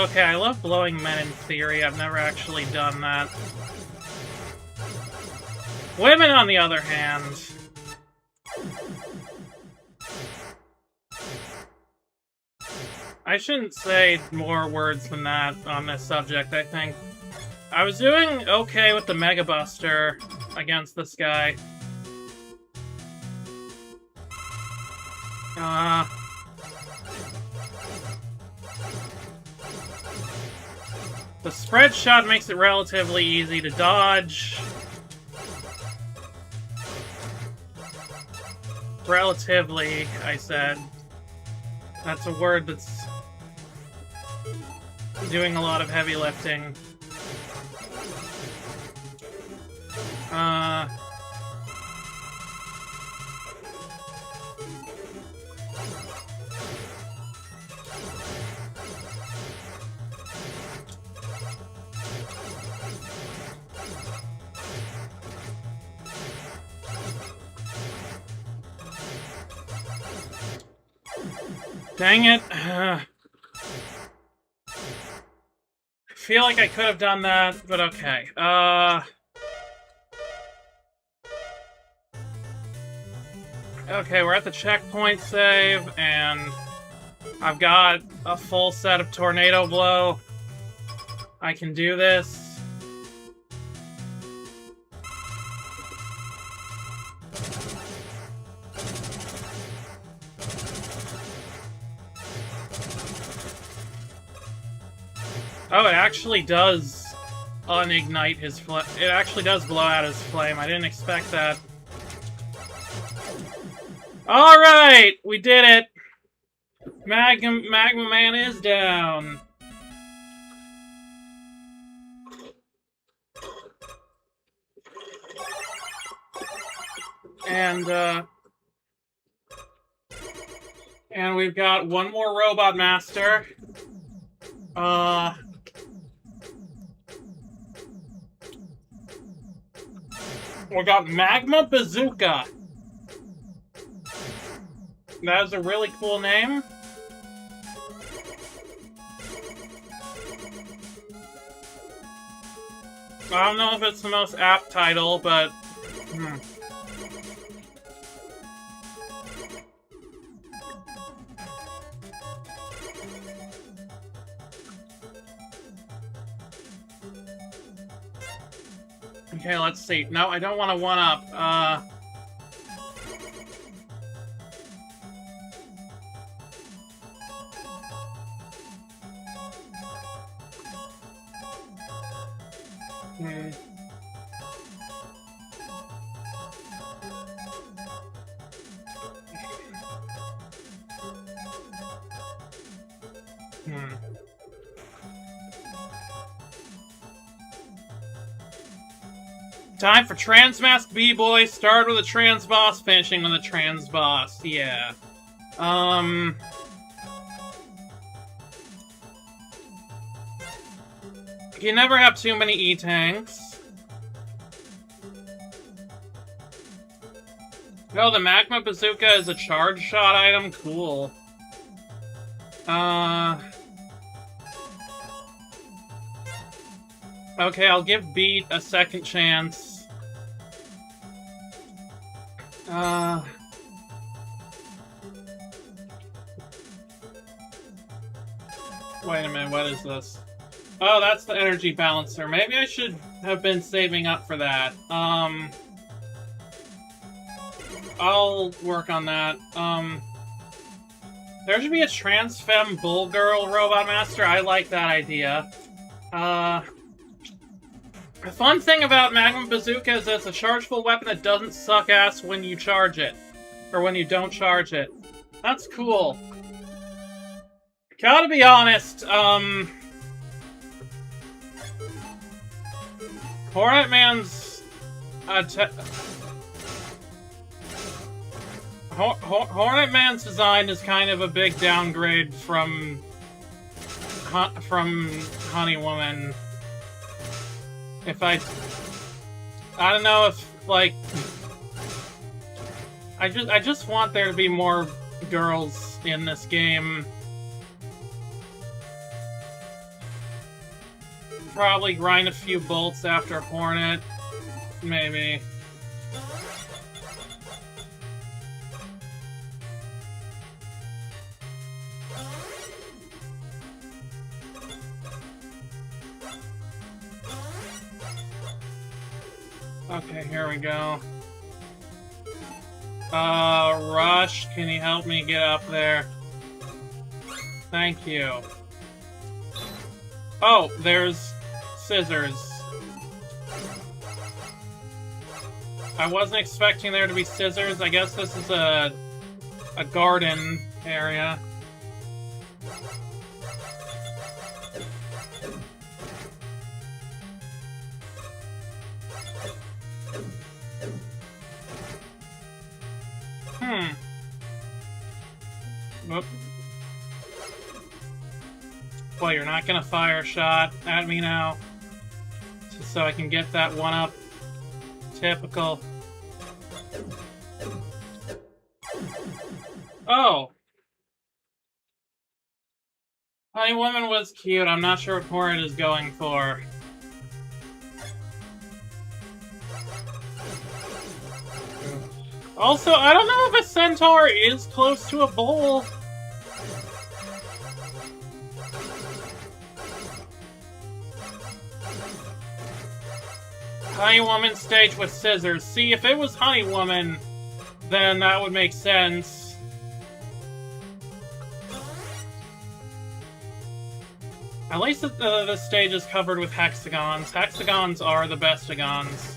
okay, I love blowing men in theory. I've never actually done that. Women, on the other hand... I shouldn't say more words than that on this subject, I think. I was doing okay with the Mega Buster against this guy. The spread shot makes it relatively easy to dodge. Relatively, I said. That's a word that's doing a lot of heavy lifting. Dang it. I feel like I could have done that, but okay. Okay, we're at the checkpoint save, and I've got a full set of Tornado Blow. I can do this. Oh, it actually does unignite his flame. It actually does blow out his flame. I didn't expect that. Alright! We did it! Magma Man is down. And we've got one more Robot Master. We got Magma Bazooka. That is a really cool name. I don't know if it's the most apt title, but... Okay, let's see. No, I don't want to one-up. Hmm. Time for Trans Mask B-Boy. Start with a trans boss, finishing with a trans boss. Yeah. You never have too many E-Tanks. Oh, the Magma Bazooka is a charge shot item? Cool. Okay, I'll give Beat a second chance. Wait a minute, what is this? Oh, that's the energy balancer. Maybe I should have been saving up for that. I'll work on that. There should be a trans femme bull girl robot master. I like that idea. The fun thing about Magma Bazooka is that it's a chargeable weapon that doesn't suck ass when you charge it. Or when you don't charge it. That's cool. Gotta be honest, Hornet Man's Hornet Man's design is kind of a big downgrade from Honey Woman. If I don't know if, like, I just want there to be more girls in this game. Probably grind a few bolts after Hornet, maybe. Okay, here we go. Rush, can you help me get up there? Thank you. Oh, there's scissors. I wasn't expecting there to be scissors. I guess this is a garden area. Whoop. Boy, you're not gonna fire a shot at me now. Just so I can get that one up. Typical. Oh! Honey Woman was cute. I'm not sure what Hornet is going for. Also, I don't know if a centaur is close to a bull. Honey Woman stage with scissors. See, if it was Honey Woman, then that would make sense. At least the stage is covered with hexagons. Hexagons are the bestigons.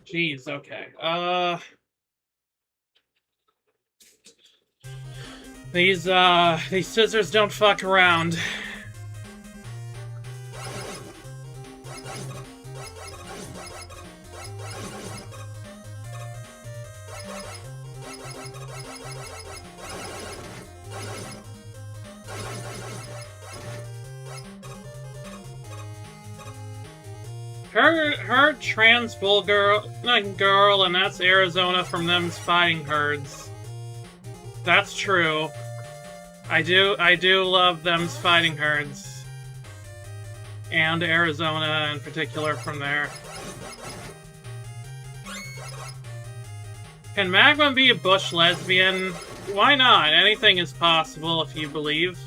Jeez, okay. These scissors don't fuck around. Her trans bull girl, and that's Arizona from them's fighting herds. That's true. I do love them's fighting herds. And Arizona in particular from there. Can Magma be a bush lesbian? Why not? Anything is possible if you believe.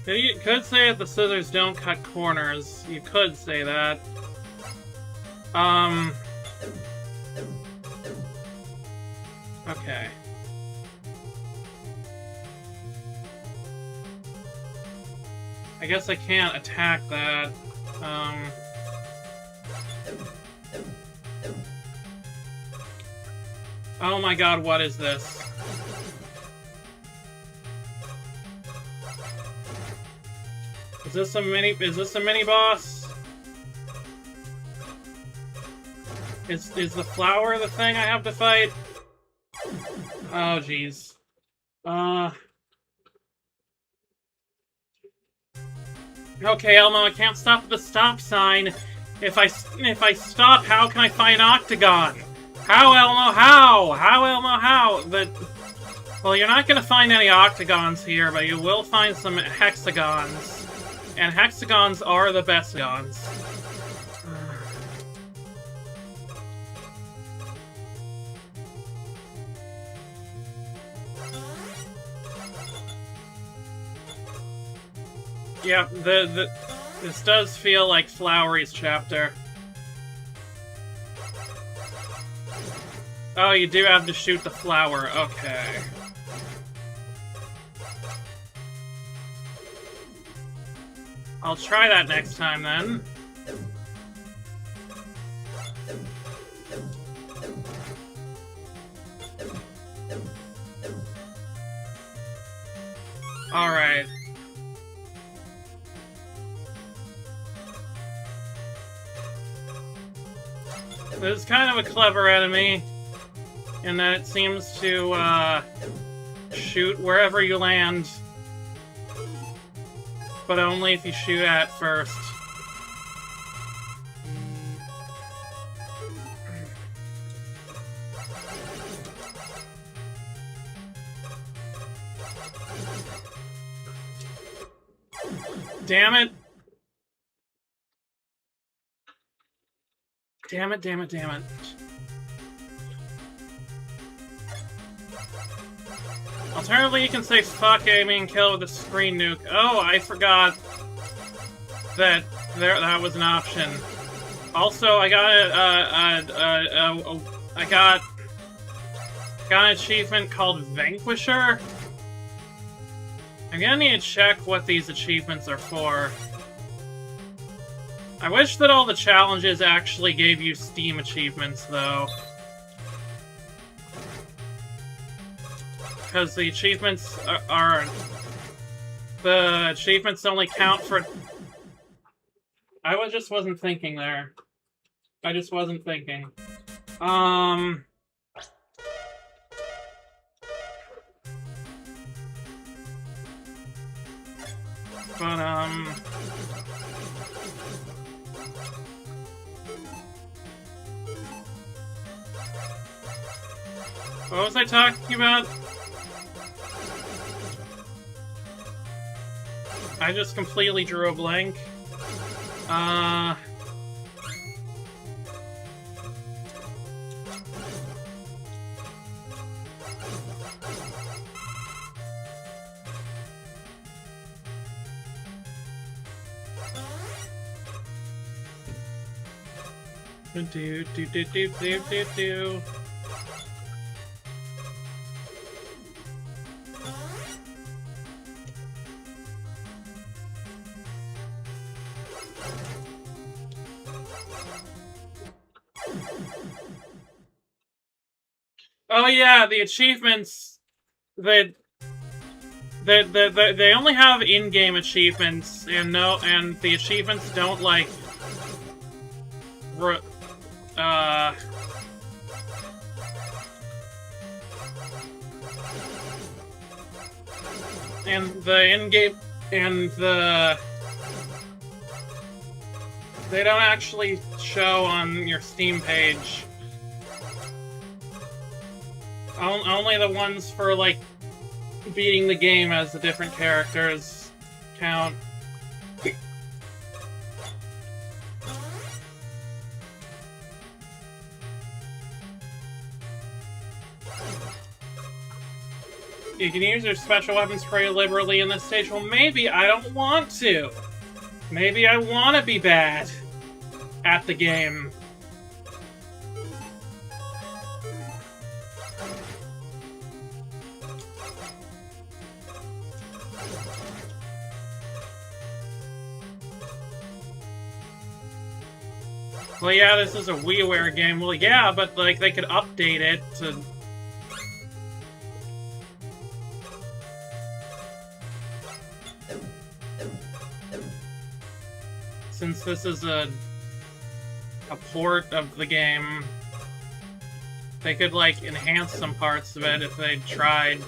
You could say that the scissors don't cut corners. You could say that. Okay. I guess I can't attack that. Oh my god, what is this? Is this a mini boss? Is the flower the thing I have to fight? Oh jeez. Okay, Elmo, I can't stop at the stop sign. If I stop, how can I find Octagon? How, Elmo? How? How, Elmo? How? Well, you're not gonna find any octagons here, but you will find some hexagons. And hexagons are the best gons. Yeah, this does feel like Flowery's chapter. Oh, you do have to shoot the flower. Okay. I'll try that next time, then. Alright. This is kind of a clever enemy, in that it seems to, shoot wherever you land. But only if you shoot at first. Damn it! Damn it, damn it, damn it. Alternatively, you can say fuck aiming and kill with a screen nuke. Oh, I forgot that that was an option. Also, I got an achievement called Vanquisher. I'm gonna need to check what these achievements are for. I wish that all the challenges actually gave you Steam achievements, though. Because the achievements the achievements only count for... I just wasn't thinking there. I just wasn't thinking. What was I talking about? I just completely drew a blank. Do. Oh yeah, the achievements, they only have in-game achievements, and the achievements don't like and the in-game they don't actually show on your Steam page. Only the ones for, like, beating the game as the different characters count. You can use your special weapons pretty liberally in this stage. Well, maybe I don't want to. Maybe I want to be bad at the game. Well, yeah, this is a WiiWare game. Well, yeah, but, like, they could update it to... Since this is a port of the game, they could, like, enhance some parts of it if they tried.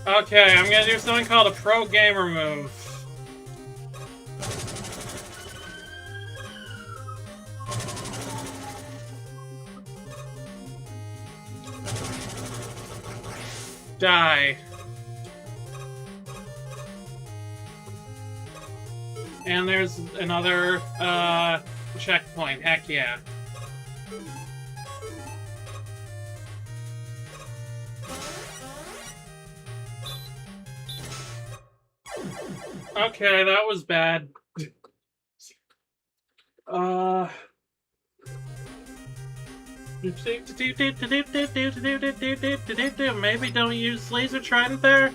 Okay, I'm gonna do something called a pro gamer move. Die. And there's another, checkpoint. Heck yeah. Okay, that was bad. Maybe don't use laser trident there?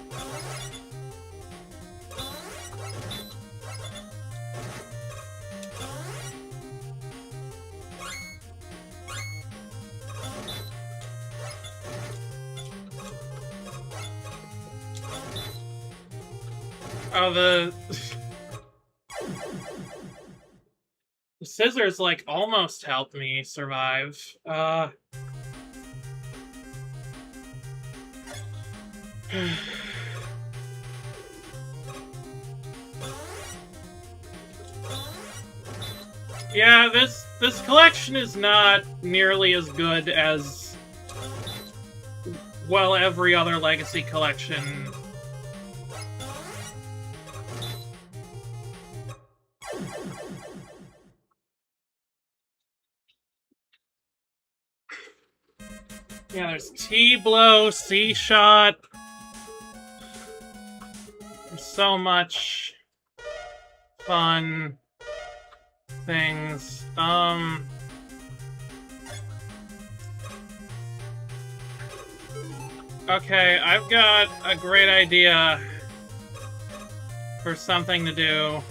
Oh, the scissors, like, almost helped me survive. Yeah, this collection is not nearly as good as, well, every other Legacy collection. Yeah, there's T-blow, C-shot. There's so much fun things. Okay, I've got a great idea for something to do.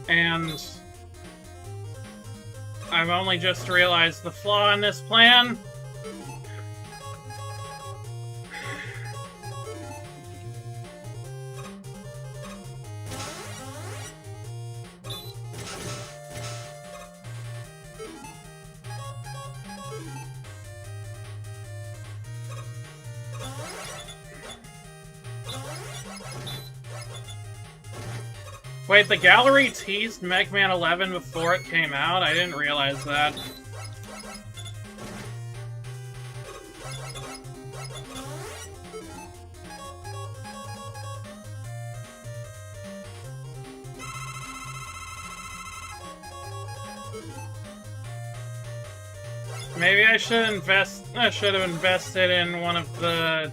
And I've only just realized the flaw in this plan. Wait, the gallery teased Mega Man 11 before it came out? I didn't realize that. Maybe I should have invested in one of the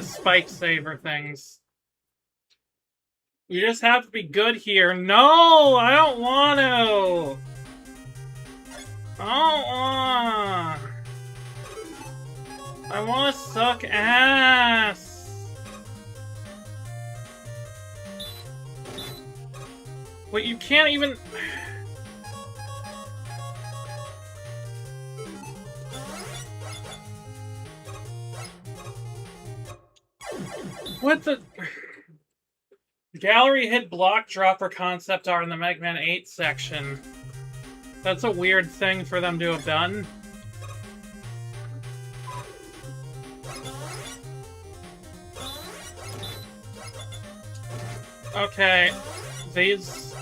spike saver things. You just have to be good here. No, I don't want to. I don't want. I want to suck ass. Wait, you can't even. What the? Gallery hit block dropper concept art in the Mega Man 8 section. That's a weird thing for them to have done. Okay, these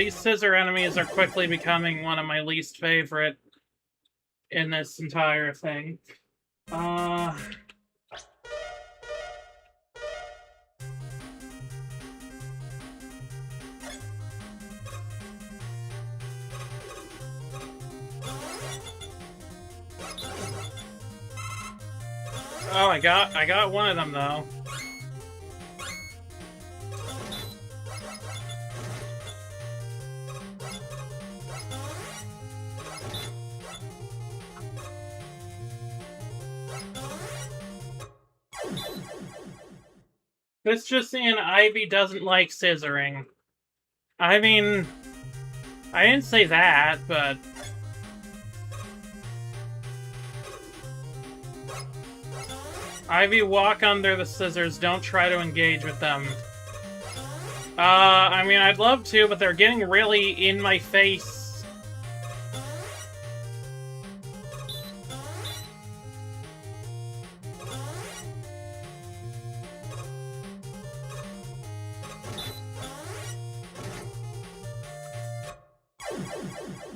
scissor enemies are quickly becoming one of my least favorite in this entire thing. Oh, I got one of them though. This just in, Ivy doesn't like scissoring. I mean, I didn't say that, but... Ivy, walk under the scissors. Don't try to engage with them. I mean, I'd love to, but they're getting really in my face.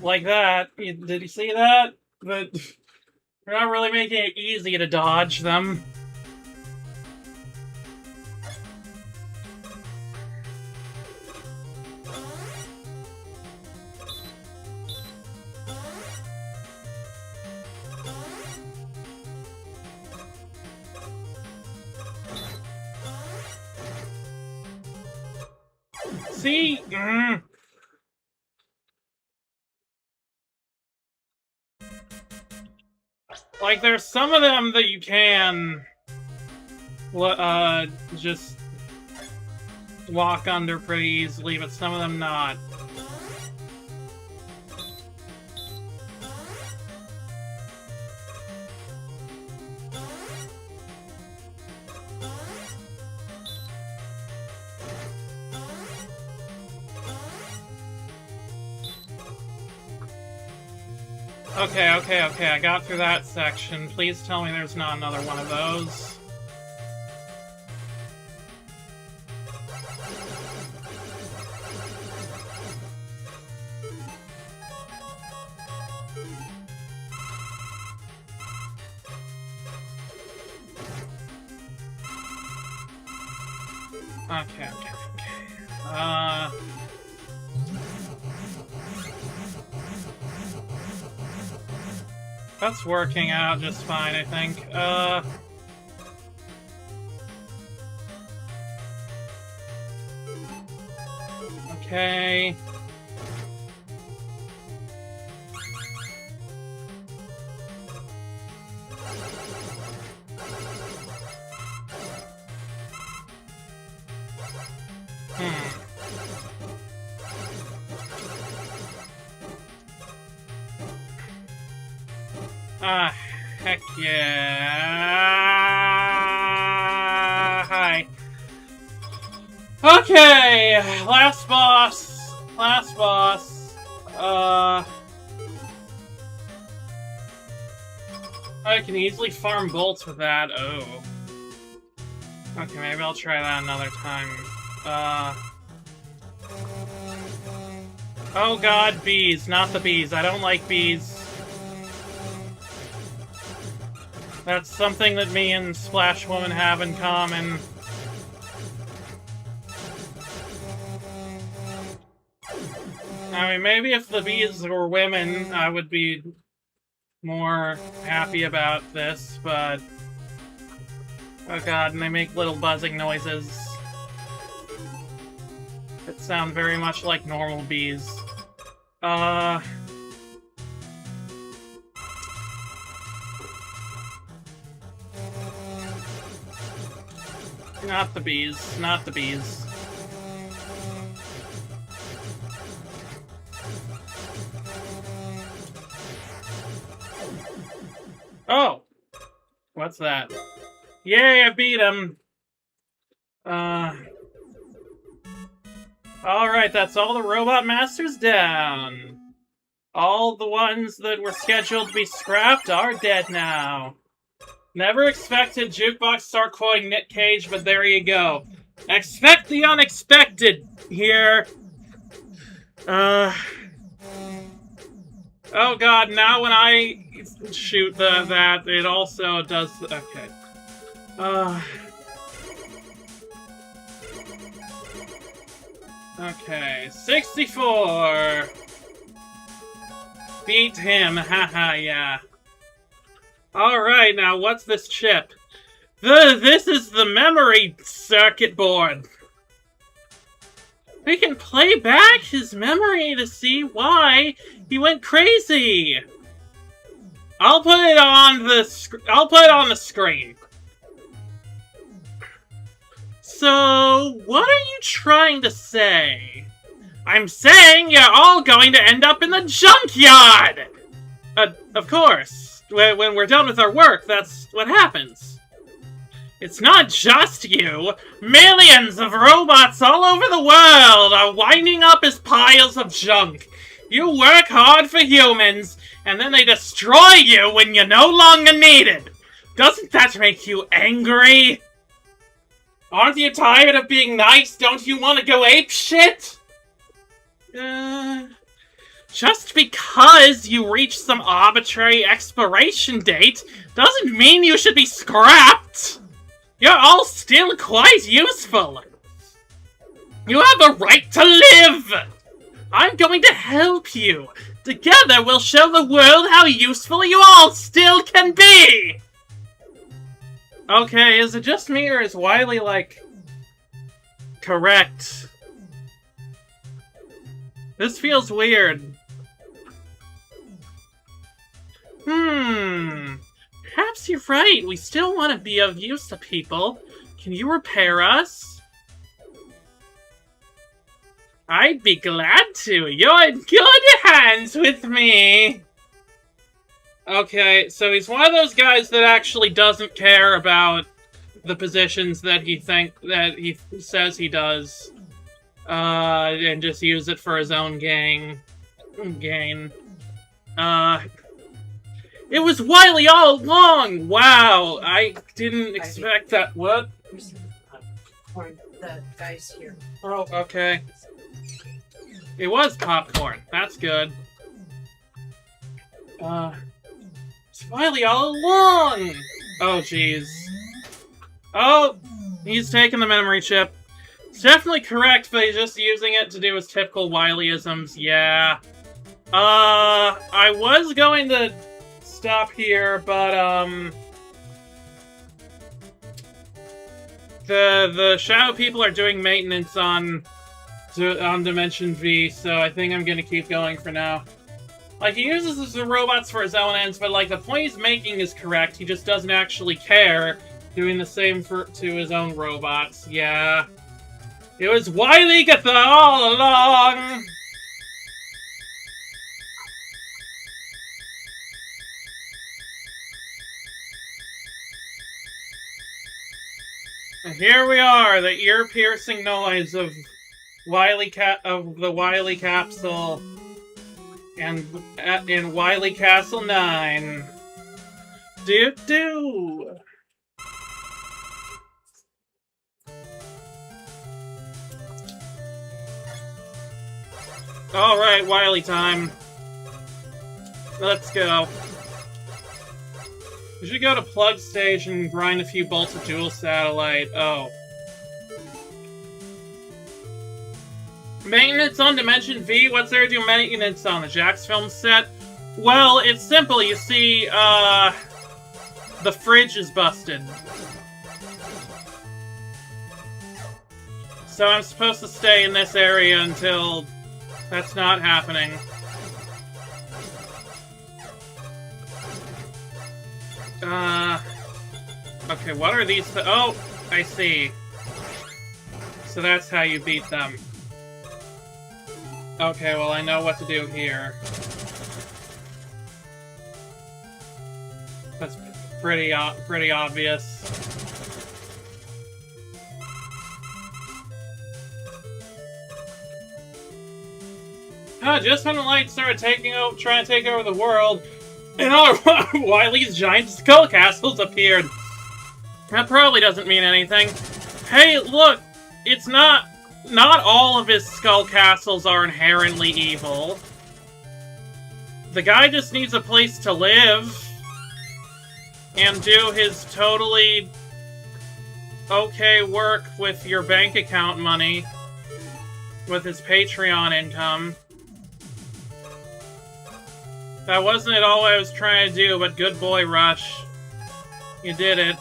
Like that. Did you see that? But we're not really making it easy to dodge them. See? Like, there's some of them that you can... just... walk under pretty easily, but some of them not. Okay, I got through that section. Please tell me there's not another one of those. Okay. That's working out just fine, I think. Okay. Ah, heck yeah. Hi. Okay, last boss. I can easily farm bolts with that. Oh. Okay, maybe I'll try that another time. Oh god, bees. Not the bees. I don't like bees. That's something that me and Splash Woman have in common. I mean, maybe if the bees were women, I would be more happy about this, but... Oh god, and they make little buzzing noises. That sound very much like normal bees. Not the bees. Not the bees. Oh! What's that? Yay, I beat him! Alright, that's all the Robot Masters down. All the ones that were scheduled to be scrapped are dead now. Never expected JukeBox to start quoting Nick Cage, but there you go. Expect the unexpected here. Oh god, now when I shoot that, it also does... Okay. Okay, 64! Beat him, haha, yeah. Alright, now what's this chip? This is the memory circuit board. We can play back his memory to see why he went crazy. I'll put it on the screen. So, what are you trying to say? I'm saying you're all going to end up in the junkyard! Of course. When we're done with our work, that's what happens. It's not just you. Millions of robots all over the world are winding up as piles of junk. You work hard for humans, and then they destroy you when you're no longer needed. Doesn't that make you angry? Aren't you tired of being nice? Don't you want to go apeshit? Just because you reach some arbitrary expiration date doesn't mean you should be scrapped. You're all still quite useful. You have a right to live. I'm going to help you. Together we'll show the world how useful you all still can be. Okay, is it just me or is Wily, like, correct? This feels weird. Perhaps you're right. We still want to be of use to people. Can you repair us? I'd be glad to. You're in good hands with me. Okay, so he's one of those guys that actually doesn't care about the positions that he says he does. And just use it for his own gain. It was Wily all along! Wow, I didn't expect that. What? The guys here. Oh, okay. It was popcorn. That's good. It's Wily all along! Oh, jeez. Oh, he's taking the memory chip. It's definitely correct, but he's just using it to do his typical Wily-isms. Yeah. I was going to stop here, but, the Shadow people are doing maintenance on Dimension V, so I think I'm gonna keep going for now. Like, he uses the robots for his own ends, but, like, the point he's making is correct. He just doesn't actually care, doing the same to his own robots. Yeah. It was Wily all along! And here we are, the ear-piercing noise of the Wily capsule, and in Wily Castle 9. Do. All right, Wily time. Let's go. We should go to Plug Stage and grind a few bolts of Dual Satellite. Oh. Maintenance on Dimension V? What's there to do maintenance on? The Jax film set? Well, it's simple. You see, the fridge is busted. So I'm supposed to stay in this area until that's not happening. Okay, what are these? Oh, I see. So that's how you beat them. Okay, well, I know what to do here. That's pretty obvious. Just when the lights started trying to take over the world, and all Wily's giant skull castles appeared. That probably doesn't mean anything. Hey, look! It's not all of his skull castles are inherently evil. The guy just needs a place to live and do his totally okay work with your bank account money, with his Patreon income. That wasn't at all what I was trying to do, but good boy, Rush. You did it.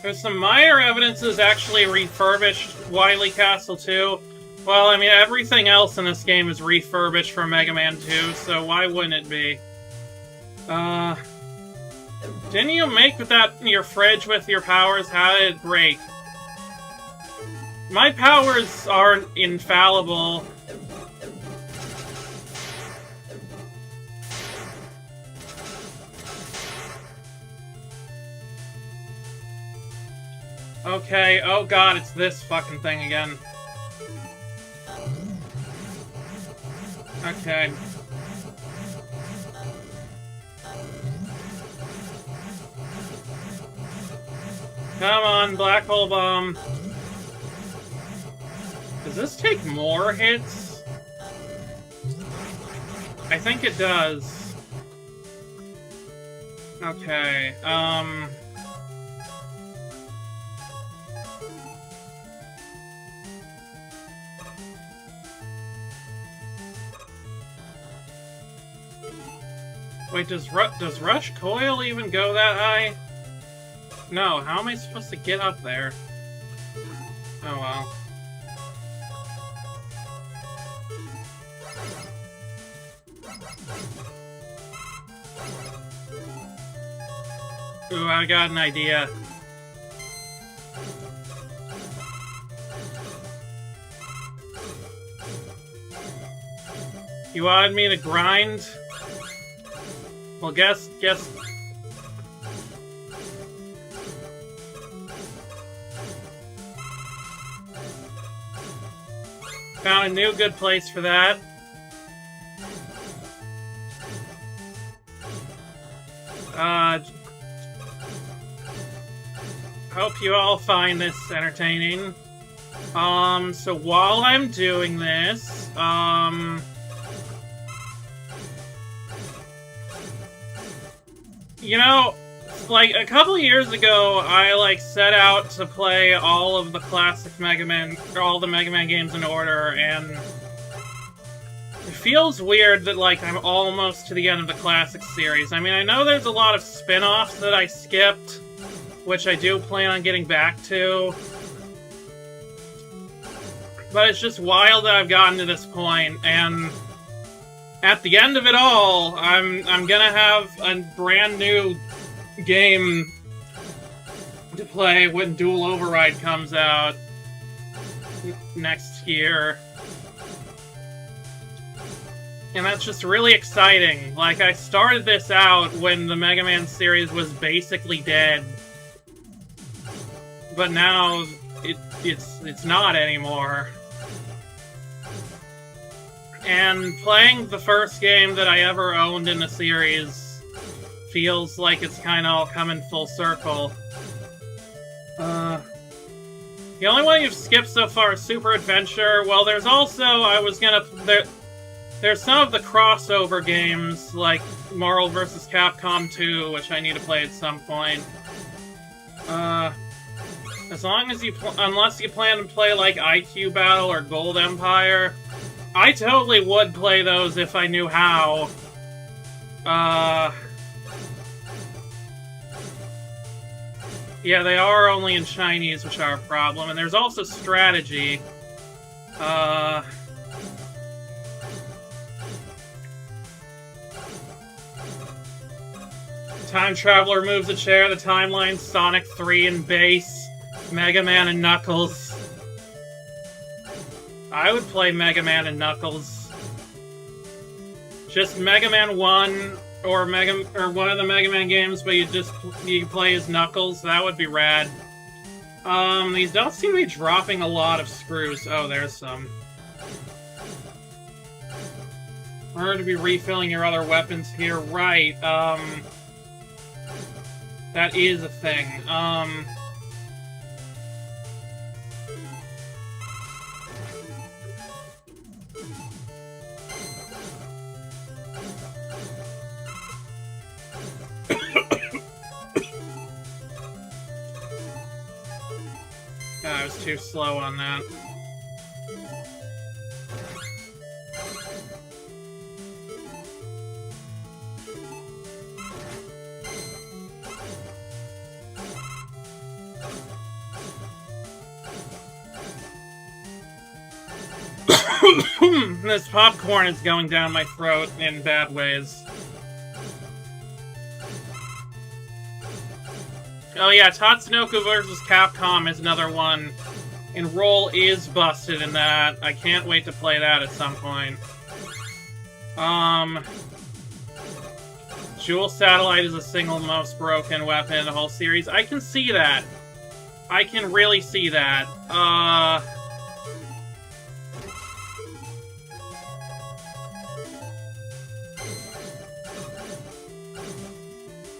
There's some minor evidences actually refurbished Wily Castle 2. Well, I mean, everything else in this game is refurbished from Mega Man 2, so why wouldn't it be? Didn't you make your fridge with your powers? How did it break? My powers aren't infallible. Okay, oh god, it's this fucking thing again. Okay. Come on, black hole bomb. Does this take more hits? I think it does. Okay, wait, does Rush Coil even go that high? No, how am I supposed to get up there? Oh well. Ooh, I got an idea. You wanted me to grind? Well, guess. Found a new good place for that. Hope you all find this entertaining. So while I'm doing this, you know, like, a couple years ago, I, like, set out to play all of the classic Mega Man, or all the Mega Man games in order, and it feels weird that, like, I'm almost to the end of the classic series. I mean, I know there's a lot of spin-offs that I skipped, which I do plan on getting back to, but it's just wild that I've gotten to this point, and at the end of it all, I'm gonna have a brand new game to play when Dual Override comes out next year. And that's just really exciting. Like, I started this out when the Mega Man series was basically dead. But now, it's not anymore. And playing the first game that I ever owned in the series feels like it's kind of all coming full circle. The only one you've skipped so far is Super Adventure. Well, there's also, there's some of the crossover games, like Marvel vs. Capcom 2, which I need to play at some point. As long as unless you plan to play, like, IQ Battle or Gold Empire, I totally would play those if I knew how. Yeah, they are only in Chinese, which are a problem. And there's also strategy. Time Traveler moves a chair, the timeline, Sonic 3 and Bass, Mega Man and Knuckles. I would play Mega Man and Knuckles. Just Mega Man 1 or one of the Mega Man games, but you play as Knuckles. That would be rad. These don't seem to be dropping a lot of screws. Oh, there's some. Or to be refilling your other weapons here. Right, that is a thing. I was too slow on that. This popcorn is going down my throat in bad ways. Oh yeah, Tatsunoko vs. Capcom is another one. And Roll is busted in that. I can't wait to play that at some point. Jewel Satellite is the single most broken weapon in the whole series. I can see that. I can really see that.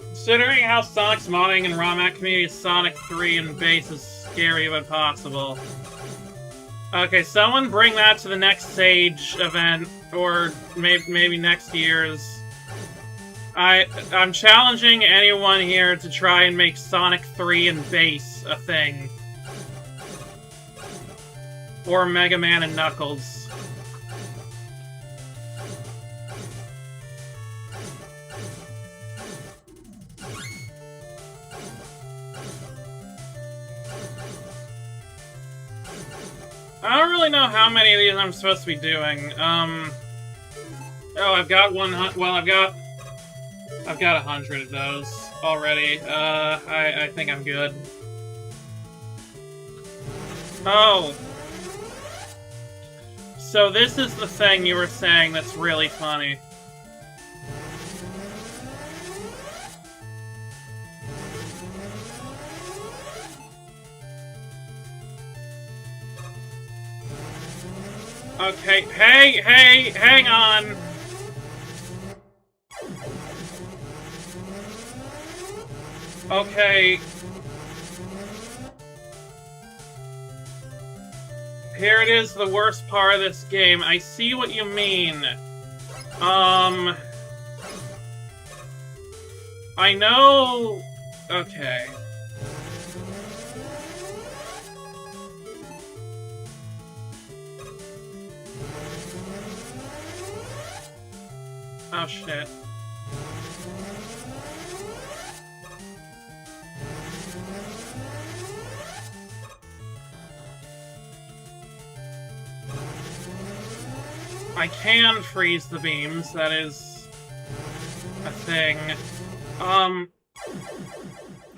Considering how Sonic's modding and ROM community is Sonic 3 and base is scary but possible. Okay, someone bring that to the next Sage event, or maybe next year's. I'm challenging anyone here to try and make Sonic 3 and base a thing. Or Mega Man and Knuckles. I don't really know how many of these I'm supposed to be doing. Oh, I've got one. Well, I've got 100 of those already. I think I'm good. Oh. So this is the thing you were saying that's really funny. Okay, hey, hang on! Okay. Here it is, the worst part of this game. I see what you mean. I know... Okay. Oh, shit. I can freeze the beams, that is a thing.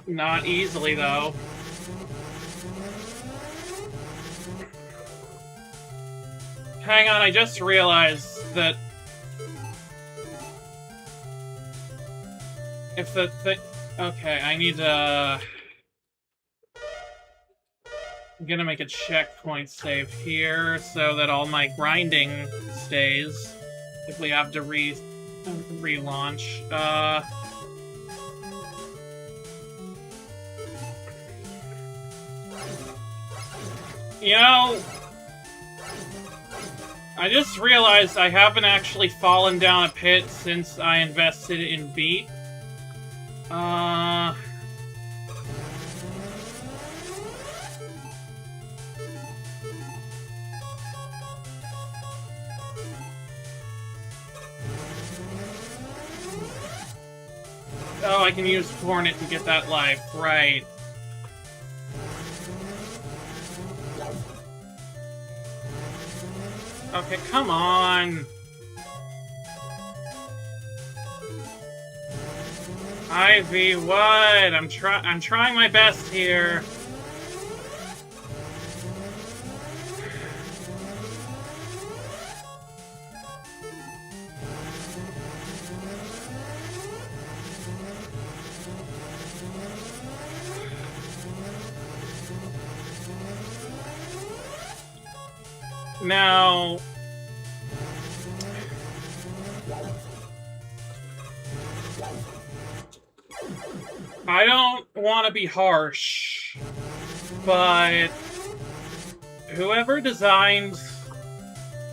Not easily, though. Hang on, I just realized that if the thing... Okay, I need to... I'm gonna make a checkpoint save here so that all my grinding stays if we have to relaunch. You know, I just realized I haven't actually fallen down a pit since I invested in Beat. Oh, I can use Hornet to get that life, right. Okay, come on! Ivy, what? I'm trying my best here. Now... I don't want to be harsh, but whoever designed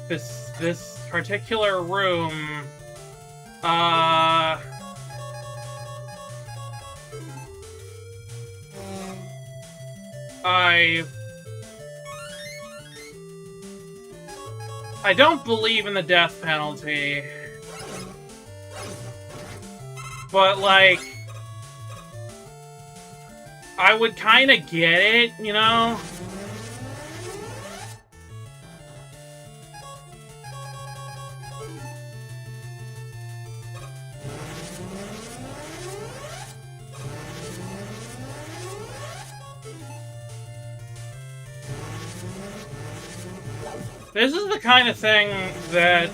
this particular room, I don't believe in the death penalty, but like, I would kind of get it, you know? This is the kind of thing that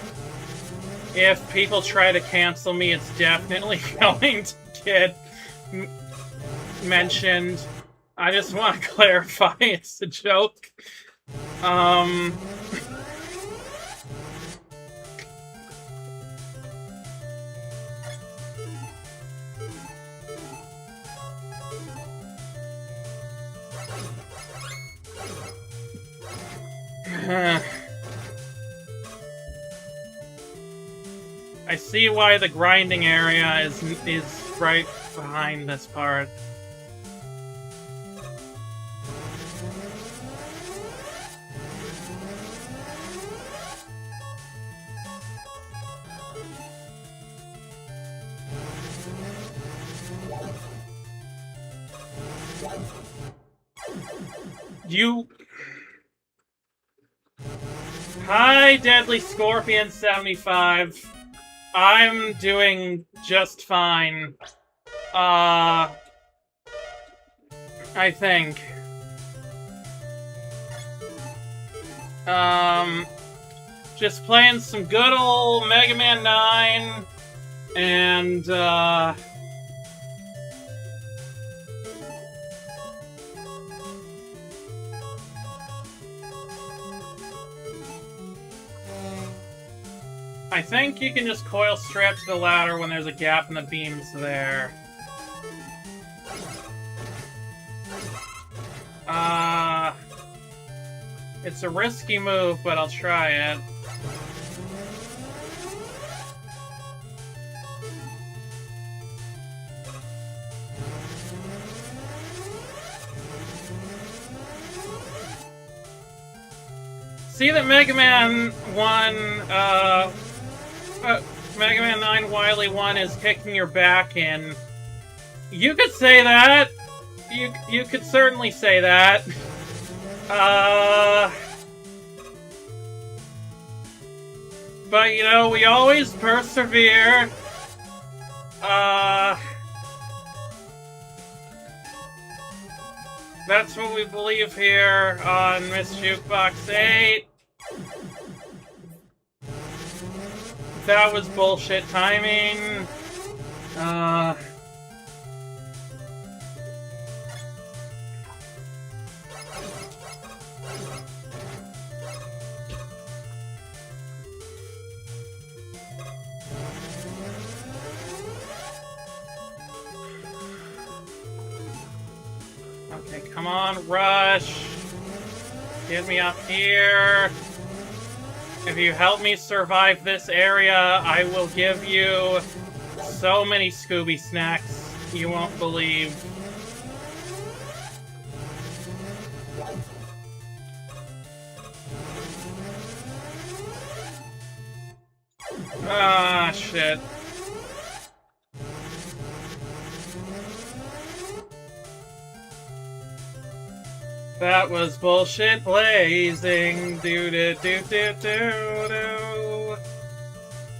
if people try to cancel me, it's definitely going to get mentioned. I just want to clarify it's a joke. I see why the grinding area is right behind this part. Hi, Deadly Scorpion 75. I'm doing just fine. I think. Just playing some good old Mega Man 9, and, I think you can just coil strap to the ladder when there's a gap in the beams there. It's a risky move, but I'll try it. See that Mega Man 1, Mega Man 9 Wily 1 is kicking your back in. You could say that. You could certainly say that. But, you know, we always persevere. That's what we believe here on Miss JukeBox 8. That was bullshit timing. Okay, come on, Rush. Get me up here. If you help me survive this area, I will give you so many Scooby snacks you won't believe. Ah, shit. That was bullshit blazing. Do do do do do do.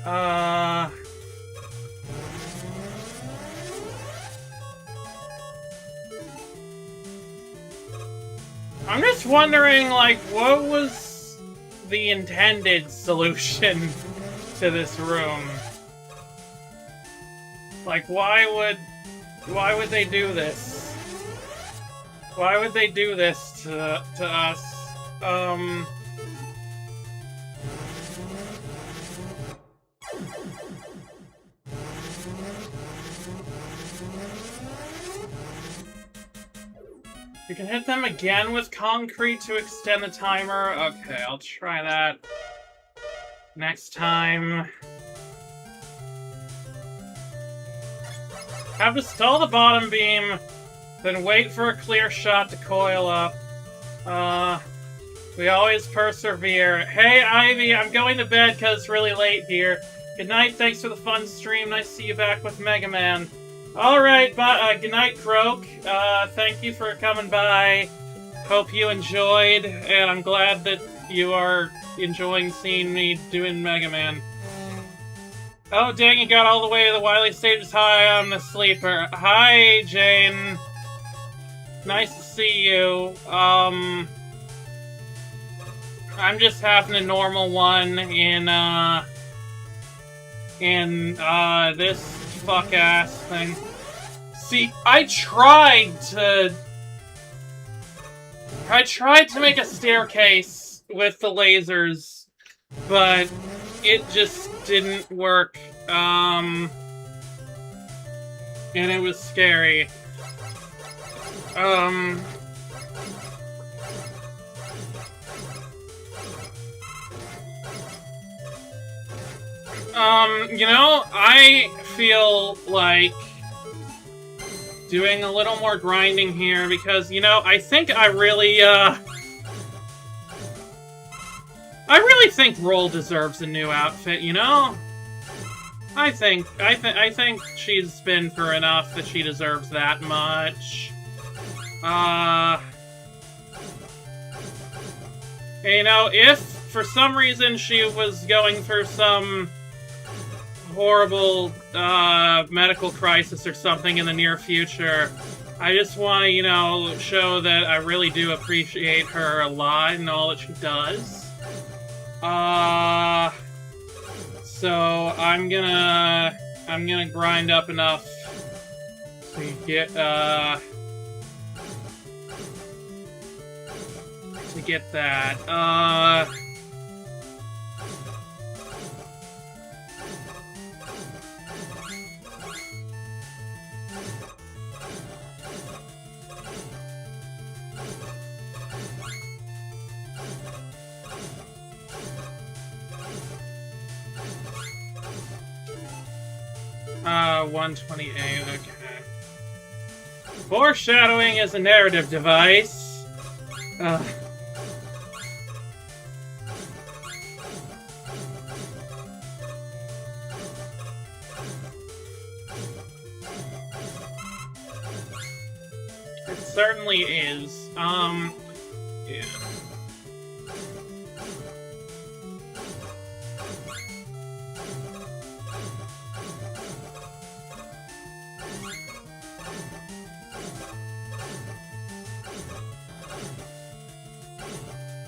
I'm just wondering, like, what was the intended solution to this room? Like, why would they do this? Why would they do this to us? You can hit them again with concrete to extend the timer. Okay, I'll try that next time. Have to stall the bottom beam, then wait for a clear shot to coil up. We always persevere. Hey, Ivy, I'm going to bed because it's really late here. Good night, thanks for the fun stream. Nice to see you back with Mega Man. Alright, good night, Croak. Thank you for coming by. Hope you enjoyed, and I'm glad that you are enjoying seeing me doing Mega Man. Oh, dang, you got all the way to the Wily stages. Hi, I'm the sleeper. Hi, Jane. Nice to see you. I'm just having a normal one in this fuck-ass thing. See, I tried to make a staircase with the lasers, but it just didn't work. And it was scary. You know, I feel like doing a little more grinding here because, you know, I think I really think Roll deserves a new outfit, you know? I think she's been for enough that she deserves that much. You know, if for some reason she was going through some horrible medical crisis or something in the near future, I just want to, you know, show that I really do appreciate her a lot and all that she does. So I'm gonna grind up enough to get that. 128, okay. Foreshadowing is a narrative device. It certainly is. Yeah.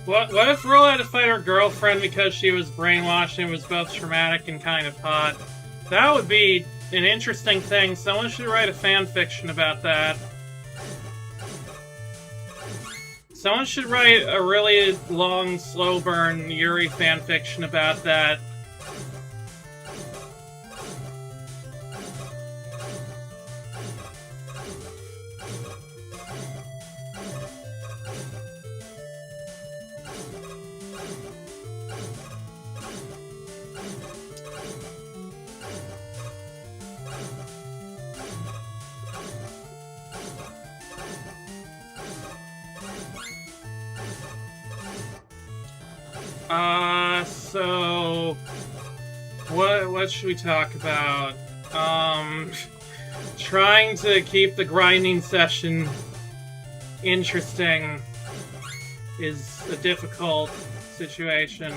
What if Roll had to fight her girlfriend because she was brainwashed and it was both traumatic and kind of hot? That would be an interesting thing. Someone should write a fan fiction about that. Someone should write a really long, slow burn Yuri fan fiction about that. So what should we talk about? Trying to keep the grinding session interesting is a difficult situation.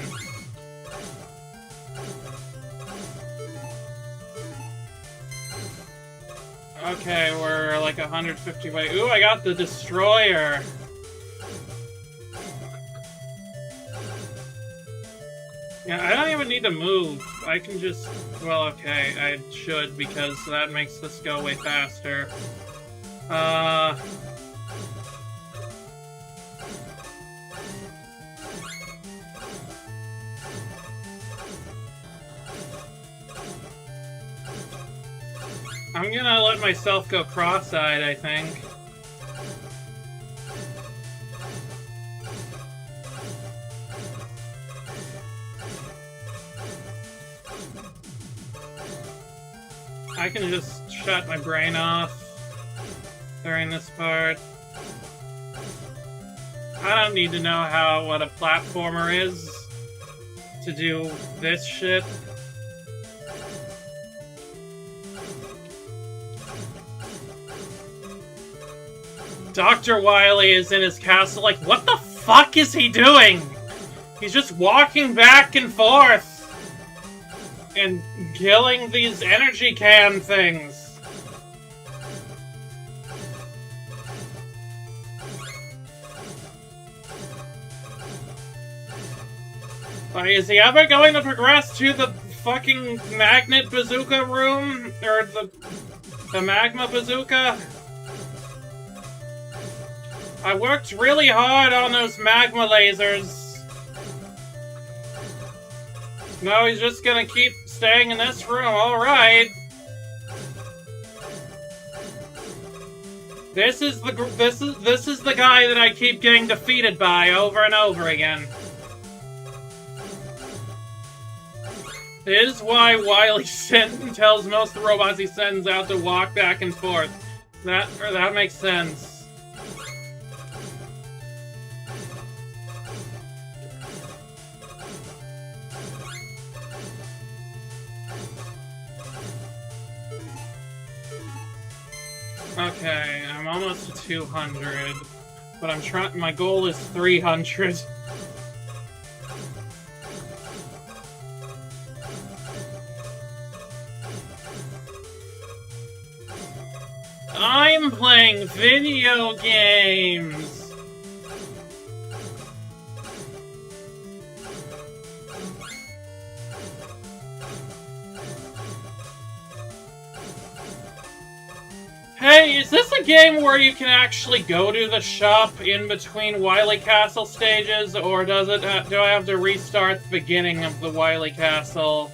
Okay, we're like 150 away. Ooh, I got the destroyer. Yeah, I don't even need to move. I can just... Well, okay, I should, because that makes this go way faster. I'm gonna let myself go cross-eyed, I think. I can just shut my brain off during this part. I don't need to know what a platformer is to do this shit. Dr. Wily is in his castle like, what the fuck is he doing? He's just walking back and forth and killing these energy can things. Is he ever going to progress to the fucking magnet bazooka room? Or the magma bazooka? I worked really hard on those magma lasers. No, he's just gonna keep staying in this room, alright. This is the guy that I keep getting defeated by over and over again. This is why Wily tells most of the robots he sends out to walk back and forth. That makes sense. Okay, I'm almost to 200, but I'm trying. My goal is 300. I'm playing video games! Hey, is this a game where you can actually go to the shop in between Wily Castle stages, or do I have to restart the beginning of the Wily Castle?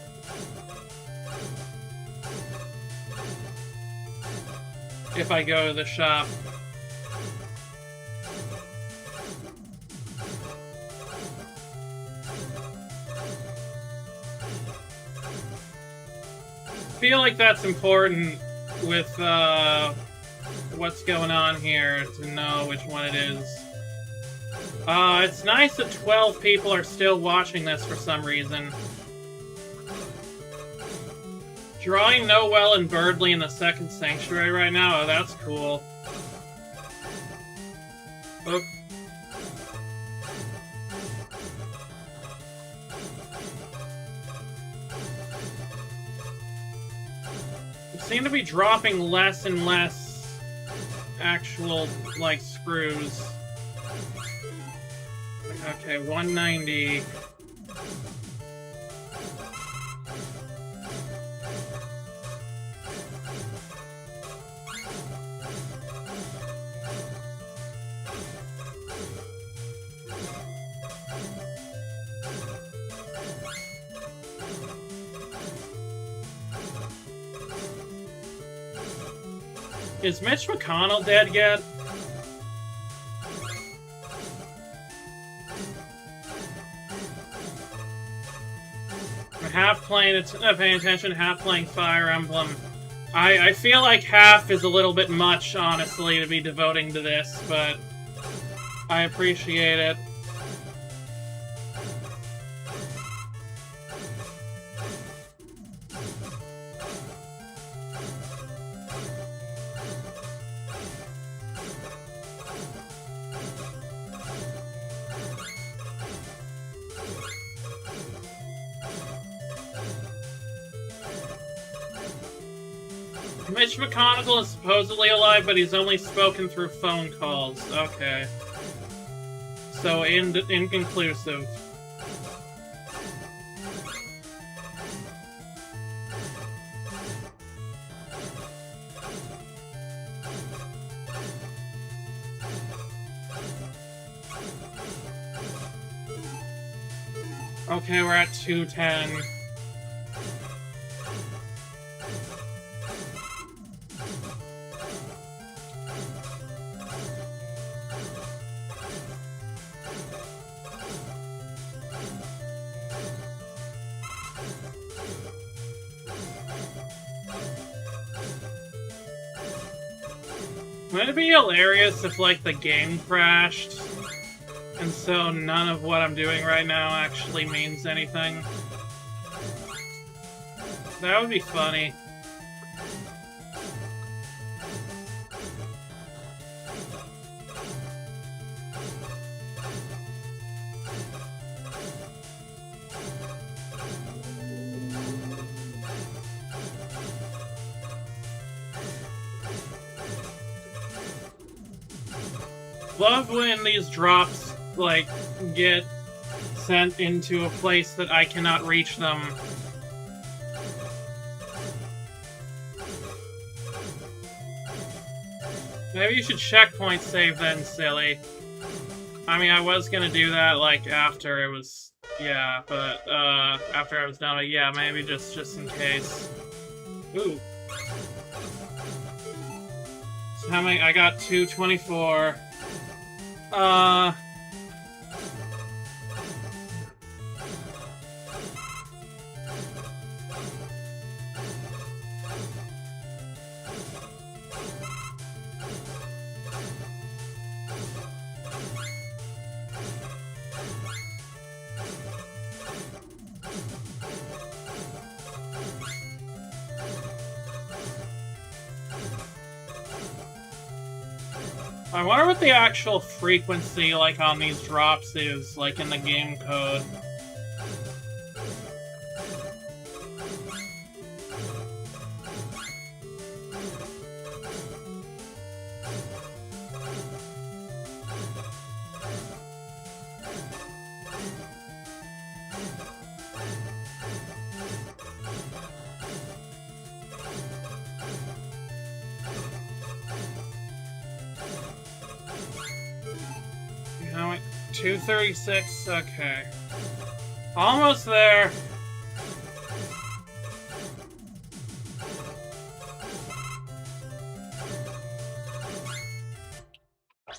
If I go to the shop. I feel like that's important with what's going on here to know which one it is. It's nice that 12 people are still watching this for some reason. Drawing Noel and Birdley in the second sanctuary right now? Oh, that's cool. Oop. You seem to be dropping less and less actual, like, screws. Okay, 190. Is Mitch McConnell dead yet? I'm half playing, paying attention, half playing Fire Emblem. I feel like half is a little bit much, honestly, to be devoting to this, but I appreciate it. Mitch McConnell is supposedly alive, but he's only spoken through phone calls. Okay. So, inconclusive. Okay, we're at 210. Wouldn't it be hilarious if, like, the game crashed, and so none of what I'm doing right now actually means anything? That would be funny. Love when these drops, like, get sent into a place that I cannot reach them. Maybe you should checkpoint save then, silly. I mean, I was gonna do that, like, after it was... Yeah, but, after I was done, but yeah, maybe just in case. Ooh. So how many? I got 224. I wonder what the actual frequency, like, on these drops is, like, in the game code. You know what? 236, okay. Almost there.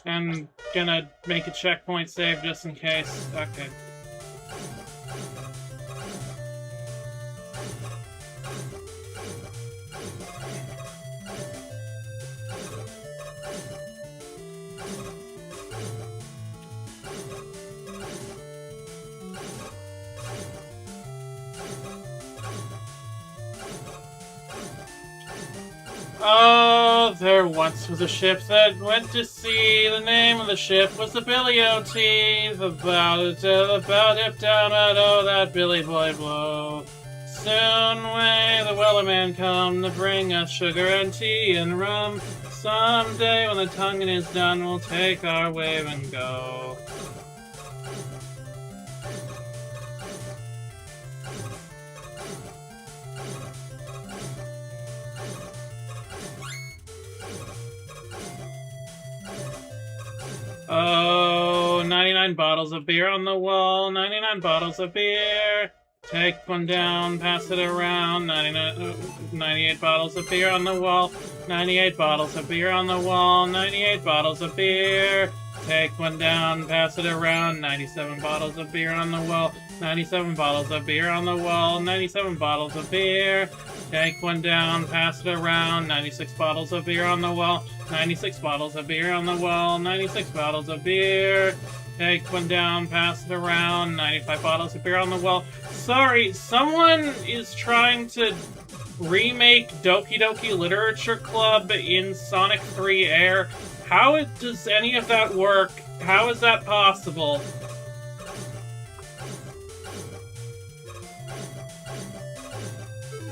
And gonna make a checkpoint save just in case. Okay. Oh, there once was a ship that went to sea. The name of the ship was the Billy O.T. About it down, oh, that Billy boy blow. Soon may the Wellerman come to bring us sugar and tea and rum. Someday when the tonguing is done, we'll take our wave and go. Oh, 99 bottles of beer on the wall, 99 bottles of beer. Take one down, pass it around, 98 bottles of beer on the wall, 98 bottles of beer on the wall, 98 bottles of beer. Take one down, pass it around, 97 bottles of beer on the wall, 97 bottles of beer on the wall, 97 bottles of beer. Take one down, pass it around, 96 bottles of beer on the wall, 96 bottles of beer on the wall, 96 bottles of beer. Take one down, pass it around, 95 bottles of beer on the wall. Sorry, someone is trying to remake Doki Doki Literature Club in Sonic 3 Air. How does any of that work? How is that possible?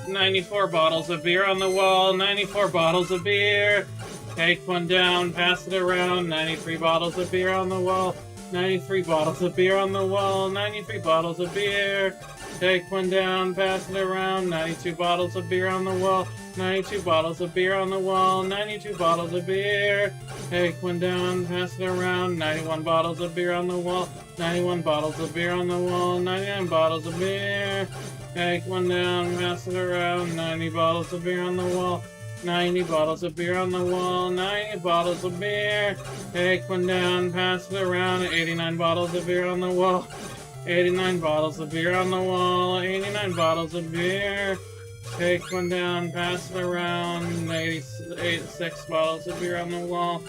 "94 bottles of beer on the wall, 94 bottles of beer. Take one down, pass it around, 93 bottles of beer on the wall, 93 bottles of beer on the wall, 93 bottles of beer. Take one down, pass it around, 92 bottles of beer on the wall, 92 bottles of beer on the wall, 92 bottles of beer. Take one down, pass it around, 91 bottles of beer on the wall, 91 bottles of beer on the wall, 99 bottles of beer. Take one down, pass it around, 90 bottles of beer on the wall, 90 bottles of beer on the wall, 90 bottles of beer. Take one down, pass it around, 89 bottles of beer on the wall, 89 bottles of beer on the wall, 89 bottles of beer. Take one down, pass it around, 86 bottles of beer on the wall,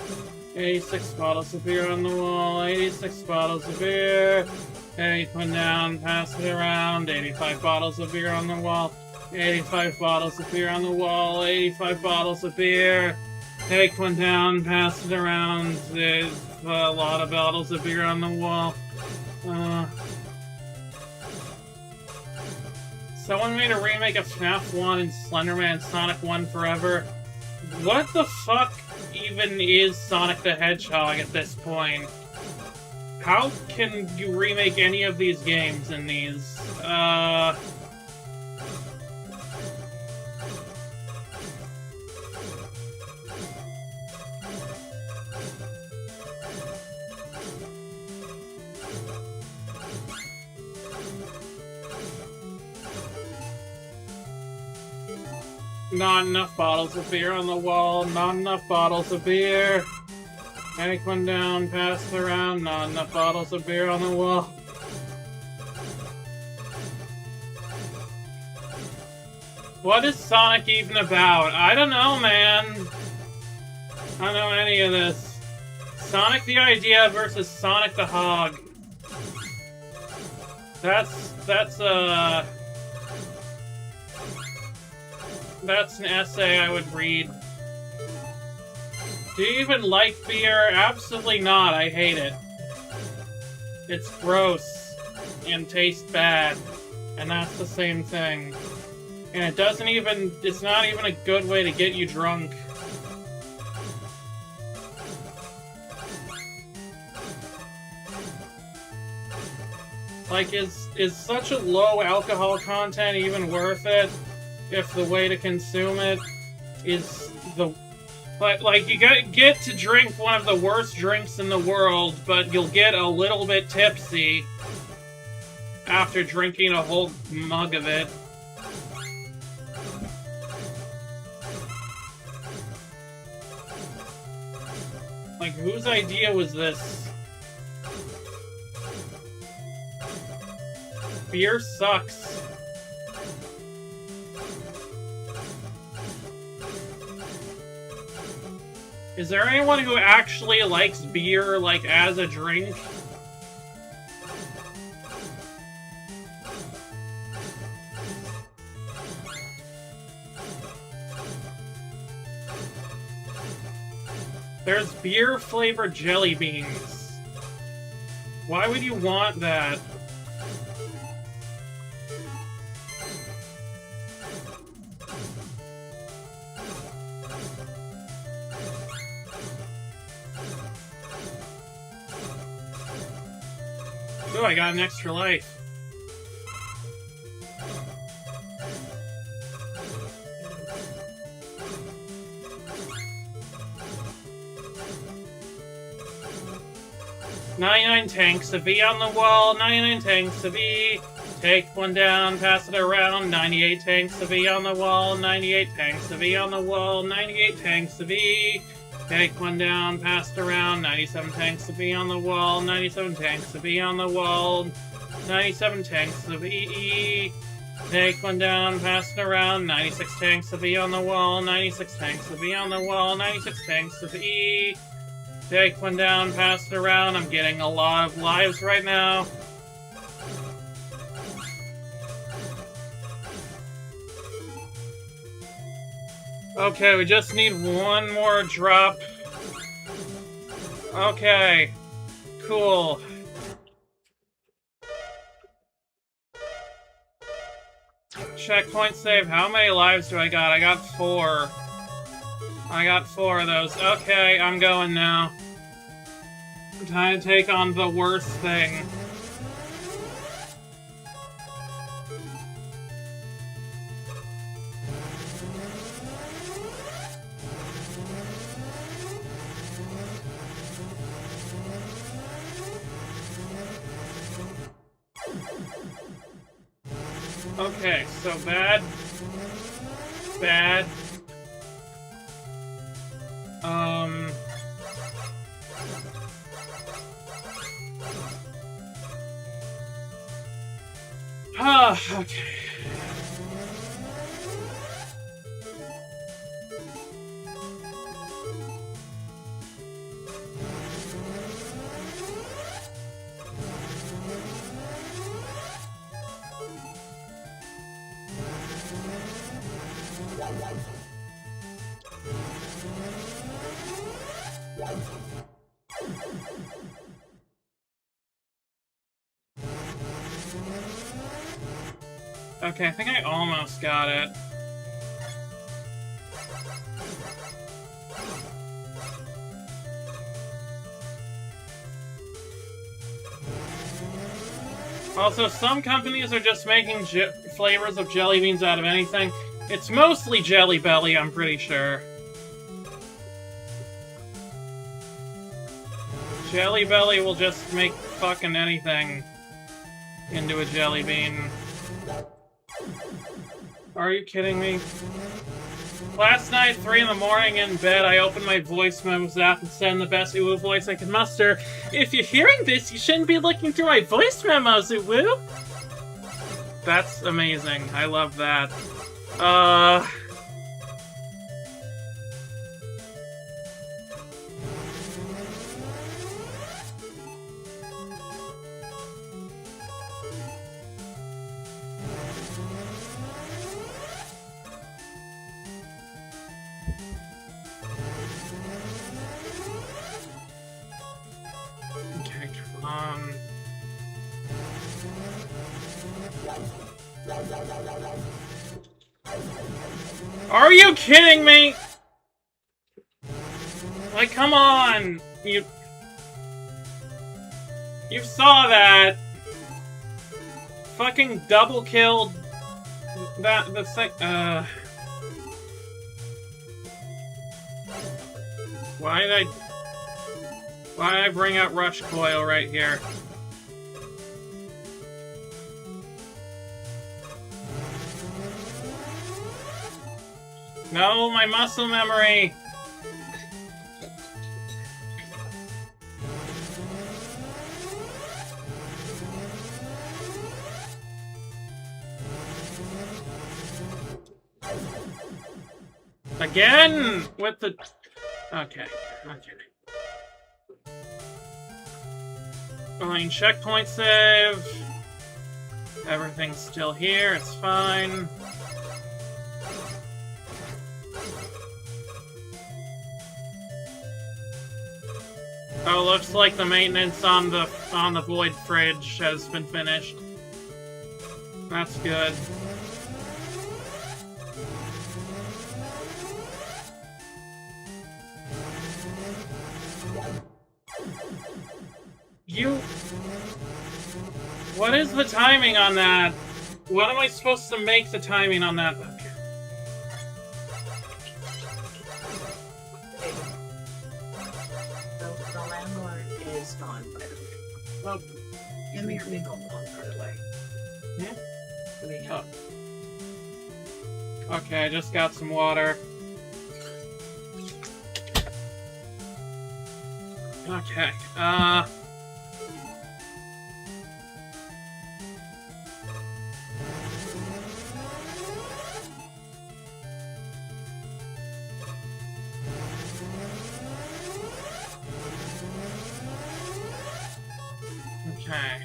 86 bottles of beer on the wall, 86 bottles of beer. Take one down, pass it around, 85 bottles of beer on the wall, 85 bottles of beer on the wall, 85 bottles of beer. Take one down, pass it around, there's a lot of bottles of beer on the wall. Someone made a remake of FNAF 1 and Slenderman Sonic 1 Forever. What the fuck even is Sonic the Hedgehog at this point? How can you remake any of these games in these? Not enough bottles of beer on the wall, not enough bottles of beer. Take one down, pass it around, not enough bottles of beer on the wall. What is Sonic even about? I don't know, man. I don't know any of this. Sonic the Idea versus Sonic the Hog. That's an essay I would read. Do you even like beer? Absolutely not. I hate it. It's gross and tastes bad, and that's the same thing. And it doesn't even, it's not even a good way to get you drunk. Like, is such a low alcohol content even worth it? If the way to consume it is the... Like, you get to drink one of the worst drinks in the world, but you'll get a little bit tipsy after drinking a whole mug of it. Like, whose idea was this? Beer sucks. Is there anyone who actually likes beer, like, as a drink? There's beer-flavored jelly beans. Why would you want that? Ooh, I got an extra life. "99 tanks of V on the wall, 99 tanks of V. Take one down, pass it around, 98 tanks of V on the wall, 98 tanks of V on the wall, 98 tanks of V. Take one down, pass it around, 97 tanks of V on the wall, 97 tanks of V on the wall, 97 tanks of E. Take one down, pass it around, 96 tanks of V on the wall, 96 tanks of V on the wall, 96 tanks of E. Take one down, pass it around. I'm getting a lot of lives right now. Okay, we just need one more drop. Okay. Cool. Checkpoint save. How many lives do I got? I got 4. I got 4 of those. Okay, I'm going now. Time to take on the worst thing. Okay, so bad. Bad. Okay. Okay, I think I almost got it. Also, some companies are just making flavors of jelly beans out of anything. It's mostly Jelly Belly, I'm pretty sure. Jelly Belly will just make fucking anything into a jelly bean. Are you kidding me? Last night, 3 in the morning in bed, I opened my voice memos app and said in the best Uwu voice I could muster, "If you're hearing this, you shouldn't be looking through my voice memos, Uwu!" That's amazing. I love that. Okay, come on. Are you kidding me? Like, come on! You saw that! Fucking double killed that, Why did I bring out Rush Coil right here? No, my muscle memory! Again! With the... Okay. Fine, checkpoint save. Everything's still here, it's fine. Oh, looks like the maintenance on the Void Fridge has been finished. That's good. What is the timing on that? What am I supposed to make the timing on that? Okay. The landlord is gone, by the way. Well, you may or may not gone, by the way. Oh. Okay, I just got some water. Okay, Okay.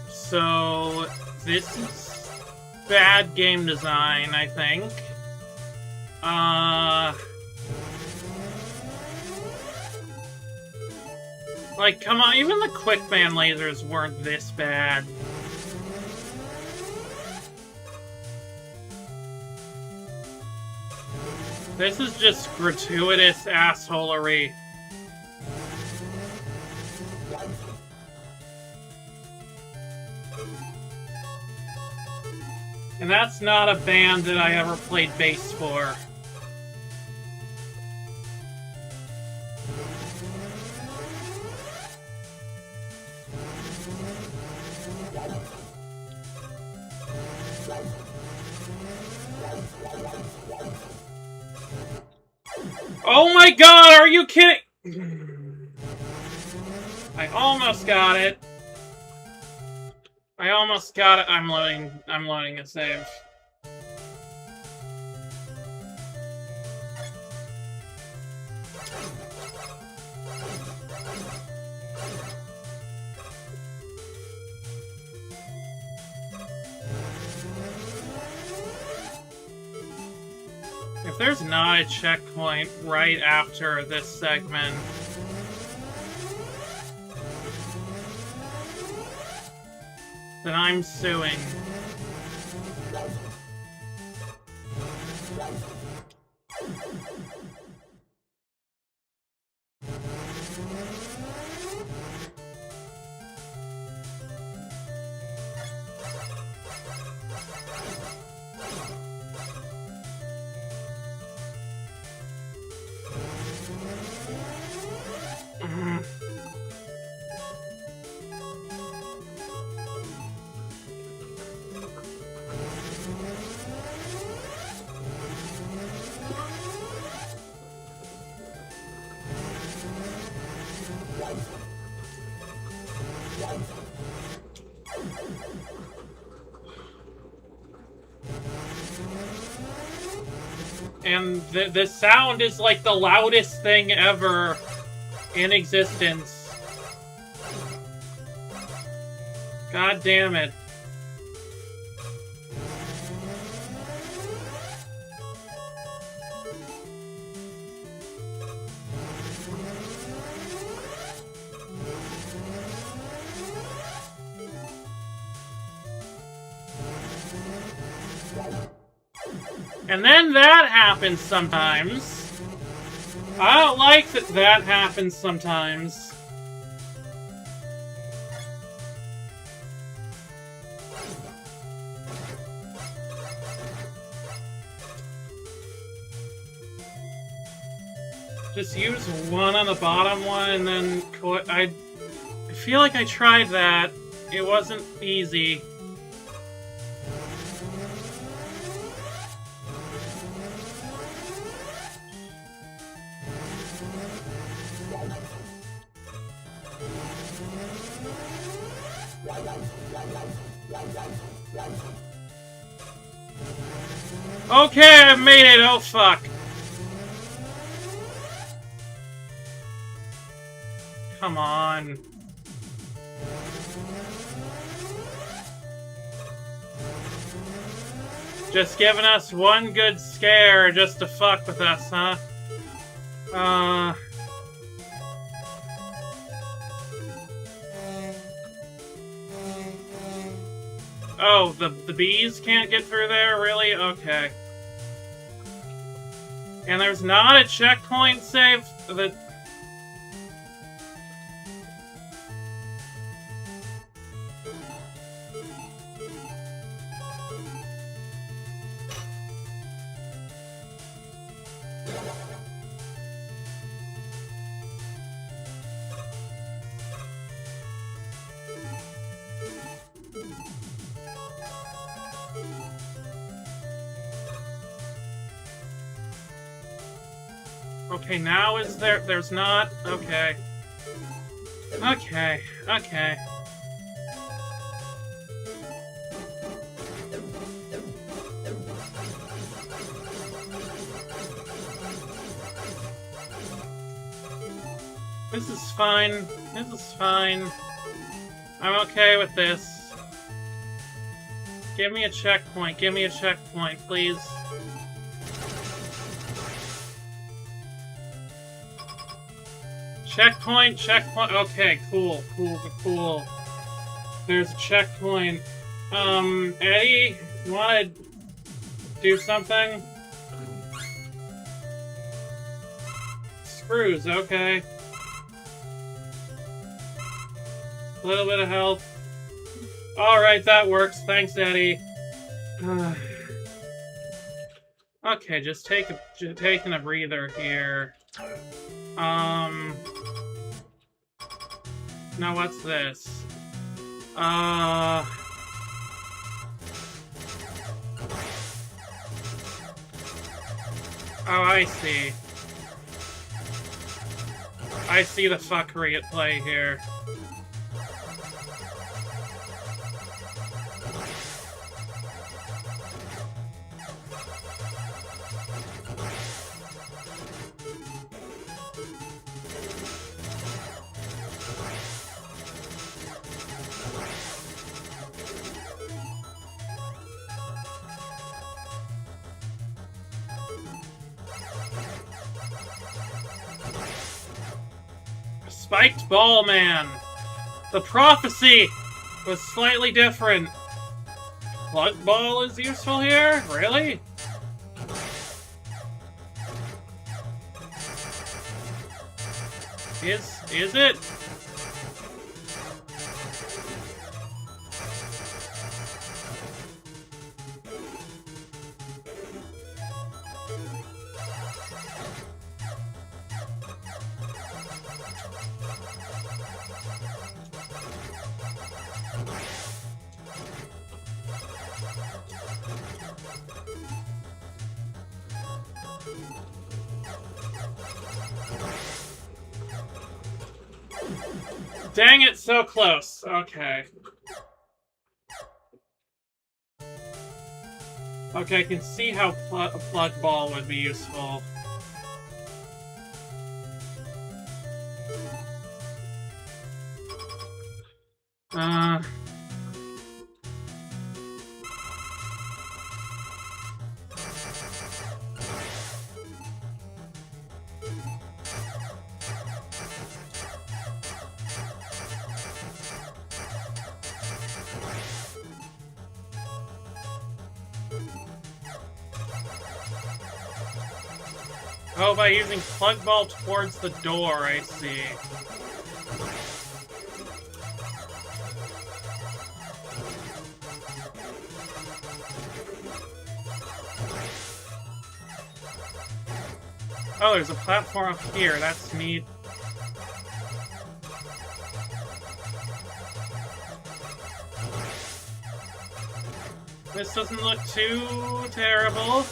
So, this is bad game design, I think. Like, come on, even the quick band lasers weren't this bad. This is just gratuitous assholery. And that's not a band that I ever played bass for. Oh my god, are you kidding? I almost got it. I almost got it. I'm loading a save. If there's not a checkpoint right after this segment... then I'm suing. And the sound is like the loudest thing ever in existence. God damn it. And then that happens sometimes. I don't like that that happens sometimes. Just use one on the bottom one and then... I feel like I tried that. It wasn't easy. Okay, I made it! Oh, fuck. Come on. Just giving us one good scare just to fuck with us, huh? Oh, the bees can't get through there? Really? Okay. And there's not a checkpoint save that... Okay, now is there... There's not... Okay. Okay. Okay. This is fine. This is fine. I'm okay with this. Give me a checkpoint. Give me a checkpoint, please. Checkpoint, checkpoint. Okay, cool, cool, cool. There's a checkpoint. Eddie, you wanna do something? Screws, okay. A little bit of health. Alright, that works. Thanks, Eddie. Okay, just taking a breather here. Now what's this? Oh, I see. I see the fuckery at play here. Spiked Ball Man! The prophecy was slightly different. Plug ball is useful here? Really? Is it? Dang it, so close. Okay. Okay, I can see how a plug ball would be useful. Oh, by using plug ball towards the door, I see. Oh, there's a platform up here. That's neat. This doesn't look too terrible.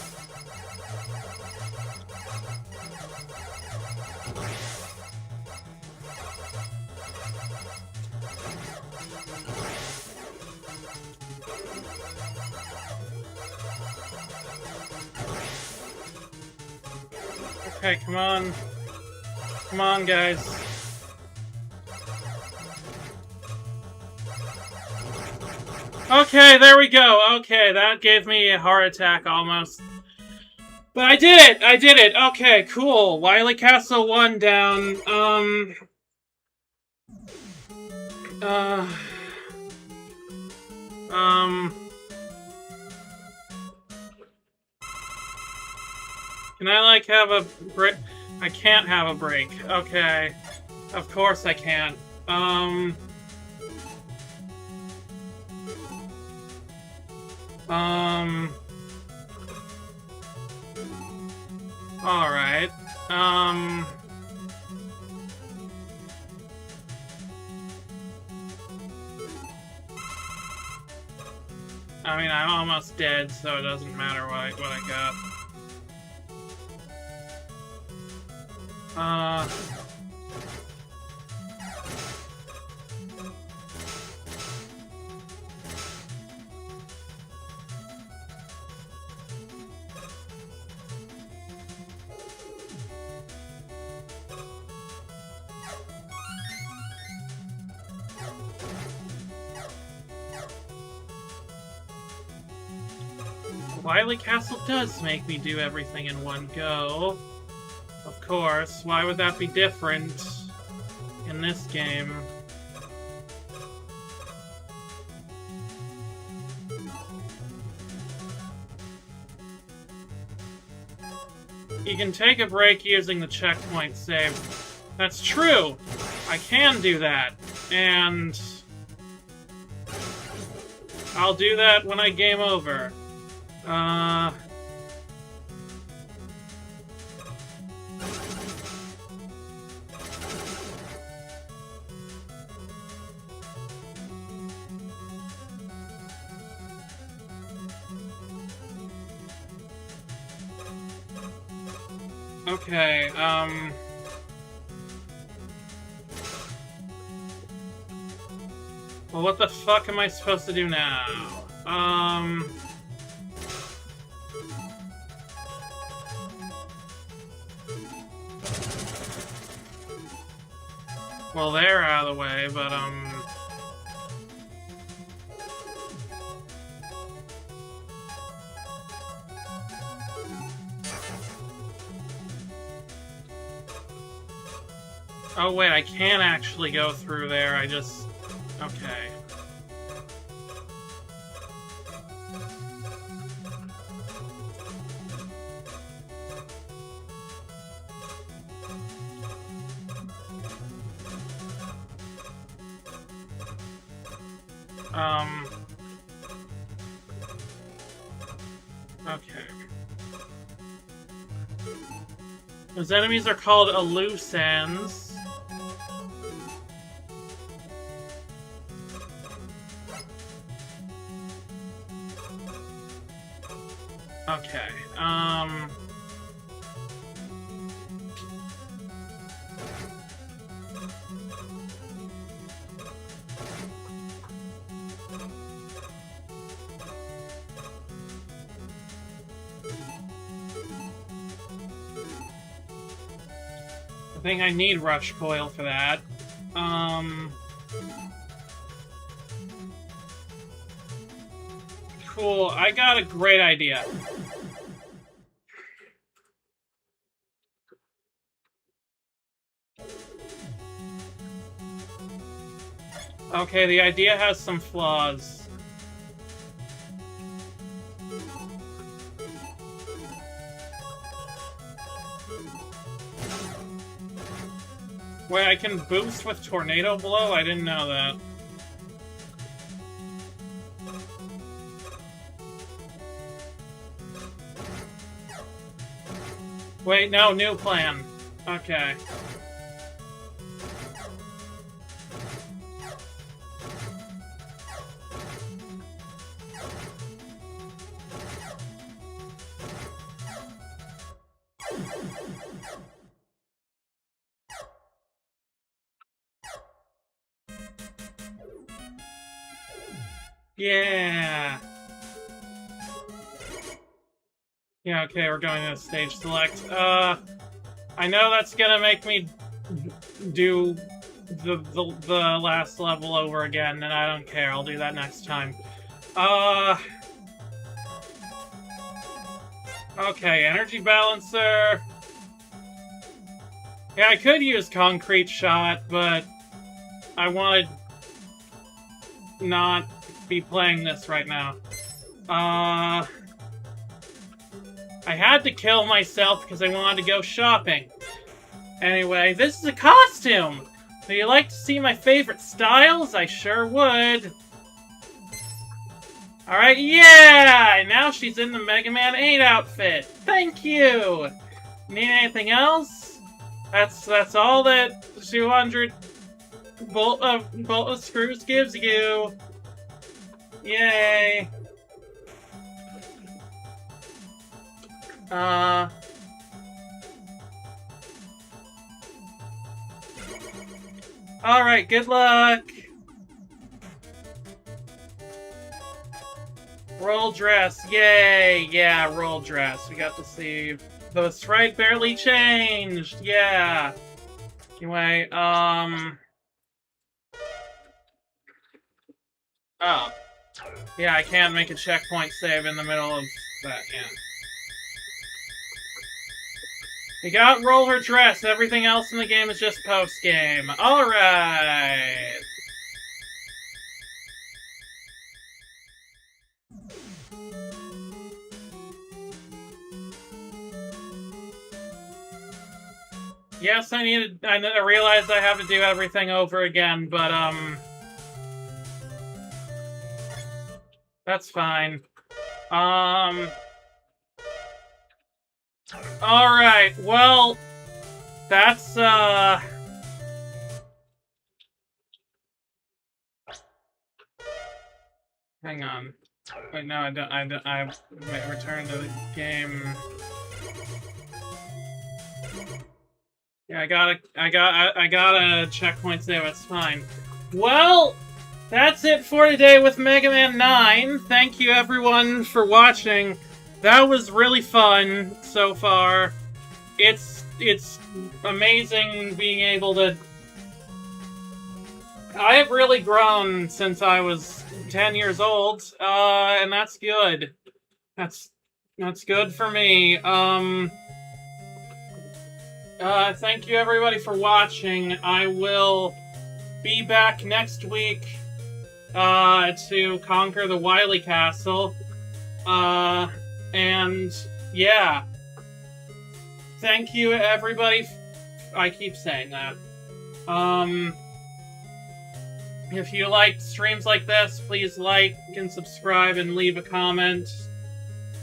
Okay, come on. Come on, guys. Okay, there we go. Okay, that gave me a heart attack almost. But I did it! I did it! Okay, cool. Wily Castle 1 down. Can I, like, have a break? I can't have a break. Okay. Of course I can't. Alright. I mean, I'm almost dead, so it doesn't matter what I got. Wily Castle does make me do everything in one go. Of course, why would that be different in this game? You can take a break using the checkpoint save. That's true! I can do that, and I'll do that when I game over. Okay, well, what the fuck am I supposed to do now? Well, they're out of the way, but, oh, wait, I can actually go through there, I just... Okay. Okay. Those enemies are called Elusens. Okay, I think I need Rush Coil for that. Cool, I got a great idea. Okay, the idea has some flaws. Wait, I can boost with Tornado Blow? I didn't know that. Wait, no, new plan. Okay. Yeah! Yeah, okay, we're going to stage select. I know that's gonna make me do the last level over again, and I don't care, I'll do that next time. Okay, energy balancer. Yeah, I could use concrete shot, but I wanted not be playing this right now. I had to kill myself because I wanted to go shopping. Anyway, this is a costume! Do you like to see my favorite styles? I sure would. Alright, yeah! Now she's in the Mega Man 8 outfit. Thank you! Need anything else? That's all that 200 bolt of screws gives you. Yay! Alright, good luck! Roll dress, yay! Yeah, roll dress. We got to see the sprite barely changed, yeah! Anyway, oh. Yeah, I can't make a checkpoint save in the middle of that, yeah. You got roll her dress, everything else in the game is just post-game. Alright! Yes, I realized I have to do everything over again, but, that's fine. Alright, well, that's, hang on. Wait, no, I return to the game. Yeah, I got a checkpoint save, it's fine. Well, that's it for today with Mega Man 9. Thank you everyone for watching. That was really fun so far. It's amazing being able to... I have really grown since I was 10 years old, and that's good. That's good for me. Thank you everybody for watching. I will be back next week, to conquer the Wily Castle. And, yeah. Thank you, everybody. I keep saying that. If you like streams like this, please like and subscribe and leave a comment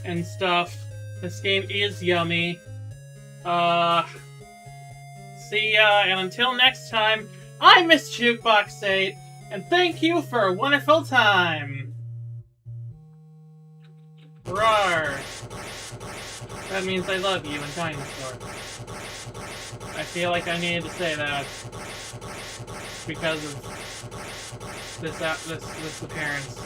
and stuff. This game is yummy. See ya, and until next time, I'm Miss JukeBox 8, and thank you for a wonderful time! Roar! That means I love you in Dinosaur. I feel like I needed to say that because of this appearance.